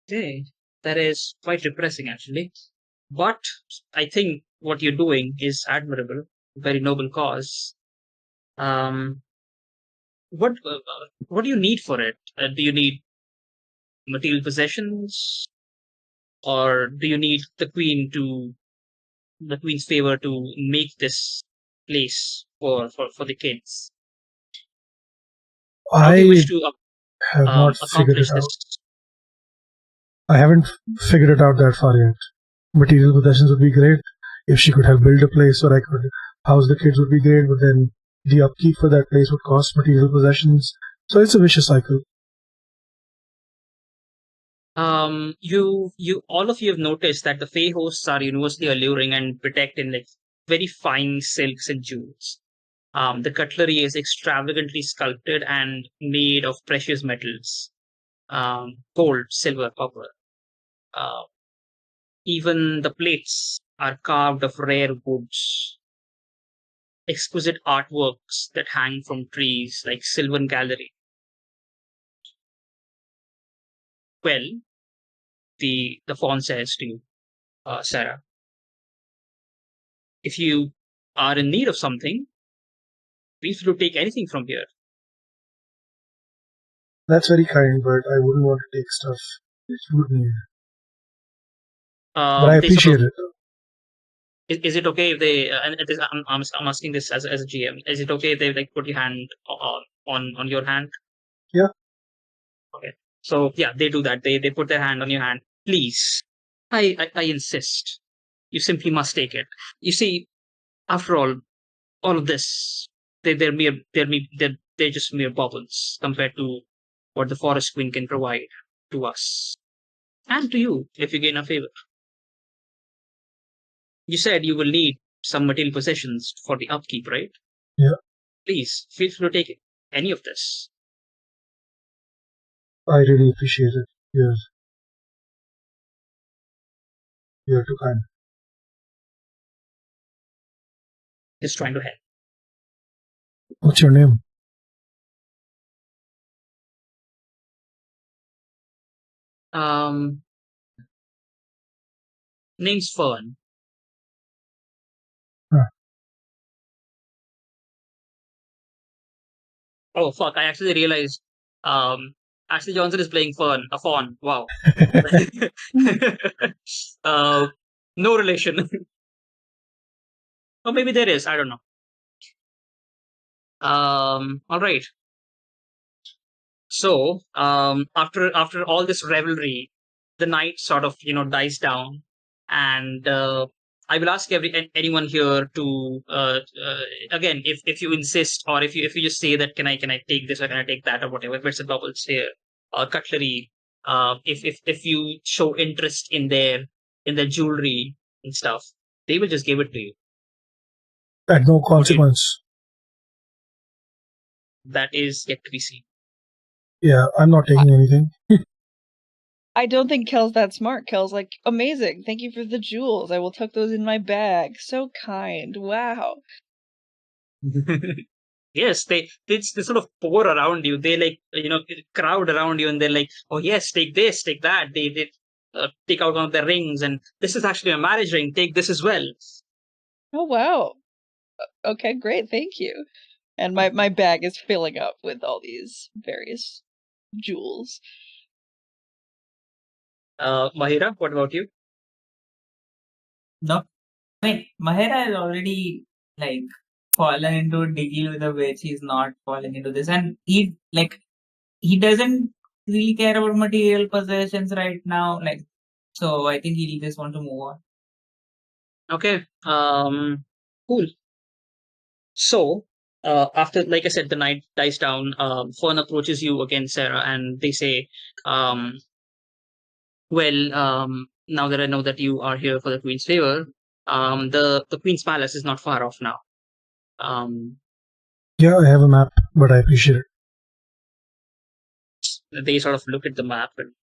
Okay, that is quite depressing, actually. But I think what you're doing is admirable, very noble cause. Um, what do you need for it? Do you need material possessions, or do you need the queen's favor to make this place for the kids? How do you I wish to have not figured it accomplish this? out. I haven't figured it out that far yet. Material possessions would be great. If she could help build a place where I could house the kids would be great, but then the upkeep for that place would cost material possessions. So it's a vicious cycle. You all of you have noticed that the Fey hosts are universally alluring and protect in like very fine silks and jewels. The cutlery is extravagantly sculpted and made of precious metals, gold, silver, copper. Uh, Even the plates are carved of rare woods, exquisite artworks that hang from trees like Sylvan Gallery. Well, the fawn says to you, Sarah, if you are in need of something, feel free to take anything from here. That's very kind, but I wouldn't want to take stuff that you would need. But I They sort of appreciate it. is it okay if they and I'm asking this as a GM, is it okay if they like put your hand on your hand? Yeah. Okay, so yeah, they do that. They put their hand on your hand. Please, I insist, you simply must take it. You see, after all of this, they're just mere baubles compared to what the forest queen can provide to us and to you if you gain a favor. You said you will need some material possessions for the upkeep, right? Yeah. Please feel free to take it. Any of this. I really appreciate it. You're too kind. Just trying to help. What's your name? Um, Name's Fern. Huh. Oh fuck! I actually realized. Ashley Johnson is playing Fern, a fawn. Wow. uh, no relation. Or maybe there is. I don't know. All right. So after all this revelry, the night sort of dies down, and I will ask anyone here to again, if you insist, or if you just say that can I take this or can I take that or whatever, if it's a bubble sphere or cutlery, if you show interest in their jewelry and stuff, they will just give it to you. At no What do you- consequence. That is yet to be seen. Yeah, I'm not taking anything. I don't think Kel's that smart. Kel's like, amazing. Thank you for the jewels. I will tuck those in my bag. So kind. Wow. Yes, they sort of pour around you. They crowd around you, and they're like, "Oh yes, take this, take that." They take out one of their rings, and this is actually a marriage ring. Take this as well. Oh, wow. Okay, great. Thank you. And my bag is filling up with all these various jewels. Mahira, what about you? No, I mean, Mahera has already like fallen into a deal with a witch. He's not falling into this, and he doesn't really care about material possessions right now. Like, so I think he just want to move on. Okay. Cool. So, after, like I said, the night dies down. Fern approaches you again, Sarah, and they say, "Well, now that I know that you are here for the Queen's favor, the Queen's palace is not far off now." Um, Yeah, I have a map, but I appreciate it. they sort of look at the map and,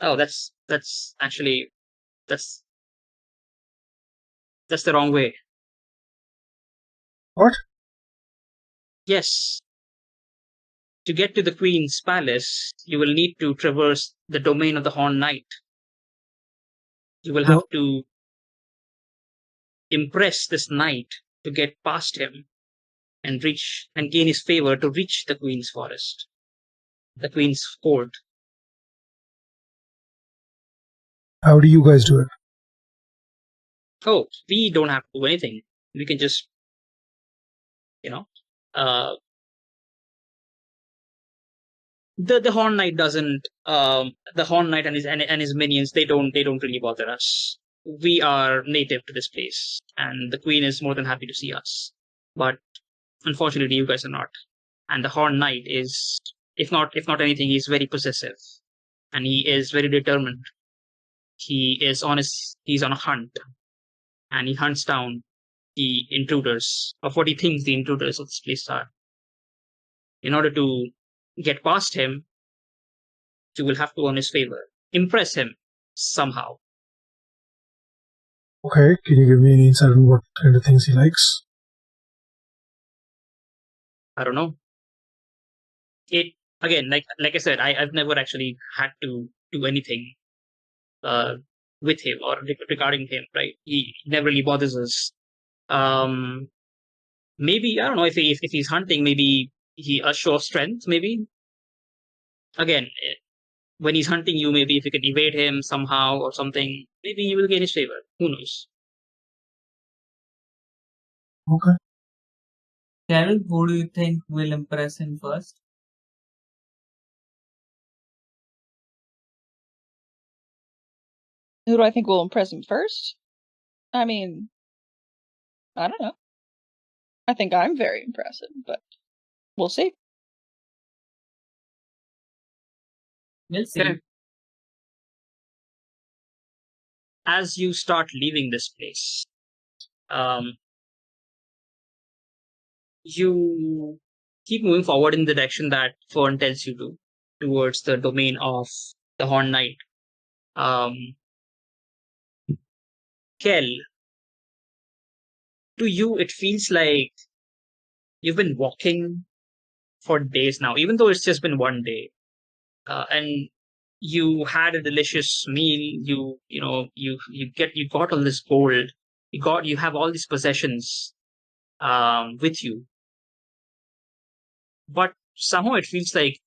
oh, that's actually that's that's the wrong way. What? Yes. To get to the Queen's palace, you will need to traverse the domain of the Horn Knight. You will have to impress this knight to get past him and gain his favor to reach the Queen's forest, the Queen's court. How do you guys do it? Oh, we don't have to do anything. We can just, you know, uh, the Horn Knight doesn't. The Horn Knight and his minions, they don't really bother us. We are native to this place, and the Queen is more than happy to see us. But unfortunately, you guys are not. And the Horn Knight is, if not anything, he's very possessive, and he is very determined. He's on a hunt, and he hunts down the intruders, of what he thinks the intruders of this place are. In order to get past him, you will have to earn his favor, impress him somehow. Okay, can you give me any insight on what kind of things he likes? I don't know. It again, like I said, I've never actually had to do anything uh, with him or regarding him. Right? He never really bothers us. Um, Maybe I don't know if he's hunting. Maybe he a show of strength. Maybe again, when he's hunting you, maybe if you can evade him somehow or something, maybe you will gain his favor. Who knows? Okay. Carol, who do you think will impress him first? Who do I think will impress him first? I mean, I don't know. I think I'm very impressive, but we'll see. We'll see. Okay. As you start leaving this place, you keep moving forward in the direction that Fern tells you to, towards the domain of the Horn Knight. Kel, to you, it feels like you've been walking for days now, even though it's just been one day. And you had a delicious meal. You got all this gold. You have all these possessions with you, but somehow it feels like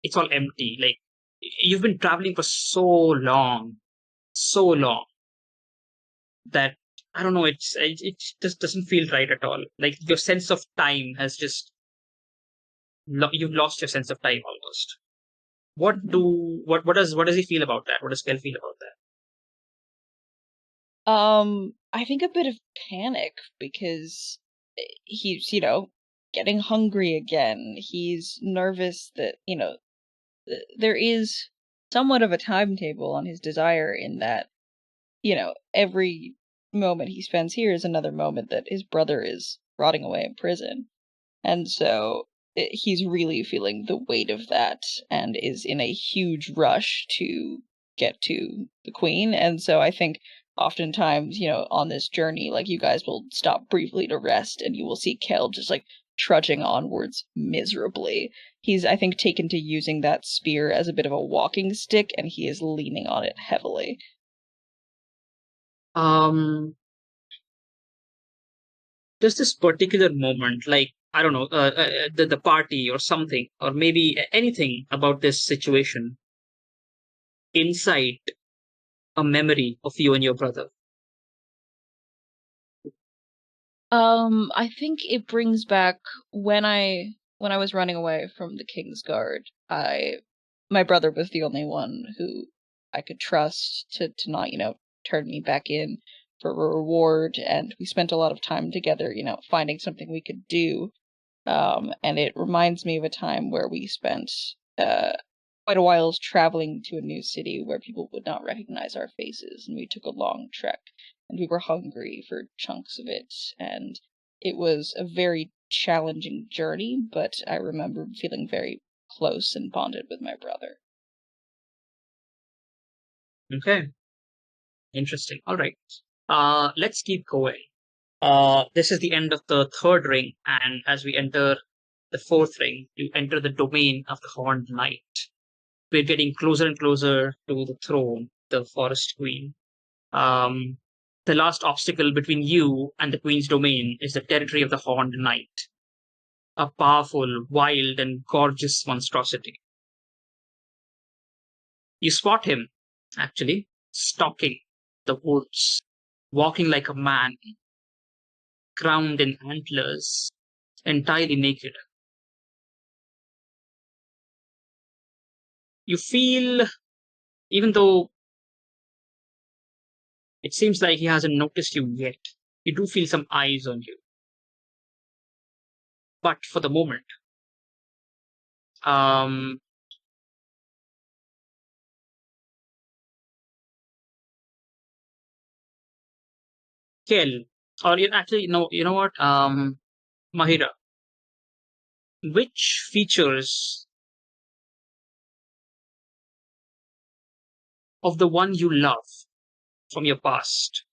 it's all empty. Like you've been traveling for so long that I don't know. It just doesn't feel right at all. Like your sense of time has just you've lost your sense of time almost. What does he feel about that? What does Kel feel about that? I think a bit of panic because he's, getting hungry again. He's nervous that, there is somewhat of a timetable on his desire in that, every moment he spends here is another moment that his brother is rotting away in prison. And so he's really feeling the weight of that and is in a huge rush to get to the queen. And so I think oftentimes, on this journey, like you guys will stop briefly to rest and you will see Kel just like trudging onwards miserably. He's, I think, taken to using that spear as a bit of a walking stick and he is leaning on it heavily. Does this particular moment, like, I don't know, the party or something, or maybe anything about this situation, incite a memory of you and your brother? I think it brings back when I was running away from the King's Guard. My brother was the only one who I could trust to not, turn me back in for a reward, and we spent a lot of time together, finding something we could do. And it reminds me of a time where we spent quite a while traveling to a new city where people would not recognize our faces, and we took a long trek, and we were hungry for chunks of it, and it was a very challenging journey, but I remember feeling very close and bonded with my brother. Okay, interesting. All right. Let's keep going. This is the end of the third ring, and as we enter the fourth ring, you enter the domain of the Horned Knight. We're getting closer and closer to the throne, the Forest Queen. The last obstacle between you and the Queen's domain is the territory of the Horned Knight, a powerful, wild, and gorgeous monstrosity. You spot him, actually, stalking the woods, walking like a man, crowned in antlers, entirely naked. You feel, even though it seems like he hasn't noticed you yet, you do feel some eyes on you. But for the moment, um, Kel, or actually, no, you know what, Mahira, which features of the one you love from your past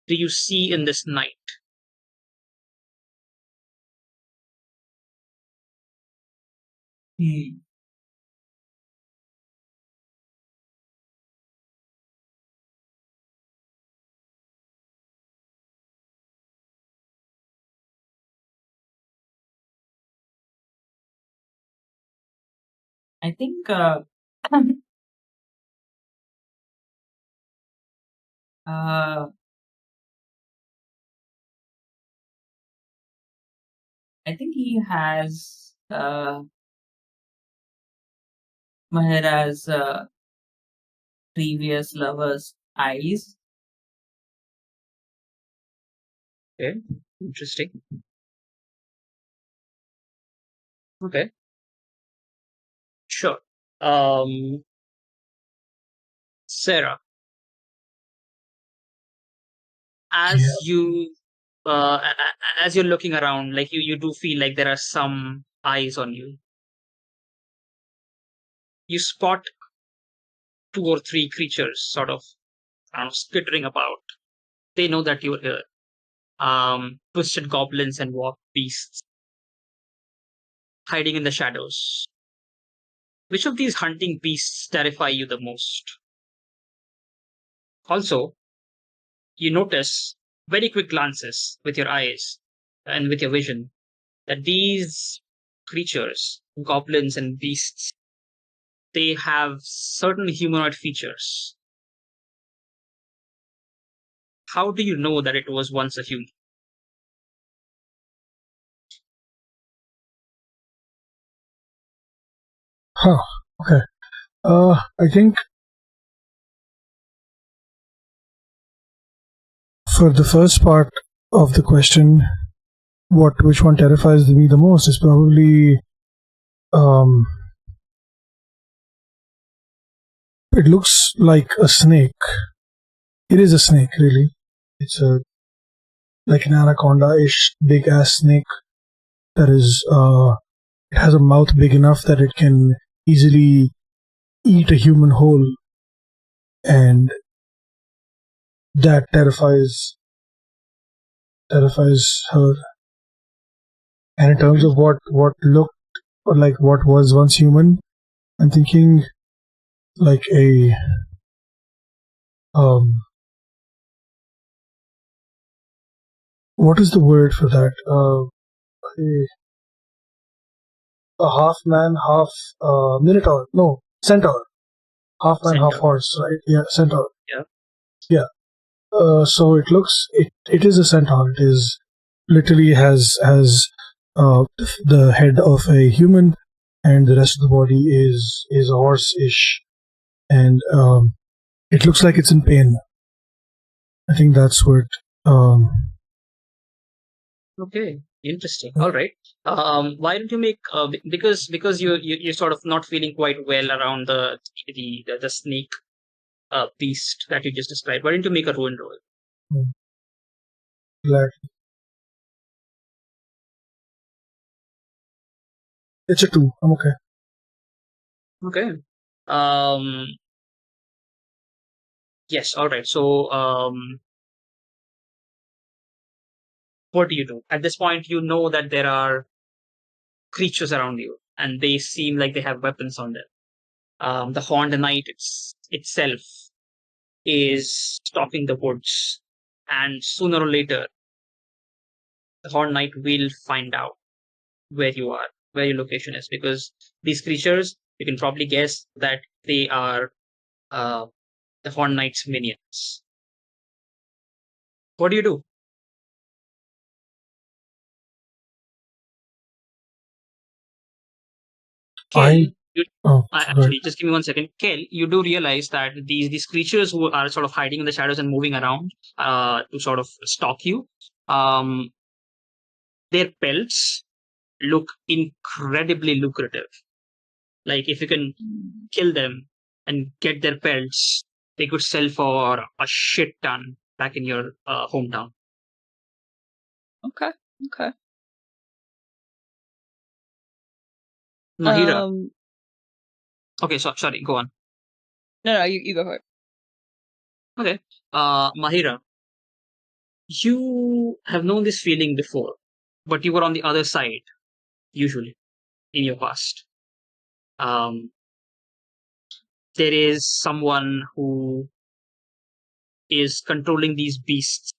do you see in this knight? Hmm. I think uh, I think he has Mahira's previous lover's eyes. Okay, interesting. Okay, sure. Um, Sarah, Yeah. as you as you're looking around, like you do feel like there are some eyes on you. You spot two or three creatures sort of, I don't know, skittering about. They know that you're here. Twisted goblins and warp beasts hiding in the shadows. Which of these hunting beasts terrify you the most? Also, you notice very quick glances with your eyes and with your vision that these creatures, goblins and beasts, they have certain humanoid features. How do you know that it was once a human? Okay. I think for the first part of the question, which one terrifies me the most is probably it looks like a snake. It is a snake, really. It's like an anaconda-ish big ass snake that is it has a mouth big enough that it can easily eat a human whole, and that terrifies her. And in terms of what looked or like what was once human, I'm thinking like a what is the word for that? A half man, half minotaur. No, centaur. Half man, half Centaur. horse, right? Yeah, centaur. Yeah. Yeah. So it looks it is a centaur. It is literally has the head of a human, and the rest of the body is a horse-ish, and it looks like it's in pain. I think that's what. Okay, interesting. All right. Why don't you make because you're sort of not feeling quite well around the snake beast that you just described. Why don't you make a ruin roll? Glad. It's a 2. I'm okay. Okay. Yes. All right. So what do you do at this point? You know that there are creatures around you, and they seem like they have weapons on them. The horned knight itself is stalking the woods, and sooner or later, the horned knight will find out where you are, where your location is, because these creatures, you can probably guess that they are uh, the horned knight's minions. What do you do? Kel, actually, just give me 1 second. Kel, you do realize that these creatures who are sort of hiding in the shadows and moving around to sort of stalk you, their pelts look incredibly lucrative. Like if you can kill them and get their pelts, they could sell for a shit ton back in your hometown. Okay. Mahira. Okay, sorry, go on. No, you go for it. Okay. Mahira, you have known this feeling before, but you were on the other side, usually, in your past. There is someone who is controlling these beasts,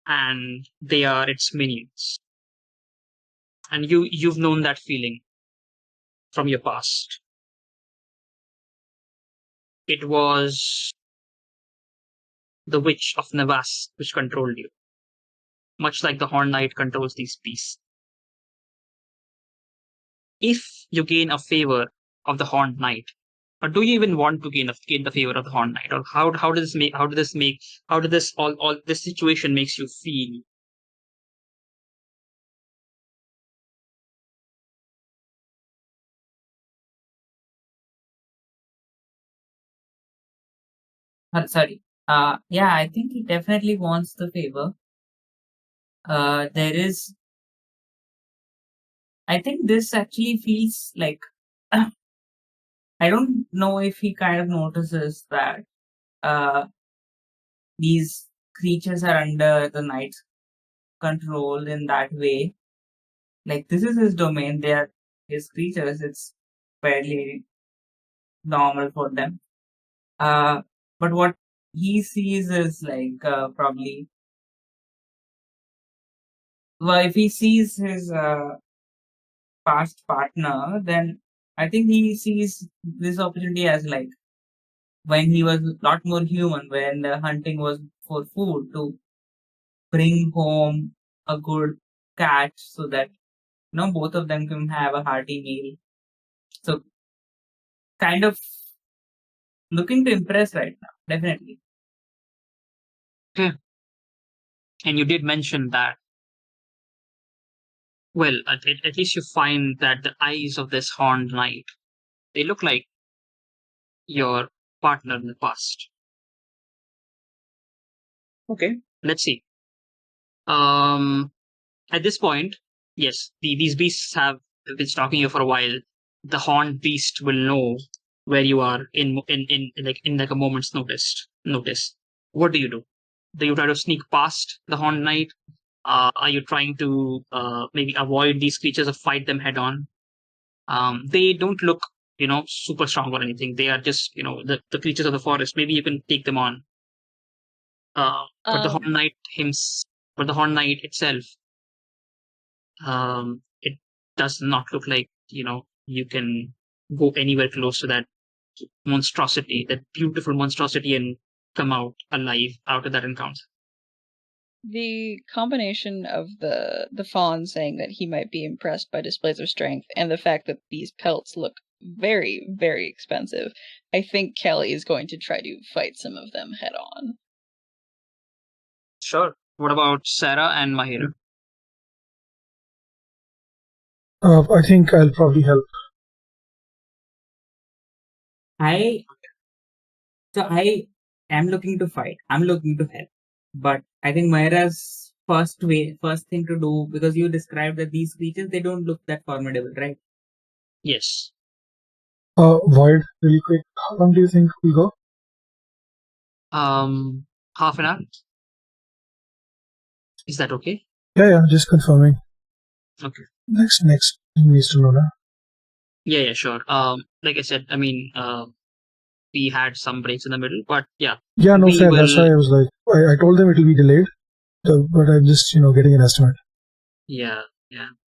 and they are its minions. And you've known that feeling from your past. It was the witch of Navas which controlled you, much like the Horn Knight controls these beasts. If you gain a favor of the Horned Knight, or do you even want to gain the favor of the Horned Knight, or how does this all this situation makes you feel? Sorry. Yeah, I think he definitely wants the favor. There is. I think this actually feels like. I don't know if he kind of notices that these creatures are under the knight's control in that way. Like this is his domain. They are his creatures. It's fairly normal for them. But what he sees is like probably. Well, if he sees his past partner, then I think he sees this opportunity as like when he was a lot more human, when the hunting was for food, to bring home a good catch so that both of them can have a hearty meal. So kind of looking to impress right now, definitely. And you did mention that, well, at least you find that the eyes of this horned knight, they look like your partner in the past. Okay, let's see. At this point, yes, these beasts have been stalking you for a while. The horned beast will know where you are in like a moment's Notice. What do you do? Do you try to sneak past the horned knight? Are you trying to maybe avoid these creatures or fight them head on? They don't look, super strong or anything. They are just, the creatures of the forest. Maybe you can take them on. But the horned knight but the horned knight itself, it does not look like, you can go anywhere close to that monstrosity, that beautiful monstrosity, and come out alive out of that encounter. The combination of the fawn saying that he might be impressed by displays of strength and the fact that these pelts look very, very expensive, I think Kelly is going to try to fight some of them head on. Sure. What about Sarah and Mahira? I think I'll probably help. I am looking to fight. I'm looking to help. But I think Myra's first thing to do, because you described that these creatures, they don't look that formidable, right? Yes. Void, really quick. How long do you think we'll go? Half an hour. Is that okay? Yeah, just confirming. Okay. Next needs to know now. Yeah, sure. Like I said, I mean, we had some breaks in the middle, but yeah. Yeah, no, we fair. That's why I was like, I told them it will be delayed, but I'm just, getting an estimate. Yeah.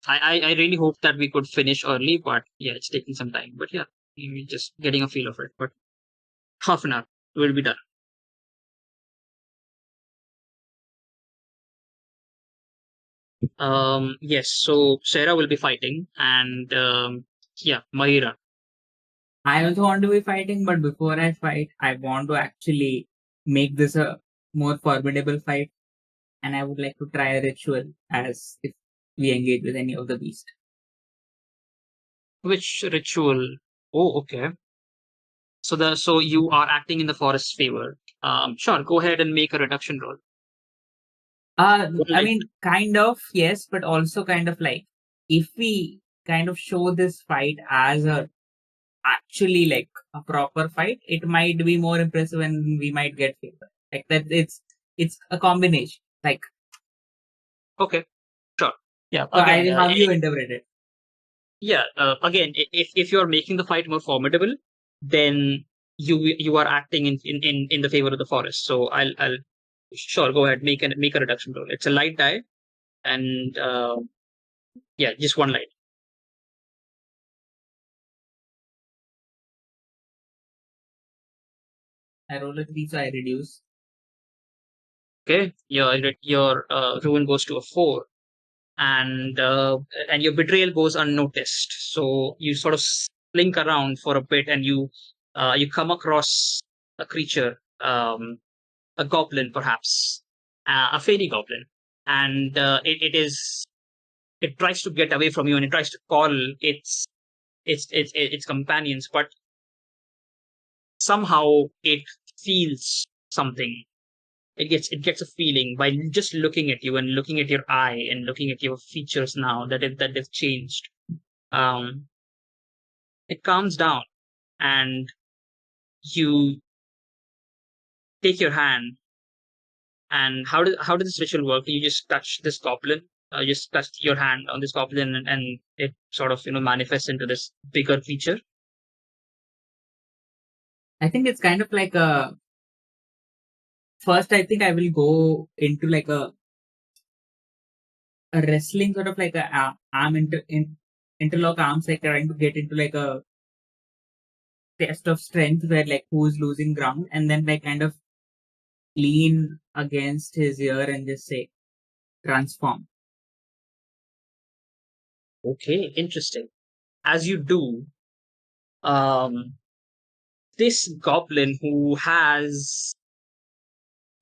I really hope that we could finish early, but yeah, it's taking some time. But yeah, we're just getting a feel of it. But half an hour, we'll be done. Yes, so Sarah will be fighting, and yeah, Mahira. I also want to be fighting, but before I fight, I want to actually make this a more formidable fight, and I would like to try a ritual as if we engage with any of the beast. Which ritual? Oh, okay. So you are acting in the forest's favor. Sure, go ahead and make a reduction roll. I Like- mean, kind of, yes, but also kind of like if we kind of show this fight as a actually like a proper fight, it might be more impressive and we might get favor. Like that, it's a combination. Like, Okay, sure. Yeah, so again, how you interpret it? yeah. Again, if you're making the fight more formidable, then you are acting in the favor of the forest. So I'll sure go ahead, make a reduction roll. It's a light die, and yeah, just one light. I roll a 3, so I reduce. Okay, your ruin goes to a 4, and your betrayal goes unnoticed. So you sort of slink around for a bit, and you come across a creature, a goblin perhaps, a fairy goblin, and it tries to get away from you, and it tries to call its companions, but somehow it feels something. It gets a feeling by just looking at you and looking at your eye and looking at your features now that they've changed. Um, it calms down, and you take your hand. And how did this ritual work? You just touch this goblin. Just touch your hand on this goblin, and it sort of manifests into this bigger creature. I think it's kind of like a. First, I think I will go into like a wrestling sort of like a arm interlock arms, like trying to get into like a test of strength where like who's losing ground, and then like kind of lean against his ear and just say transform. Okay, interesting. As you do, This goblin who has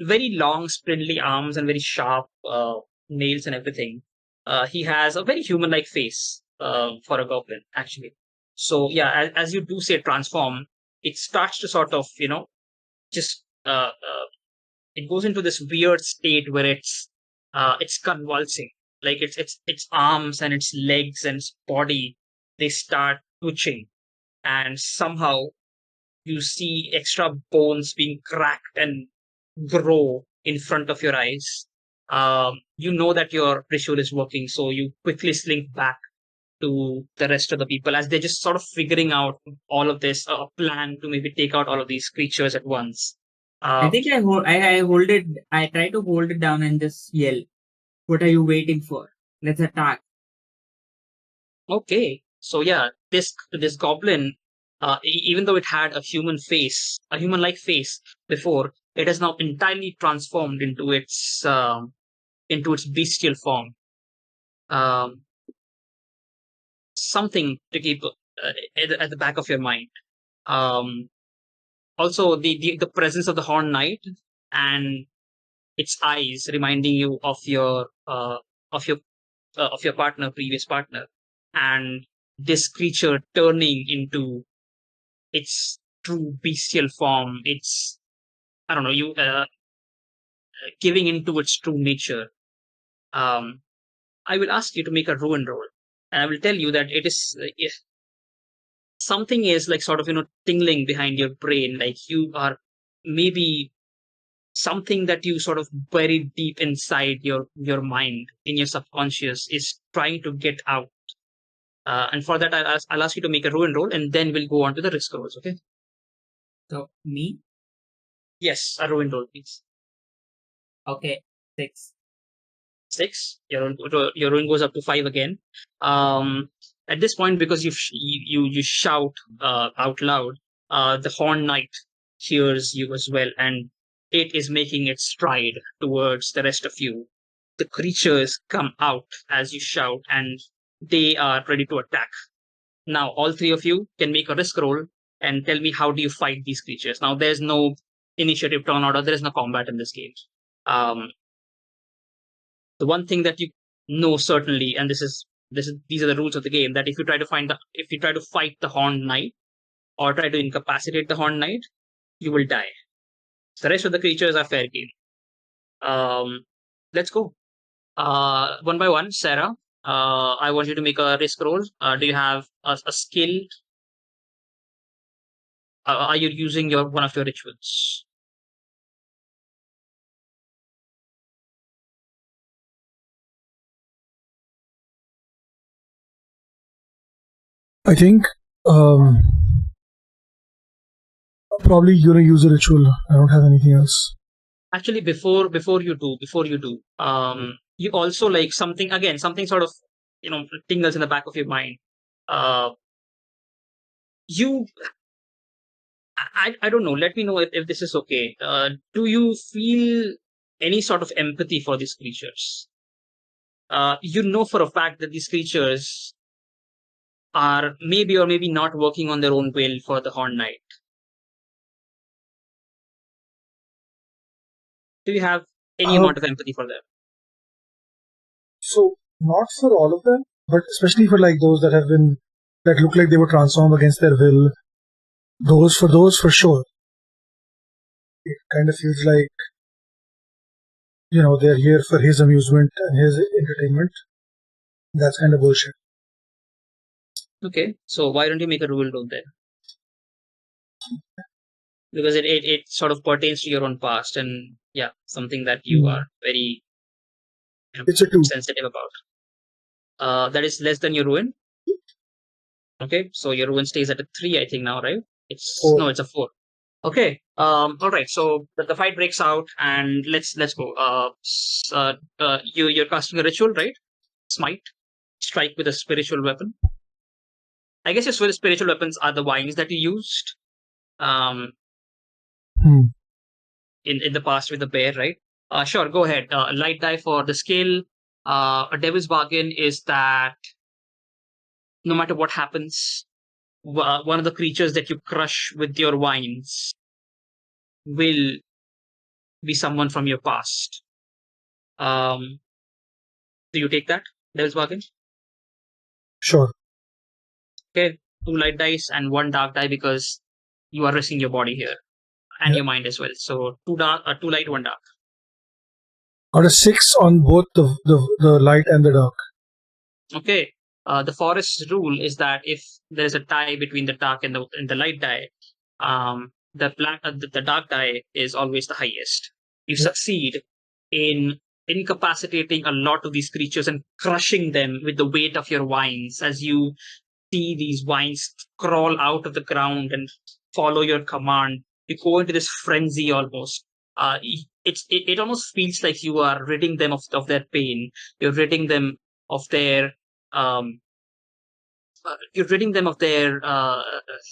very long, spindly arms and very sharp nails and everything. He has a very human-like face for a goblin, actually. So yeah, as you do say transform, it starts to sort of just it goes into this weird state where it's convulsing, like its arms and its legs and its body, they start twitching, and somehow you see extra bones being cracked and grow in front of your eyes. You know that your ritual is working, so you quickly slink back to the rest of the people as they're just sort of figuring out all of this, a plan to maybe take out all of these creatures at once. I think I hold it. I try to hold it down and just yell. What are you waiting for? Let's attack. Okay, so yeah, this goblin, even though it had a human face, a human-like face before, it has now entirely transformed into its bestial form. Something to keep at the back of your mind. Also, the presence of the Horned Knight and its eyes reminding you of your previous partner, and this creature turning into its true bestial form. It's, I don't know, you giving into its true nature. I will ask you to make a ruin roll, and I will tell you that it is if something is like sort of tingling behind your brain, like you are maybe something that you sort of buried deep inside your mind in your subconscious is trying to get out. And for that, I'll ask you to make a ruin roll, and then we'll go on to the risk rolls. Okay? So me? Yes, a ruin roll, please. Okay, 6. 6. Your ruin goes up to 5 again. At this point, because you shout out loud, the Horned Knight hears you as well, and it is making its stride towards the rest of you. The creatures come out as you shout, and they are ready to attack. Now, all three of you can make a risk roll and tell me, how do you fight these creatures? Now, there's no initiative turn order. There is no combat in this game. The one thing that you know certainly, and these are the rules of the game, that if you try to fight the Horned Knight or try to incapacitate the Horned Knight, you will die. The rest of the creatures are fair game. Let's go. One by one, Sarah. I want you to make a risk roll. Do you have a skill? Are you using one of your rituals? I think probably gonna use a ritual. I don't have anything else. Actually, before you do, you also like something sort of tingles in the back of your mind. You, I don't know. Let me know if this is okay. Do you feel any sort of empathy for these creatures? You know for a fact that these creatures are maybe or maybe not working on their own will for the Horned Knight. Do you have any amount of empathy for them? So not for all of them, but especially for like those that look like they were transformed against their will. Those for sure. It kind of feels like they're here for his amusement and his entertainment. That's kind of bullshit. Okay, so why don't you make a rule roll there? Because it sort of pertains to your own past, and yeah, something that you are very it's a 2. sensitive about. That is less than your ruin. Okay, so your ruin stays at a 3, I think now, right? It's 4. It's a 4. Okay. All right. So the fight breaks out, and let's go. You're casting a ritual, right? Smite, strike with a spiritual weapon. I guess your spiritual weapons are the vines that you used. In the past with the bear, right? Sure, go ahead. Light die for the skill. A devil's bargain is that no matter what happens, one of the creatures that you crush with your vines will be someone from your past. Do you take that, Devil's Bargain? Sure. Okay, 2 light dice and 1 dark die because you are risking your body here and Yeah. your mind as well. So 2 light, 1 dark. Got a 6 on both the light and the dark. Okay. The forest's rule is that if there's a tie between the dark and the light die, the dark die is always the highest. You Yeah. succeed in incapacitating a lot of these creatures and crushing them with the weight of your vines as you see these vines crawl out of the ground and follow your command. You go into this frenzy almost. It almost feels like you are ridding them of their pain. You're ridding them of their um, you're ridding them of their I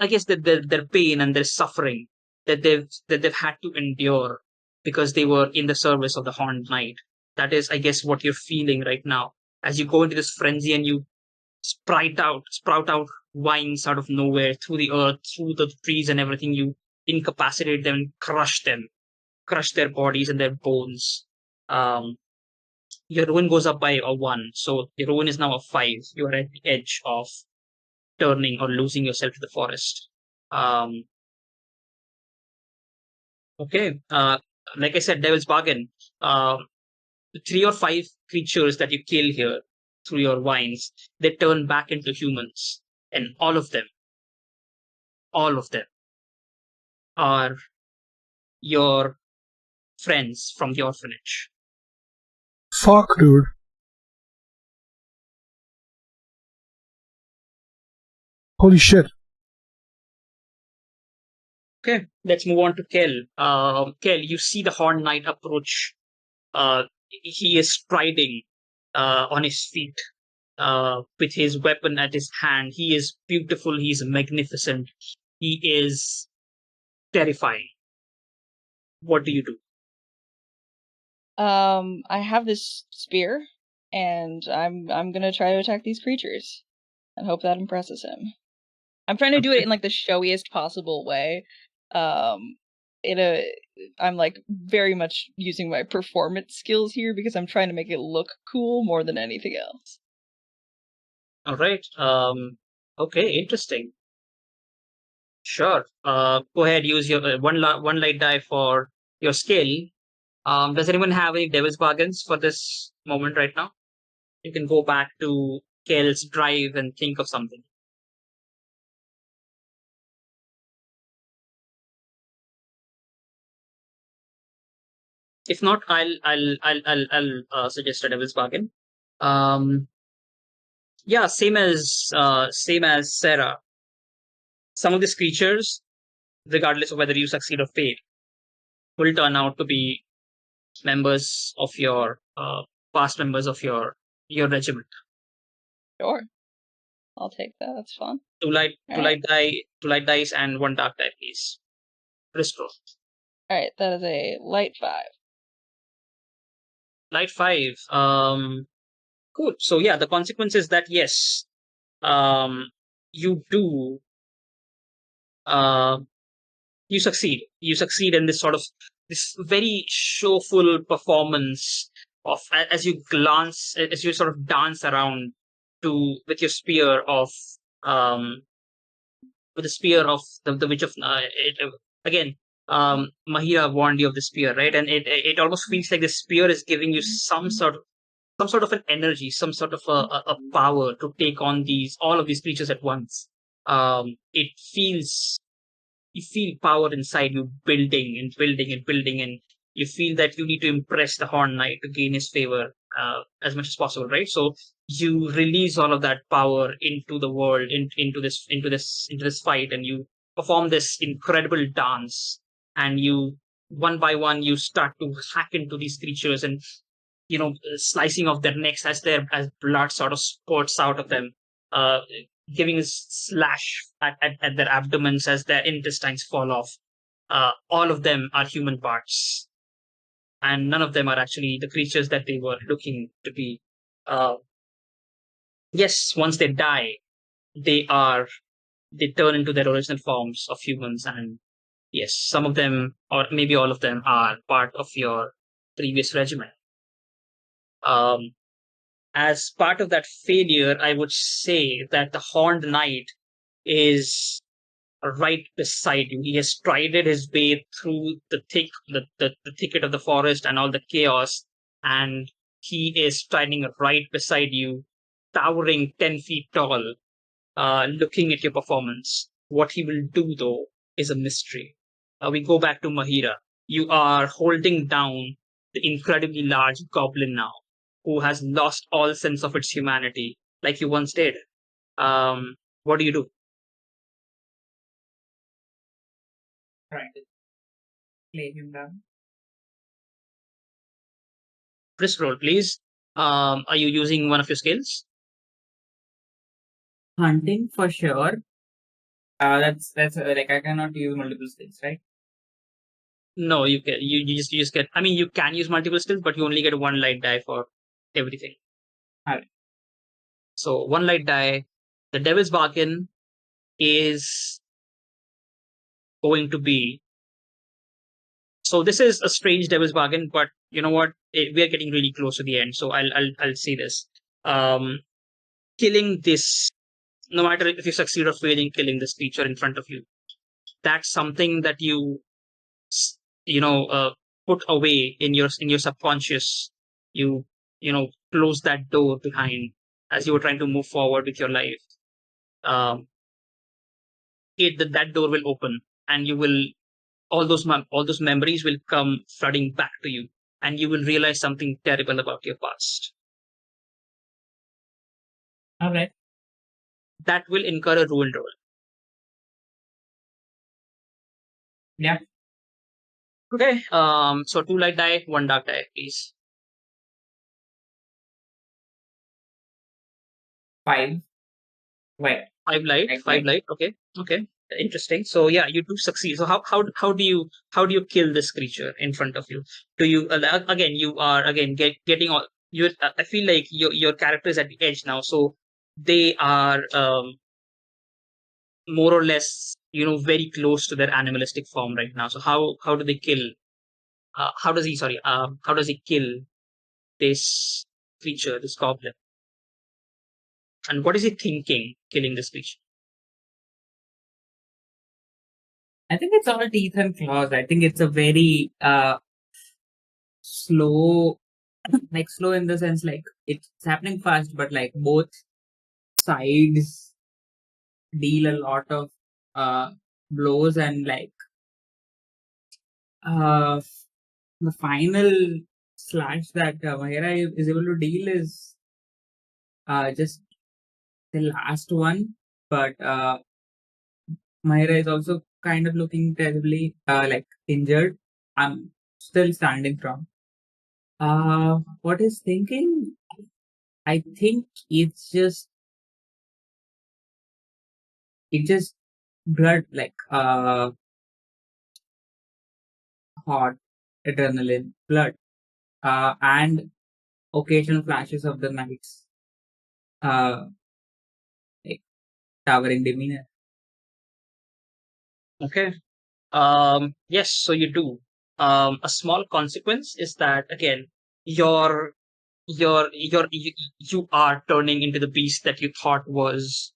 guess that their pain and their suffering that they've had to endure because they were in the service of the Horned Knight. That is, I guess, what you're feeling right now as you go into this frenzy and you sprout out vines out of nowhere through the earth, through the trees and everything. You incapacitate them, crush their bodies and their bones. Um, your ruin goes up by a 1, so your ruin is now a 5. You are at the edge of turning or losing yourself to the forest. Um, okay, like I said, Devil's Bargain. The 3 or 5 creatures that you kill here through your vines, they turn back into humans, and all of them are your friends from the orphanage. Fuck, dude. Holy shit. Okay, let's move on to Kel. Kel, you see the Horned Knight approach. He is striding on his feet with his weapon at his hand. He is beautiful. He's magnificent. He is terrifying. What do you do? I have this spear, and I'm gonna try to attack these creatures, and hope that impresses him. I'm trying to do it in like the showiest possible way. Um, I'm like very much using my performance skills here because I'm trying to make it look cool more than anything else. All right. Okay, interesting. Sure. Go ahead. Use your one light die for your skill. Does anyone have any Devil's Bargains for this moment right now? You can go back to Kel's drive and think of something. If not, I'll suggest a Devil's Bargain. Yeah, same as Sarah. Some of these creatures, regardless of whether you succeed or fail, will turn out to be members of your past members of your regiment. Sure, I'll take that. That's fun. Two light Alright. dice, and 1 dark die, please. Risk roll. All right, that is a light 5. Light 5. Cool. So yeah, the consequence is that yes, you do. You succeed. You succeed in this very showful performance of as you sort of dance around with your spear of um with the spear of the witch of again. Mahira warned you of the spear, right? And it almost feels like the spear is giving you some sort of an energy, some sort of a power to take on all of these creatures at once. It feels You feel power inside you building and building and building, and you feel that you need to impress the Horn Knight to gain his favor as much as possible, right? So you release all of that power into the world, into this fight, and you perform this incredible dance. And you, one by one, you start to hack into these creatures and slicing off their necks as blood sort of spurts out of them, uh, giving a slash at their abdomens as their intestines fall off. All of them are human parts, and none of them are actually the creatures that they were looking to be. Uh, yes, once they die, they turn into their original forms of humans, and yes, some of them, or maybe all of them, are part of your previous regiment. Um, as part of that failure, I would say that the Horned Knight is right beside you. He has strided his way through the thicket of the forest and all the chaos, and he is standing right beside you, towering 10 feet tall, looking at your performance. What he will do, though, is a mystery. We go back to Mahira. You are holding down the incredibly large goblin now, who has lost all sense of its humanity, like you once did. What do you do? Trying to play him down. Risk roll, please. Are you using one of your skills? Hunting for sure. That's like I cannot use multiple skills, right? No, you just get. I mean, you can use multiple skills, but you only get one light die for everything. Alright. So one light die. The Devil's Bargain is going to be. So this is a strange Devil's Bargain, but you know what? We are getting really close to the end, so I'll say this. Killing this, no matter if you succeed or fail in killing this creature in front of you, that's something that you know put away in your subconscious. You close that door behind as you were trying to move forward with your life. um that door will open, and you will all those memories will come flooding back to you, and you will realize something terrible about your past. Alright. That will incur a ruin roll. Yeah. Okay. So 2 light die, 1 dark die, please. 5. Wait. 5 light, Like 5 light. Okay. Okay. Interesting. So yeah, you do succeed. So how do you kill this creature in front of you? Do you again? You are again getting all you. I feel like your character is at the edge now. So they are more or less very close to their animalistic form right now. So how do they kill? How does he? Sorry. How does he kill this creature, this goblin? And what is he thinking killing this creature? I think it's all teeth and claws. I think it's a very slow, like slow in the sense like it's happening fast, but like both sides deal a lot of uh blows, and like uh the final slash that Mahira is able to deal is just the last one, but Mahira is also kind of looking terribly like injured. I'm still standing from. What is thinking? I think it's just blood, like hot adrenaline, blood, and occasional flashes of the knight's uh like towering demeanor. Okay. Yes. So you do. A small consequence is that again, your you are turning into the beast that you thought was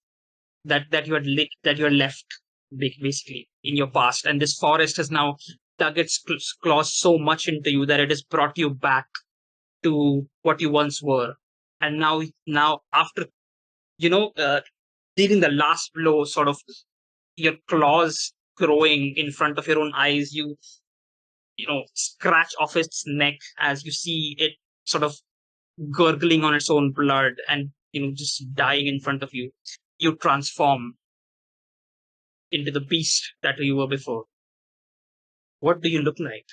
that you had that you had left basically in your past, and this forest has now dug its claws so much into you that it has brought you back to what you once were. And now after dealing the last blow, sort of your claws growing in front of your own eyes, you scratch off its neck as you see it sort of gurgling on its own blood, and just dying in front of you. You transform into the beast that you were before. What do you look like?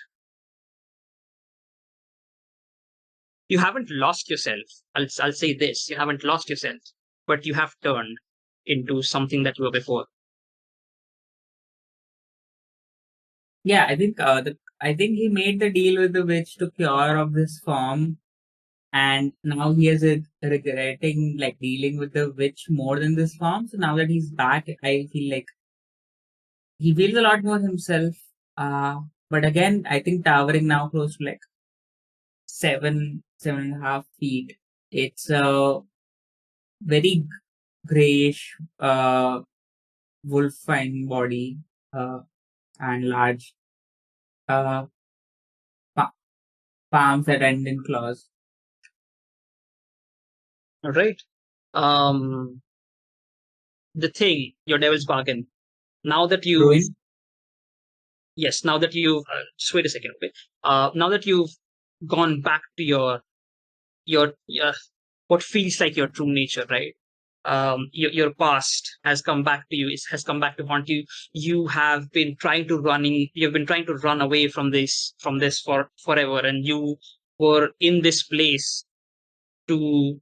You haven't lost yourself. I'll say this: you haven't lost yourself, but you have turned into something that you were before. Yeah, I think I think he made the deal with the witch to cure of this form and now he is regretting like dealing with the witch more than this form. So now that he's back, I feel like he feels a lot more himself. But again, I think towering now close to like 7.5 feet. It's a very grayish wolfine body and large uh, pa- palms that end in claws. All right. The thing, your devil's bargain. Now that you, Ruin. yes, now that you've, just wait a second, okay. Now that you've gone back to your what feels like your true nature, right? Your past has come back to you. It has come back to haunt you. You've been trying to run away from this for forever, and you were in this place to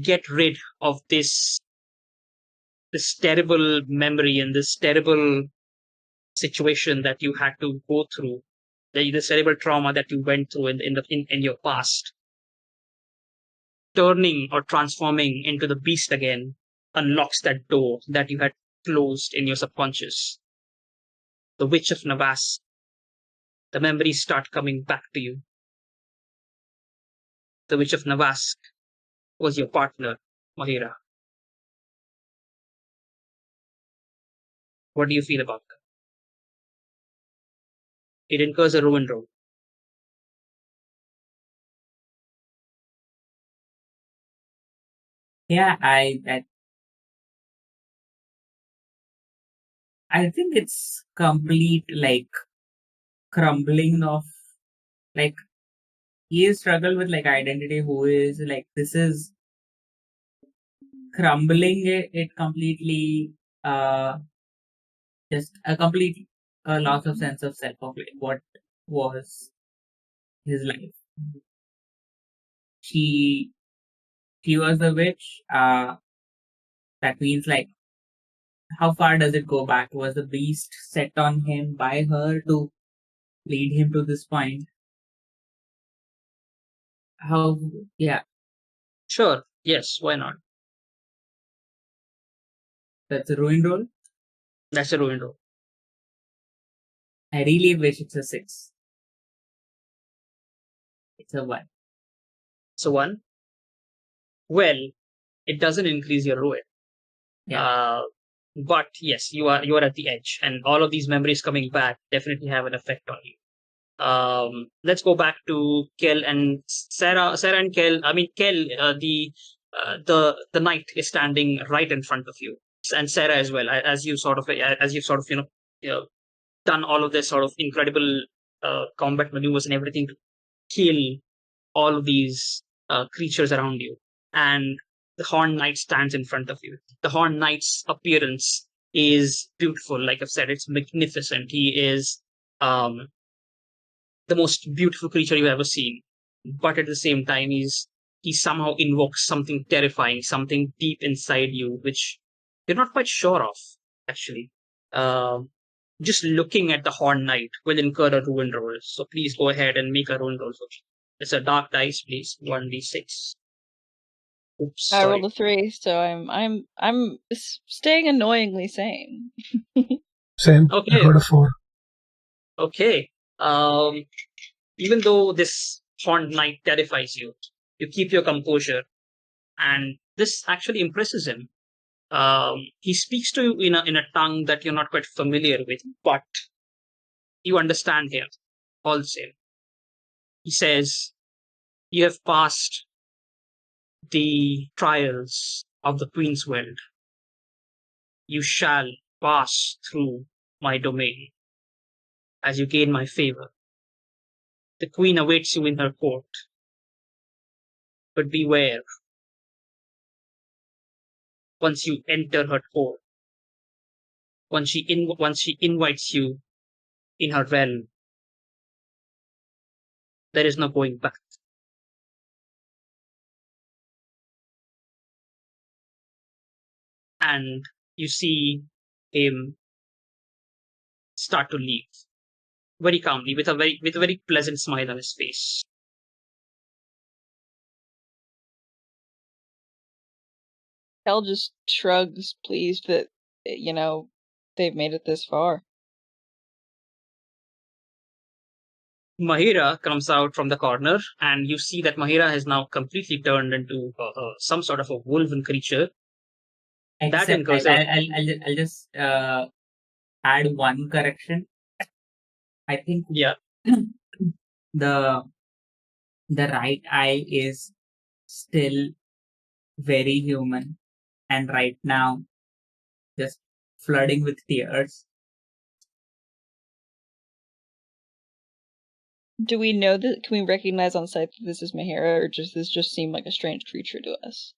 get rid of this terrible memory and this terrible situation that you had to go through, the terrible trauma that you went through in your past. Turning or transforming into the beast again unlocks that door that you had closed in your subconscious. The Witch of Navas, the memories start coming back to you. The Witch of Navas was your partner, Mahira. What do you feel about that? It incurs a ruin roll. Yeah, I think it's complete like crumbling of like he struggled with like identity. Who is like this is crumbling it completely. Just a complete loss of sense of self of like what was his life. She she was the witch. That means like how far does it go back? Was the beast set on him by her to lead him to this point? How yeah, Sure, yes, why not? that's a ruined roll. That's a ruin roll. I really wish it's a 6. It's a 1. So one, well, it doesn't increase your ruin. Yeah. But yes, you are at the edge, and all of these memories coming back definitely have an effect on you. Let's go back to Kel and Sarah. Sarah and Kel. I mean, Kel, the knight is standing right in front of you, and Sarah as well. As you've sort of done all of this sort of incredible combat maneuvers and everything to kill all of these creatures around you, and the Horned Knight stands in front of you. The Horned Knight's appearance is beautiful. Like I've said, it's magnificent. He is um, the most beautiful creature you've ever seen. But at the same time, he somehow invokes something terrifying, something deep inside you, which you're not quite sure of, actually. Um, just looking at the Horned Knight will incur a ruin roll. So please go ahead and make a ruin roll for me. It's a dark dice, please. 1d6. Oops, I rolled sorry. a 3, so I'm staying annoyingly sane. Same. I Okay, got a 4. okay. Even though this Horned Knight terrifies you, you keep your composure, and this actually impresses him. He speaks to you in a tongue that you're not quite familiar with, but you understand him all the same. He says, "You have passed the trials of the Queen's World. You shall pass through my domain as you gain my favor. The Queen awaits you in her court, but beware, once you enter her court, once she invites you in her realm, there is no going back." And you see him start to leave very calmly with a very pleasant smile on his face. Kel just shrugs, pleased that, they've made it this far. Mahira comes out from the corner, and you see that Mahira has now completely turned into some sort of a wolven creature. That Except incurs I'll just add one correction. I think yeah. the right eye is still very human, and right now just flooding with tears. Do we know that? Can we recognize on sight that this is Mahira, or does this just seem like a strange creature to us?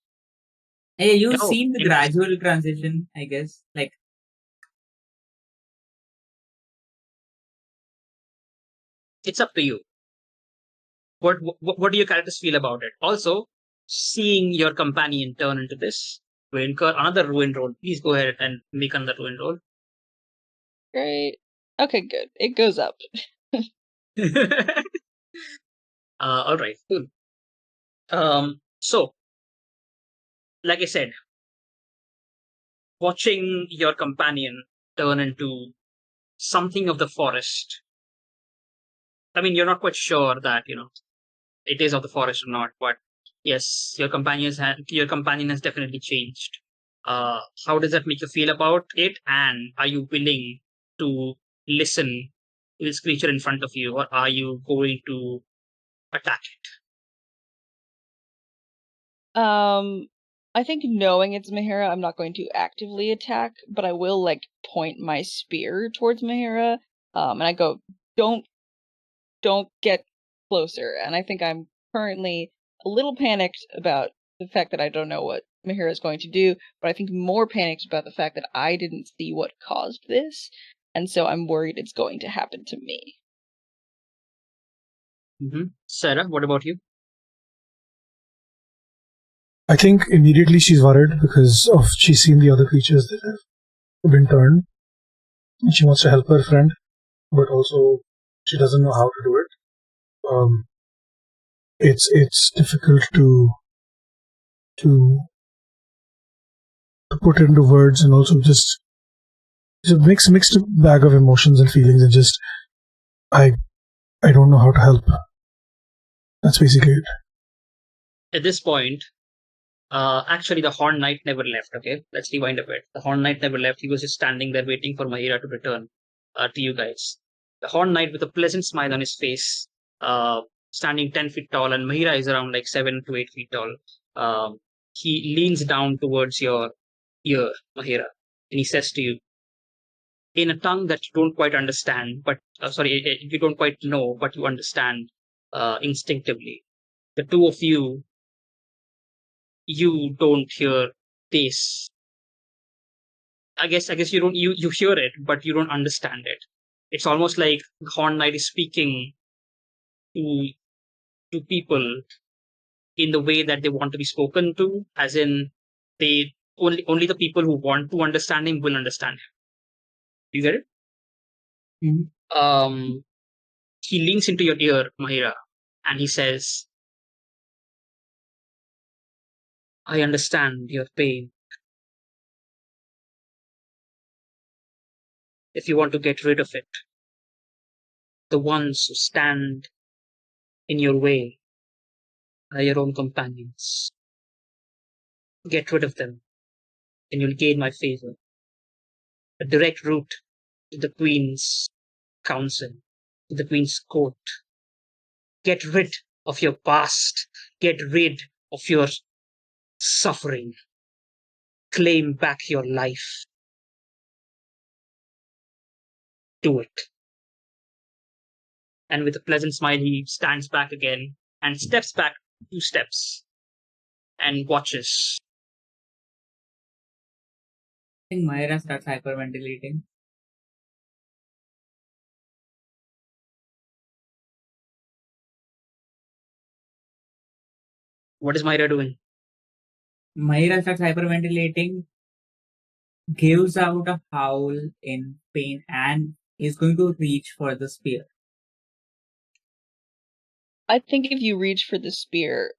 Hey, you've Oh, seen the interesting. gradual transition, I guess. Like, It's up to you. What do your characters feel about it? Also, seeing your companion turn into this will incur another ruin roll. Please go ahead and make another ruin roll. Great. Okay, good. It goes up. All right, cool. So, like I said, watching your companion turn into something of the forest. I mean, you're not quite sure that it is of the forest or not, but yes, your companion has definitely changed. How does that make you feel about it? And are you willing to listen to this creature in front of you, or are you going to attack I think knowing it's Mahira, I'm not going to actively attack, but I will point my spear towards Mahira. And I go, don't get closer. And I think I'm currently a little panicked about the fact that I don't know what Mahira is going to do, but I think more panicked about the fact that I didn't see what caused this, and so I'm worried it's going to happen to me. it? Sarah, what about you? I think immediately she's worried because she's seen the other creatures that have been turned, and she wants to help her friend, but also she doesn't know how to do it. It's difficult to put it into words, and also just mixed bag of emotions and feelings, and just I don't know how to help. That's basically it. At this point, actually, the Horn Knight never left. Okay, let's rewind a bit. The Horn Knight never left. He was just standing there waiting for Mahira to return to you guys. The Horn Knight, with a pleasant smile on his face, standing 10 feet tall, and Mahira is around like 7 to 8 feet tall. He leans down towards your ear, Mahira, and he says to you, in a tongue that you don't quite understand, but you don't quite know, but you understand instinctively. The two of you don't hear this. I guess you hear it, but you don't understand it. It's almost like Horn Knight is speaking to people in the way that they want to be spoken to, as in they only the people who want to understand him will understand him. You get it? He leans into your ear, Mahira, and he says, I understand your pain. If you want to get rid of it, the ones who stand in your way are your own companions. Get rid of them, and you'll gain my favor. A direct route to the Queen's council, to the Queen's court. Get rid of your past. Get rid of your suffering. Claim back your life. Do it. And with a pleasant smile, he stands back again and steps back 2 steps and watches. I think Myra starts hyperventilating. What is Myra doing? Myra starts hyperventilating, gives out a howl in pain, and is going to reach for the spear. I think if you reach for the spear,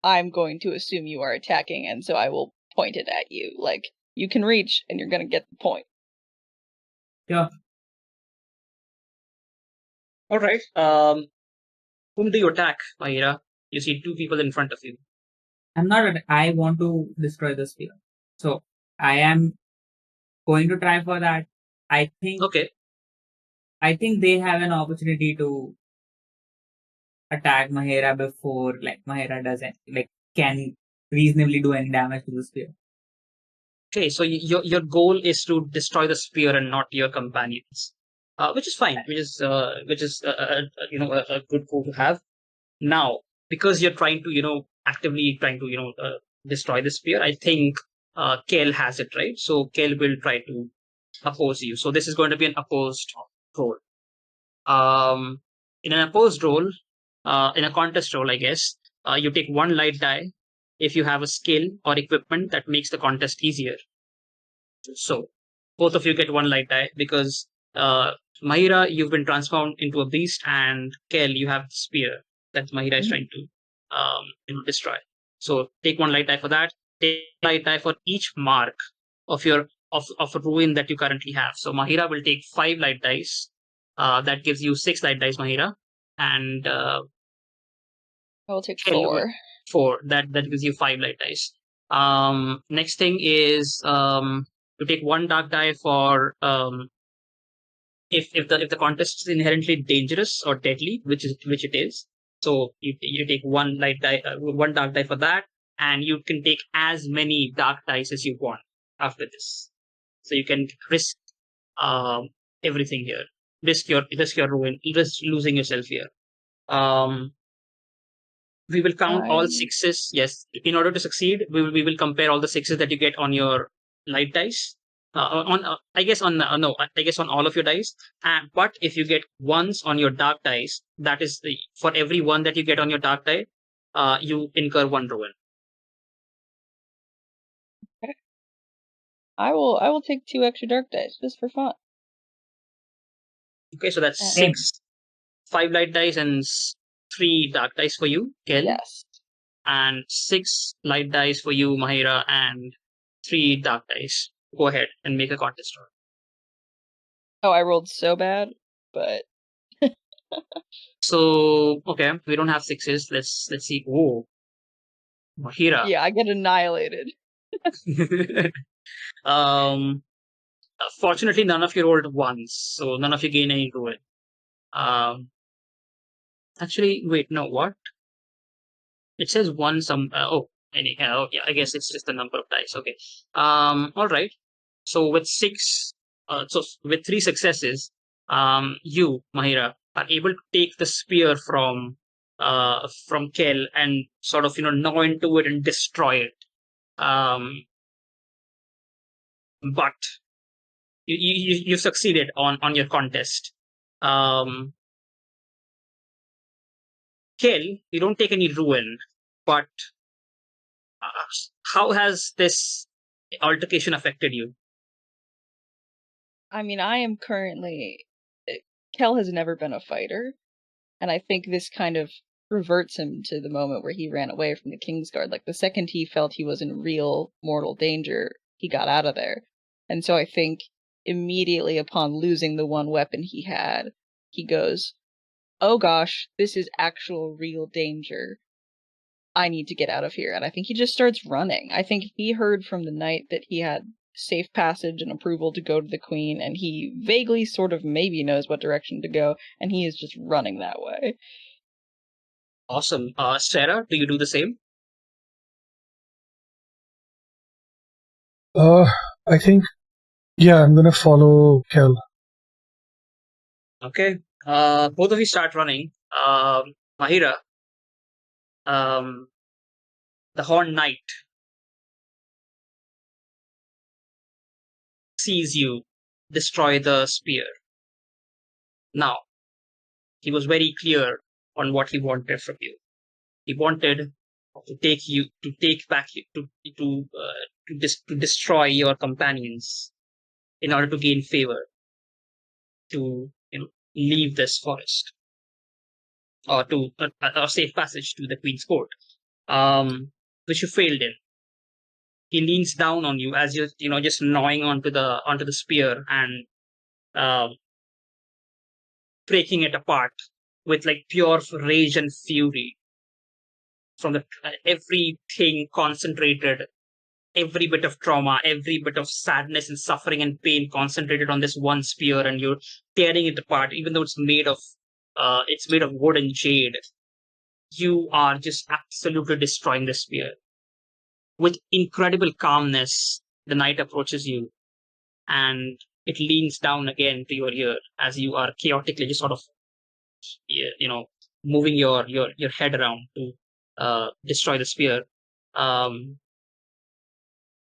I'm going to assume you are attacking, and so I will point it at you. Like, you can reach, and you're gonna get the point. Yeah. All right. Whom do you attack, Mahira? You see two people in front of you. I want to destroy the spear. So I am going to try for that. I think Okay. they have an opportunity to attack Mahera before Mahera doesn't can reasonably do any damage to the spear. Okay. So your goal is to destroy the spear and not your companions, which is fine. Which is a good goal to have. Now, because you're trying to actively trying to destroy the spear, I think Kel has it right. So Kel will try to oppose you. So this is going to be an opposed roll. In an opposed roll, in a contest roll, I guess, you take one light die if you have a skill or equipment that makes the contest easier. So both of you get one light die because Mahira, you've been transformed into a beast, and Kel, you have the spear that Mahira is trying to destroy. So take one light die for that. Take a light die for each mark of your of a ruin that you currently have. So Mahira will take 5 light dice. That gives you 6 light dice, Mahira, and I will take Kel will- 4. 4. That gives you 5 light dice. Next thing is to take one dark die for if the contest is inherently dangerous or deadly, which it is. So you take one one dark die for that, and you can take as many dark dice as you want after this. So you can risk everything here. Risk your ruin, risk losing yourself here. We will count all 6s. Yes, in order to succeed, we will compare all the 6s that you get on your light dice. I guess on no, I guess on all of your dice. But if you get 1s on your dark dice, that is for every 1 that you get on your dark die, you incur 1 ruin. I will take 2 extra dark dice just for fun. Okay, so that's And- 6, 5 light dice and 3 dark dice for you, Kel. Yes. And 6 light dice for you, Mahira, and 3 dark dice. Go ahead and make a contest roll. Oh, I rolled so bad, but So okay, we don't have 6s. Let's see. Oh, Mahira. yeah, I get annihilated. Fortunately, none of you rolled 1s, so none of you gain any ruin. Actually, wait, no, what? It says 1 some. Yeah, I guess it's just the number of dice. Okay. All right. So with 3 successes, you, Mahira, are able to take the spear from Kel and sort of gnaw into it and destroy it. But you succeeded on your contest. Kel, you don't take any ruin, but how has this altercation affected you? I mean, I am currently. Kel has never been a fighter, and I think this kind of reverts him to the moment where he ran away from the Kingsguard. Like, the second he felt he was in real mortal danger, he got out of there. And so I think immediately upon losing the one weapon he had, he goes, oh gosh, this is actual real danger. I need to get out of here. And I think he just starts running. I think he heard from the knight that he had safe passage and approval to go to the queen, and he vaguely sort of maybe knows what direction to go, and he is just running that way. Awesome. Sarah, do you do the same? I think, yeah, I'm gonna follow Kel. Okay. Both of you start running. Mahira, the Horned Knight sees you destroy the spear. Now, he was very clear on what he wanted from you. He wanted to destroy your companions in order to gain favor, to leave this forest, or to a safe passage to the Queen's Court. which you failed in. He leans down on you as you're just gnawing onto the spear and breaking it apart with like pure rage and fury from the everything concentrated, every bit of trauma, every bit of sadness and suffering and pain concentrated on this one spear, and you're tearing it apart, even though it's made of wood and jade. You are just absolutely destroying the spear. With incredible calmness, the knight approaches you and it leans down again to your ear as you are chaotically just sort of, moving your head around to destroy the spear. Um,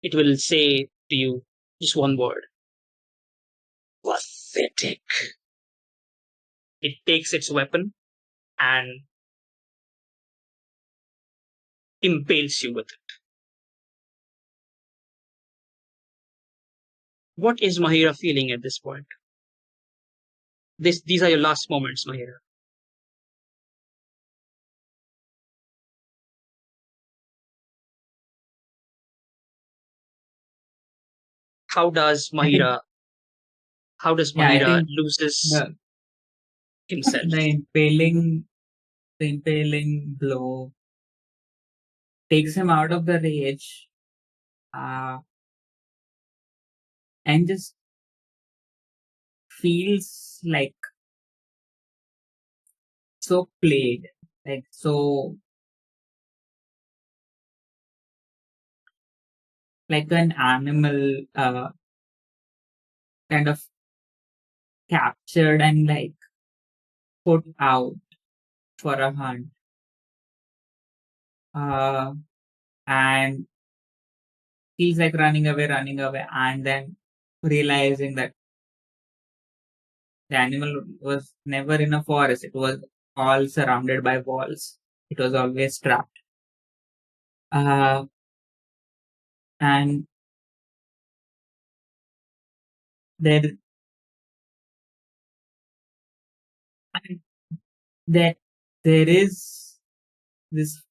it will say to you just one word: pathetic. It takes its weapon and impales you with it. What is Mahira feeling at this point? These are your last moments, Mahira. How does I think, Mahira? How does yeah, I Mahira think loses the himself? the impaling blow takes him out of the rage, uh, and just feels like so played, like so, like an animal, kind of captured and like put out for a hunt, uh, and feels like running away, and then realizing that the animal was never in a forest. It was all surrounded by walls. It was always trapped. Uh, and there, that there is this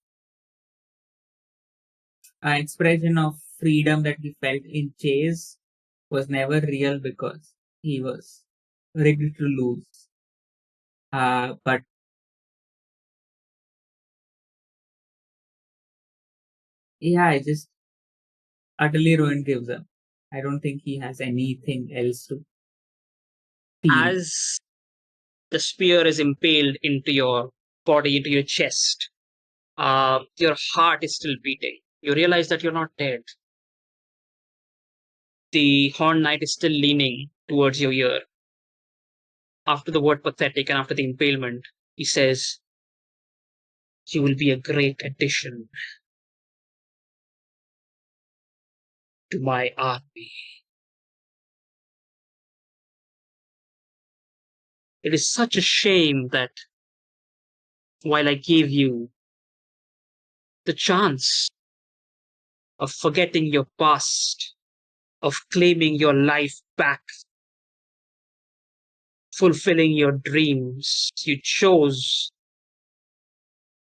expression of freedom that he felt in Chase was never real because he was ready to lose. But yeah, I just utterly ruined gives up. I don't think he has anything else to feel. As the spear is impaled into your body, into your chest, your heart is still beating. You realize that you're not dead. The Horn Knight is still leaning towards your ear. After the word pathetic and after the impalement, he says, "You will be a great addition to my army." It is such a shame that while I gave you the chance of forgetting your past, of claiming your life back, fulfilling your dreams, you chose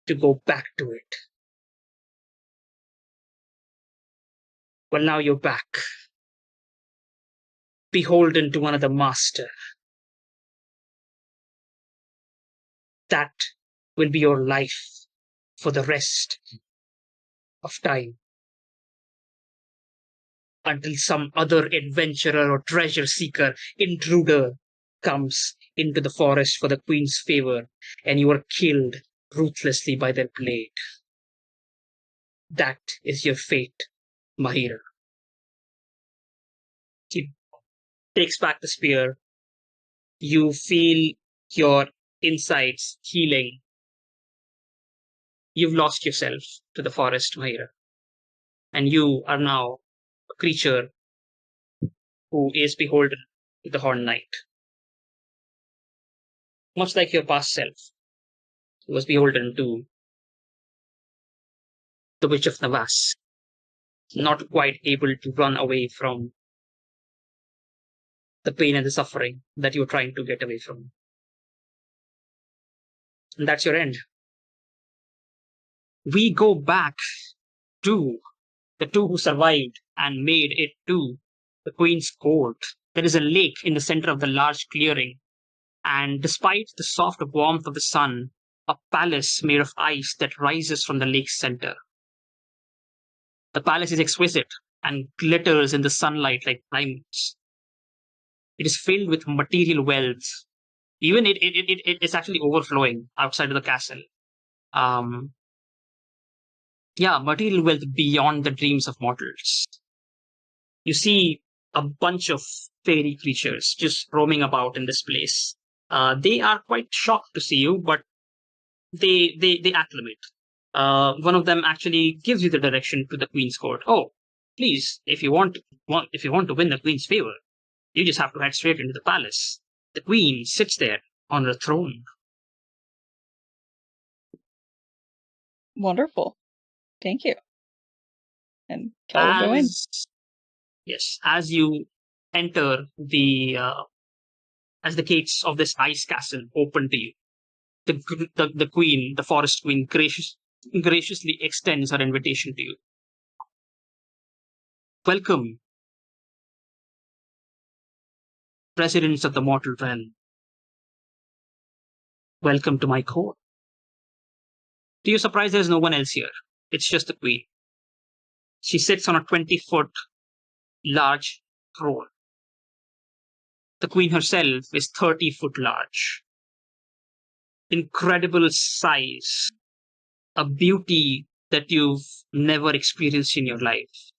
to go back to it. Well, now you're back, beholden to another master. That will be your life for the rest of time, until some other adventurer or treasure seeker, intruder, comes into the forest for the queen's favor, and you are killed ruthlessly by their blade. That is your fate, Mahira. He takes back the spear. You feel your insides healing. You've lost yourself to the forest, Mahira. And you are now a creature who is beholden to the Horned Knight. Much like your past self, who was beholden to the Witch of Navas, not quite able to run away from the pain and the suffering that you're trying to get away from. And that's your end. we go back to the two who survived and made it to the Queen's court. There is a lake in the center of the large clearing, and despite the soft warmth of the sun, a palace made of ice that rises from the lake's center. The palace is exquisite and glitters in the sunlight like diamonds. It is filled with material wealth. Even it's actually overflowing outside of the castle. Material wealth beyond the dreams of mortals. You see a bunch of fairy creatures just roaming about in this place. They are quite shocked to see you, but they acclimate. One of them actually gives you the direction to the Queen's court. Oh, please, if you want to win the Queen's favor, you just have to head straight into the palace. The Queen sits there on her throne. Wonderful. Thank you. And Kel will go in. Yes, as you enter as the gates of this ice castle open to you, the queen, the forest queen, graciously extends her invitation to you. Welcome, residents of the mortal realm. Welcome to my court. To your surprise, there's no one else here. It's just the queen. She sits on a 20-foot large throne. The queen herself is 30-foot large. Incredible size. A beauty that you've never experienced in your life.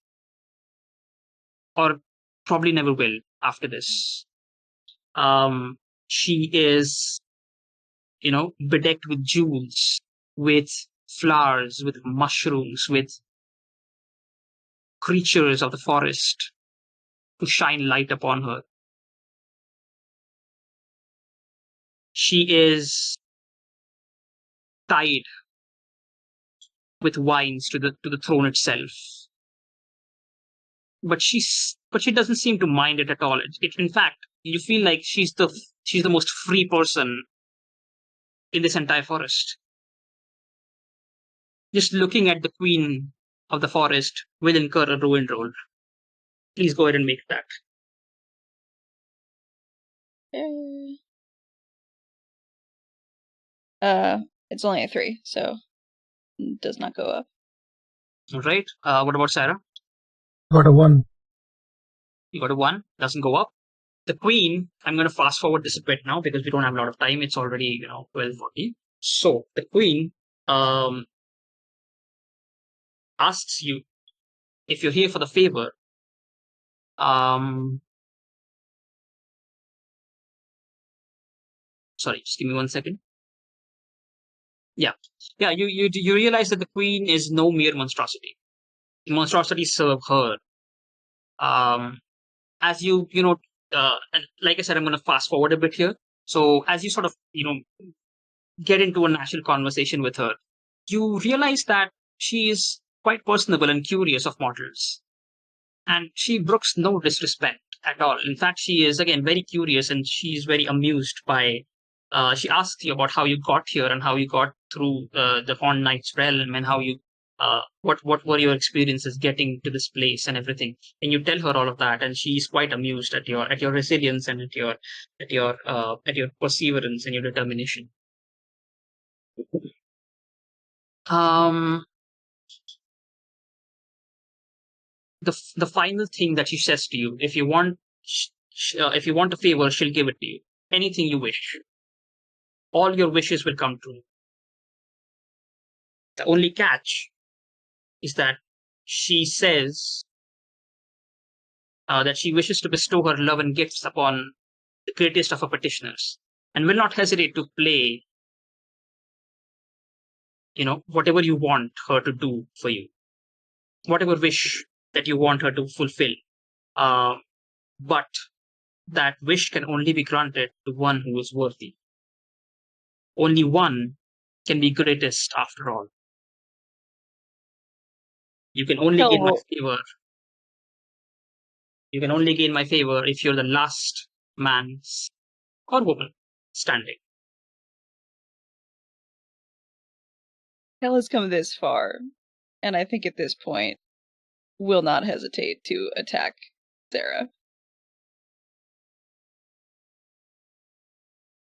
Or probably never will after this. She is, bedecked with jewels, with flowers, with mushrooms, with creatures of the forest to shine light upon her. She is tied with vines to the throne itself, but she doesn't seem to mind it at all. In fact, you feel like she's the most free person in this entire forest. Just looking at the queen of the forest will incur a ruin roll. Please go ahead and make that. It's only a 3, so it does not go up. All right. What about Sarah? Got a 1. You got a 1. Doesn't go up. The queen, I'm going to fast forward this a bit now because we don't have a lot of time. It's already 12:40. So the queen asks you if you're here for the favor. Sorry, just give me 1 second. Yeah. You realize that the queen is no mere monstrosity. The monstrosities serve her. As and like I said, I'm going to fast forward a bit here. So as you sort of get into a natural conversation with her, you realize that she is quite personable and curious of mortals, and she brooks no disrespect at all. In fact, she is again very curious, and she's very amused by. She asks you about how you got here and how you got through the Horn Knight's realm and how you what were your experiences getting to this place and everything. And you tell her all of that, and she's quite amused at your resilience and at your perseverance and your determination. The final thing that she says to you, if you want a favor, she'll give it to you. Anything you wish. All your wishes will come true. The only catch is that she says that she wishes to bestow her love and gifts upon the greatest of her petitioners, and will not hesitate to play, whatever you want her to do for you, whatever wish that you want her to fulfill. But that wish can only be granted to one who is worthy. Only one can be greatest after all. You can only gain my favor. You can only gain my favor if you're the last man or woman standing. Hell has come this far, and I think at this point will not hesitate to attack Sarah.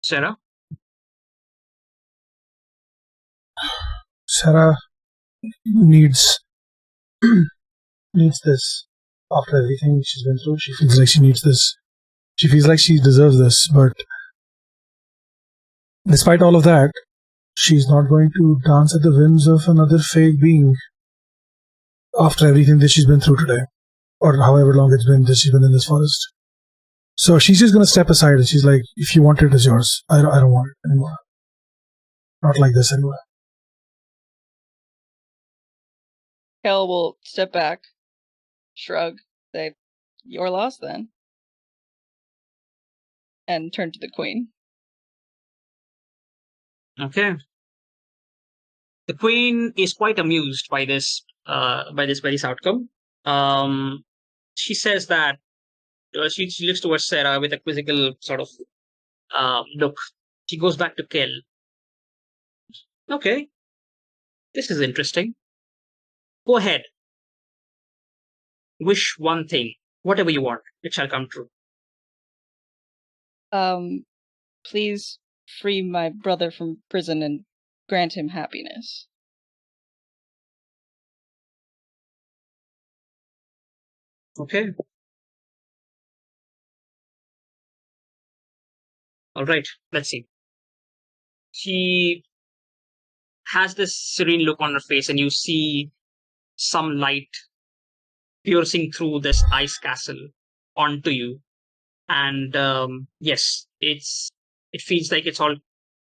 Sarah? Sarah needs this. After everything she's been through, she feels like she needs this. She feels like she deserves this, but despite all of that, she's not going to dance at the whims of another fake being after everything that she's been through today, or however long it's been that she's been in this forest. So she's just going to step aside and she's like, if you want it, it's yours. I don't want it anymore. Not like this anyway. Kel will step back, shrug, say, "Your loss then," and turn to the queen. Okay. The queen is quite amused by this outcome. She says that she looks towards Sarah with a quizzical sort of look. She goes back to Kel. Okay, this is interesting. Go ahead. Wish one thing, whatever you want, it shall come true. Please free my brother from prison and grant him happiness. Okay. All right, let's see. She has this serene look on her face, and you see some light piercing through this ice castle onto you. And yes, it feels like it's all,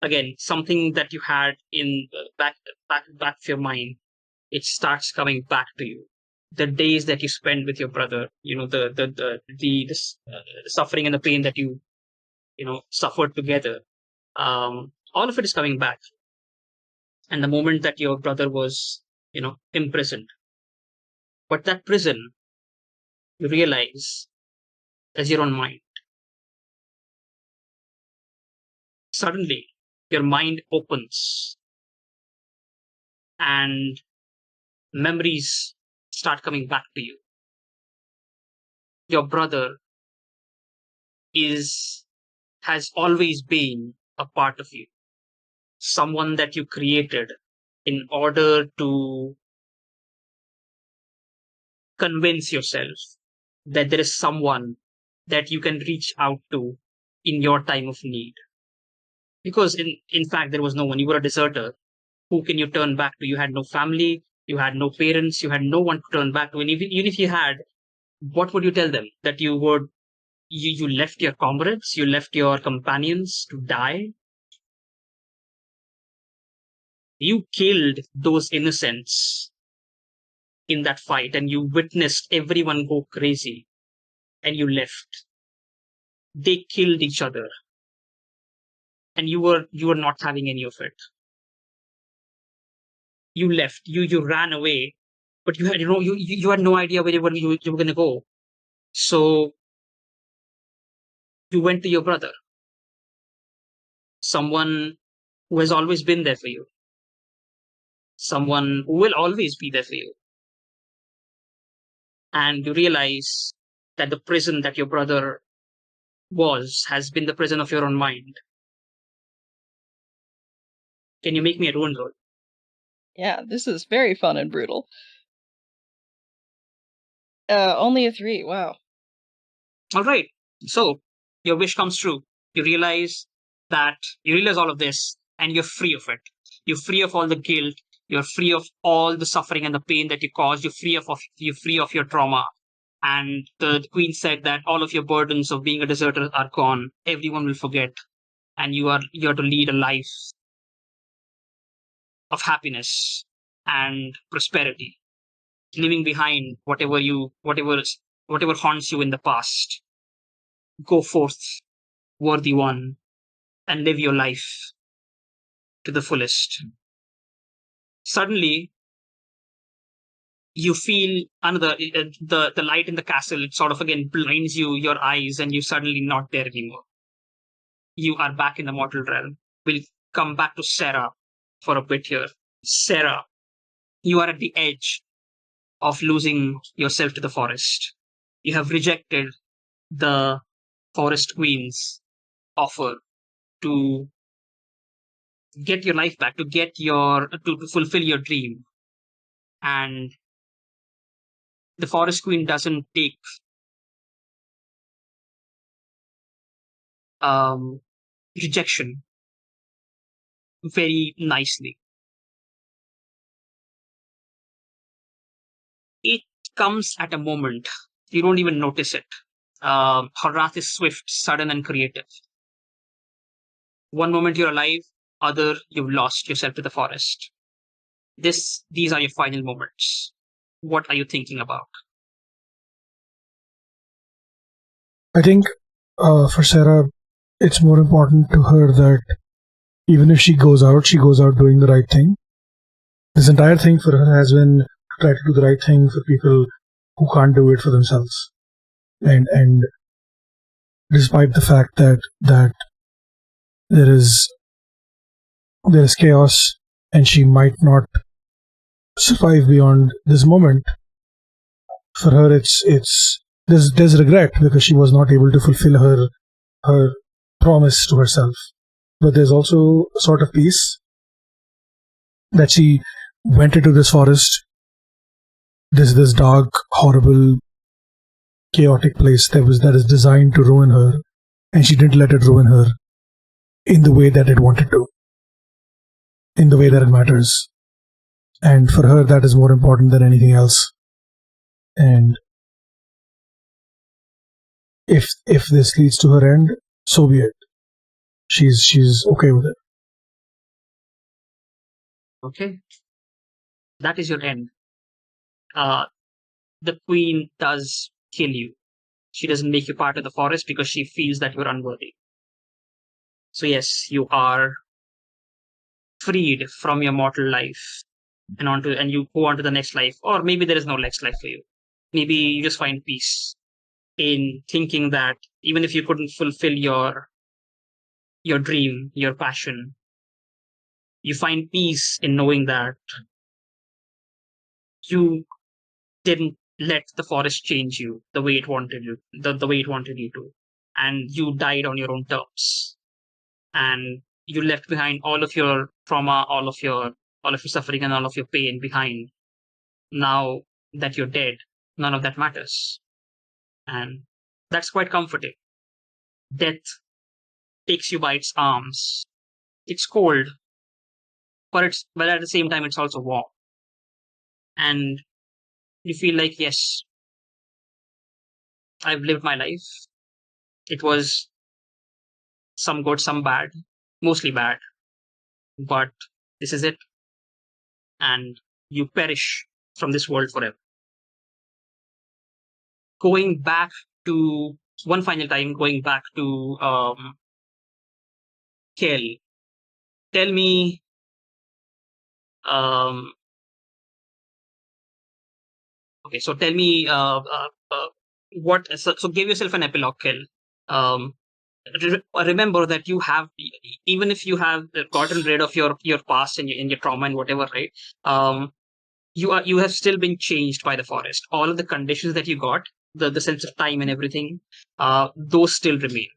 again, something that you had in the back of your mind. It starts coming back to you. The days that you spend with your brother, the suffering and the pain that you suffered together. All of it is coming back. And the moment that your brother was, imprisoned. But that prison, you realize, is your own mind. Suddenly, your mind opens and memories start coming back to you. Your brother has always been a part of you, someone that you created in order to convince yourself that there is someone that you can reach out to in your time of need. Because in fact, there was no one. You were a deserter. Who can you turn back to? You had no family, you had no parents, you had no one to turn back to. And even if you had, what would you tell them? That you left your comrades, you left your companions to die? You killed those innocents in that fight, and you witnessed everyone go crazy, and you left. They killed each other, and you were not having any of it. You left. You ran away, but you had no idea where you were going to go. So you went to your brother, someone who has always been there for you, someone who will always be there for you. And you realize that the prison that your brother has been the prison of your own mind. Can you make me a ruin roll? Yeah, this is very fun and brutal. Only a 3, wow. All right. So your wish comes true. You realize all of this, and you're free of it. You're free of all the guilt. You're free of all the suffering and the pain that you caused. You're free of your trauma. And the queen said that all of your burdens of being a deserter are gone. Everyone will forget, and you're to lead a life of happiness and prosperity, leaving behind whatever haunts you in the past. Go forth, worthy one, and live your life to the fullest. Suddenly, you feel the light in the castle. It sort of again blinds your eyes, and you're suddenly not there anymore. You are back in the mortal realm. We'll come back to Sarah for a bit here. Sarah, you are at the edge of losing yourself to the forest. You have rejected the forest queen's offer to get your life back, to fulfill your dream. And the forest queen doesn't take um, rejection very nicely. It comes at a moment you don't even notice it. Her wrath is swift, sudden, and creative. One moment you're alive, other you've lost yourself to the forest. These are your final moments. What are you thinking about? I think for Sarah, it's more important to her that even if she goes out doing the right thing. This entire thing for her has been to try to do the right thing for people who can't do it for themselves. And despite the fact that there is chaos and she might not survive beyond this moment, for her there's regret because she was not able to fulfill her promise to herself. But there's also a sort of peace that she went into this forest, this dark, horrible, chaotic place that is designed to ruin her, and she didn't let it ruin her in the way that it wanted to, in the way that it matters. And for her, that is more important than anything else. And if this leads to her end, so be it. She's okay with it. Okay, that is your end. The queen does kill you. She doesn't make you part of the forest because she feels that you're unworthy. So yes, you are freed from your mortal life and you go on to the next life, or maybe there is no next life for you. Maybe you just find peace in thinking that even if you couldn't fulfill your dream, your passion, you find peace in knowing that you didn't let the forest change you the way it wanted you, the way it wanted you to, and you died on your own terms, and you left behind all of your trauma, all of your suffering, and all of your pain behind. Now that you're dead, none of that matters, and that's quite comforting. Death takes you by its arms. It's cold, but at the same time, it's also warm, and you feel like, yes, I've lived my life. It was some good, some bad, mostly bad, but this is it, and you perish from this world forever. Going back to one final time, going back to Kel, tell me, um, okay, so tell me, so give yourself an epilogue, Kel. Um, remember that you have, even if you have gotten rid of your past and your trauma and whatever, right? You have still been changed by the forest. All of the conditions that you got, the sense of time and everything, those still remain.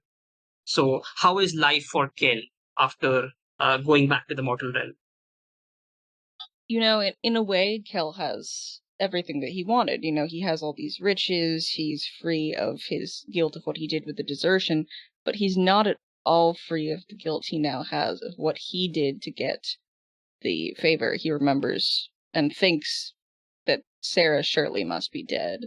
So how is life for Kel after going back to the mortal realm? In a way, Kel has everything that he wanted. He has all these riches, he's free of his guilt of what he did with the desertion, but he's not at all free of the guilt he now has of what he did to get the favor. He remembers and thinks that Sarah surely must be dead.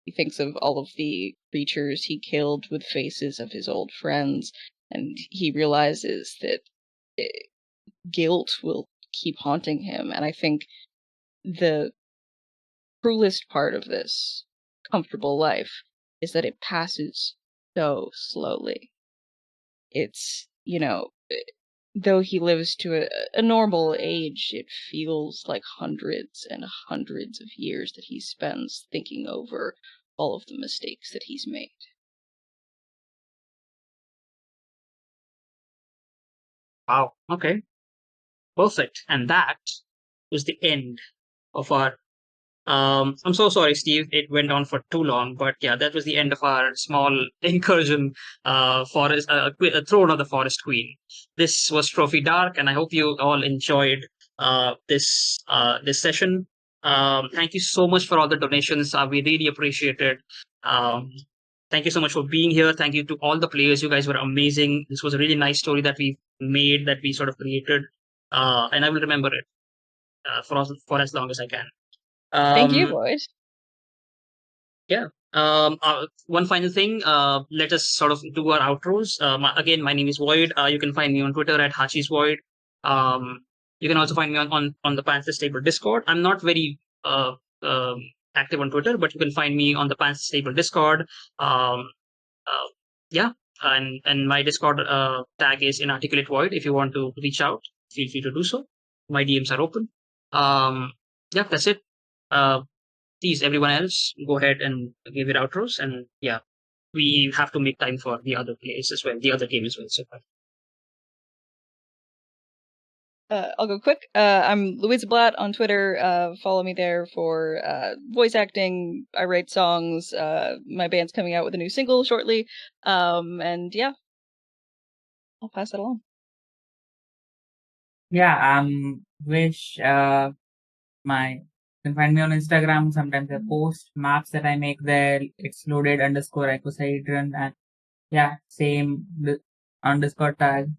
He thinks of all of the creatures he killed with faces of his old friends, and he realizes that guilt will keep haunting him. And I think the cruelest part of this comfortable life is that it passes so slowly. It's, though he lives to a normal age, it feels like hundreds and hundreds of years that he spends thinking over all of the mistakes that he's made. Wow. Okay. Perfect. And that was the end of our. I'm so sorry, Steve. It went on for too long, but yeah, that was the end of our small incursion. Forest, throne of the Forest Queen. This was Trophy Dark, and I hope you all enjoyed this session. Thank you so much for all the donations. We really appreciate it. Um, Thank you so much for being here. Thank you to all the players. You guys were amazing. This was a really nice story that we made, that we sort of created, and I will remember it for as long as I can. Thank you, Void. Yeah. One final thing. Let us sort of do our outros. Again, my name is Void. You can find me on Twitter at Hachi's Void. You can also find me on the Pantsless Table Discord. I'm not very active on Twitter, but you can find me on the Pantsless Table Discord. Yeah, and my Discord tag is Inarticulate Void. If you want to reach out, feel free to do so. My DMs are open. Yeah, that's it. Please, everyone else, go ahead and give it outros. And yeah, we have to make time for the other plays as well, the other game as well. So I'll go quick. I'm Louisa Blatt on Twitter. Follow me there for voice acting. I write songs. My band's coming out with a new single shortly. And yeah, I'll pass that along. Yeah, Wish. You can find me on Instagram. Sometimes I post maps that I make there. It's loaded_icosahedron, and yeah, same the underscore tag.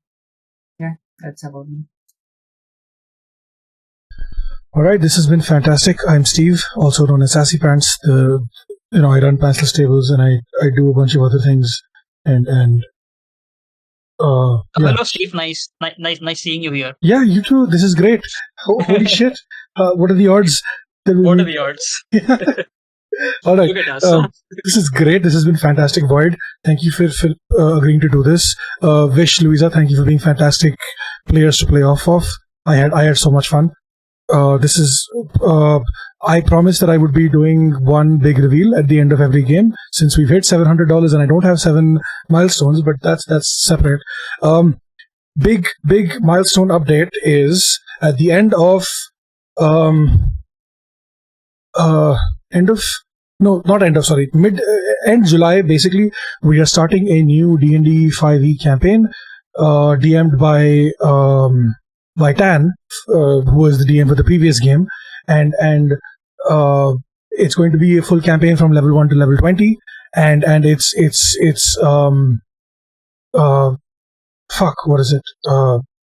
Yeah, that's about me. All right, this has been fantastic. I'm Steve, also known as Sassy Pants. I run Pantsless Tables, and I do a bunch of other things. And yeah. Hello, Steve. Nice seeing you here. Yeah, you too. This is great. Holy shit! What are the odds? What are the odds? All right. Look at us. This is great. This has been fantastic, Void. Thank you for agreeing to do this. Vish, Louisa, thank you for being fantastic players to play off of. I had so much fun. This is. I promised that I would be doing one big reveal at the end of every game. Since we've hit $700 and I don't have 7 milestones, but that's separate. Big milestone update is at the end end July. Basically, we are starting a new D&D 5e campaign, DM'd by Tan, who was the DM for the previous game, and it's going to be a full campaign from level 1 to level 20, and it's what is it?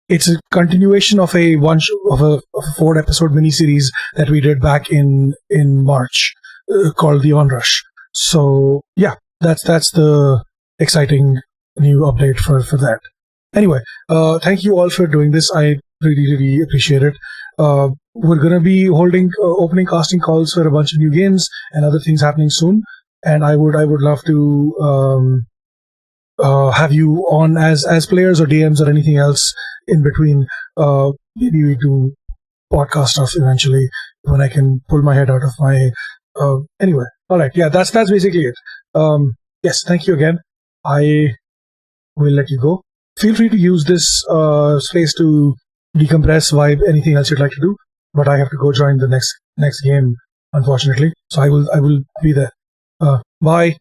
It's a continuation of a 4-episode miniseries that we did back in March, called The Onrush. So yeah, that's the exciting new update for that. Anyway, thank you all for doing this. I really appreciate it. We're going to be holding opening casting calls for a bunch of new games and other things happening soon. And I would love to have you on as players or DMs or anything else in between. Maybe we do podcast stuff eventually when I can pull my head out of my. Anyway, all right, yeah, that's basically it. Yes, thank you again. I will let you go. Feel free to use this space to decompress, vibe, anything else you'd like to do. But I have to go join the next game, unfortunately. So I will be there. Bye.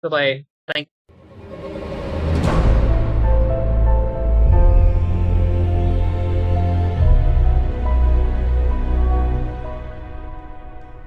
Bye-bye. Thank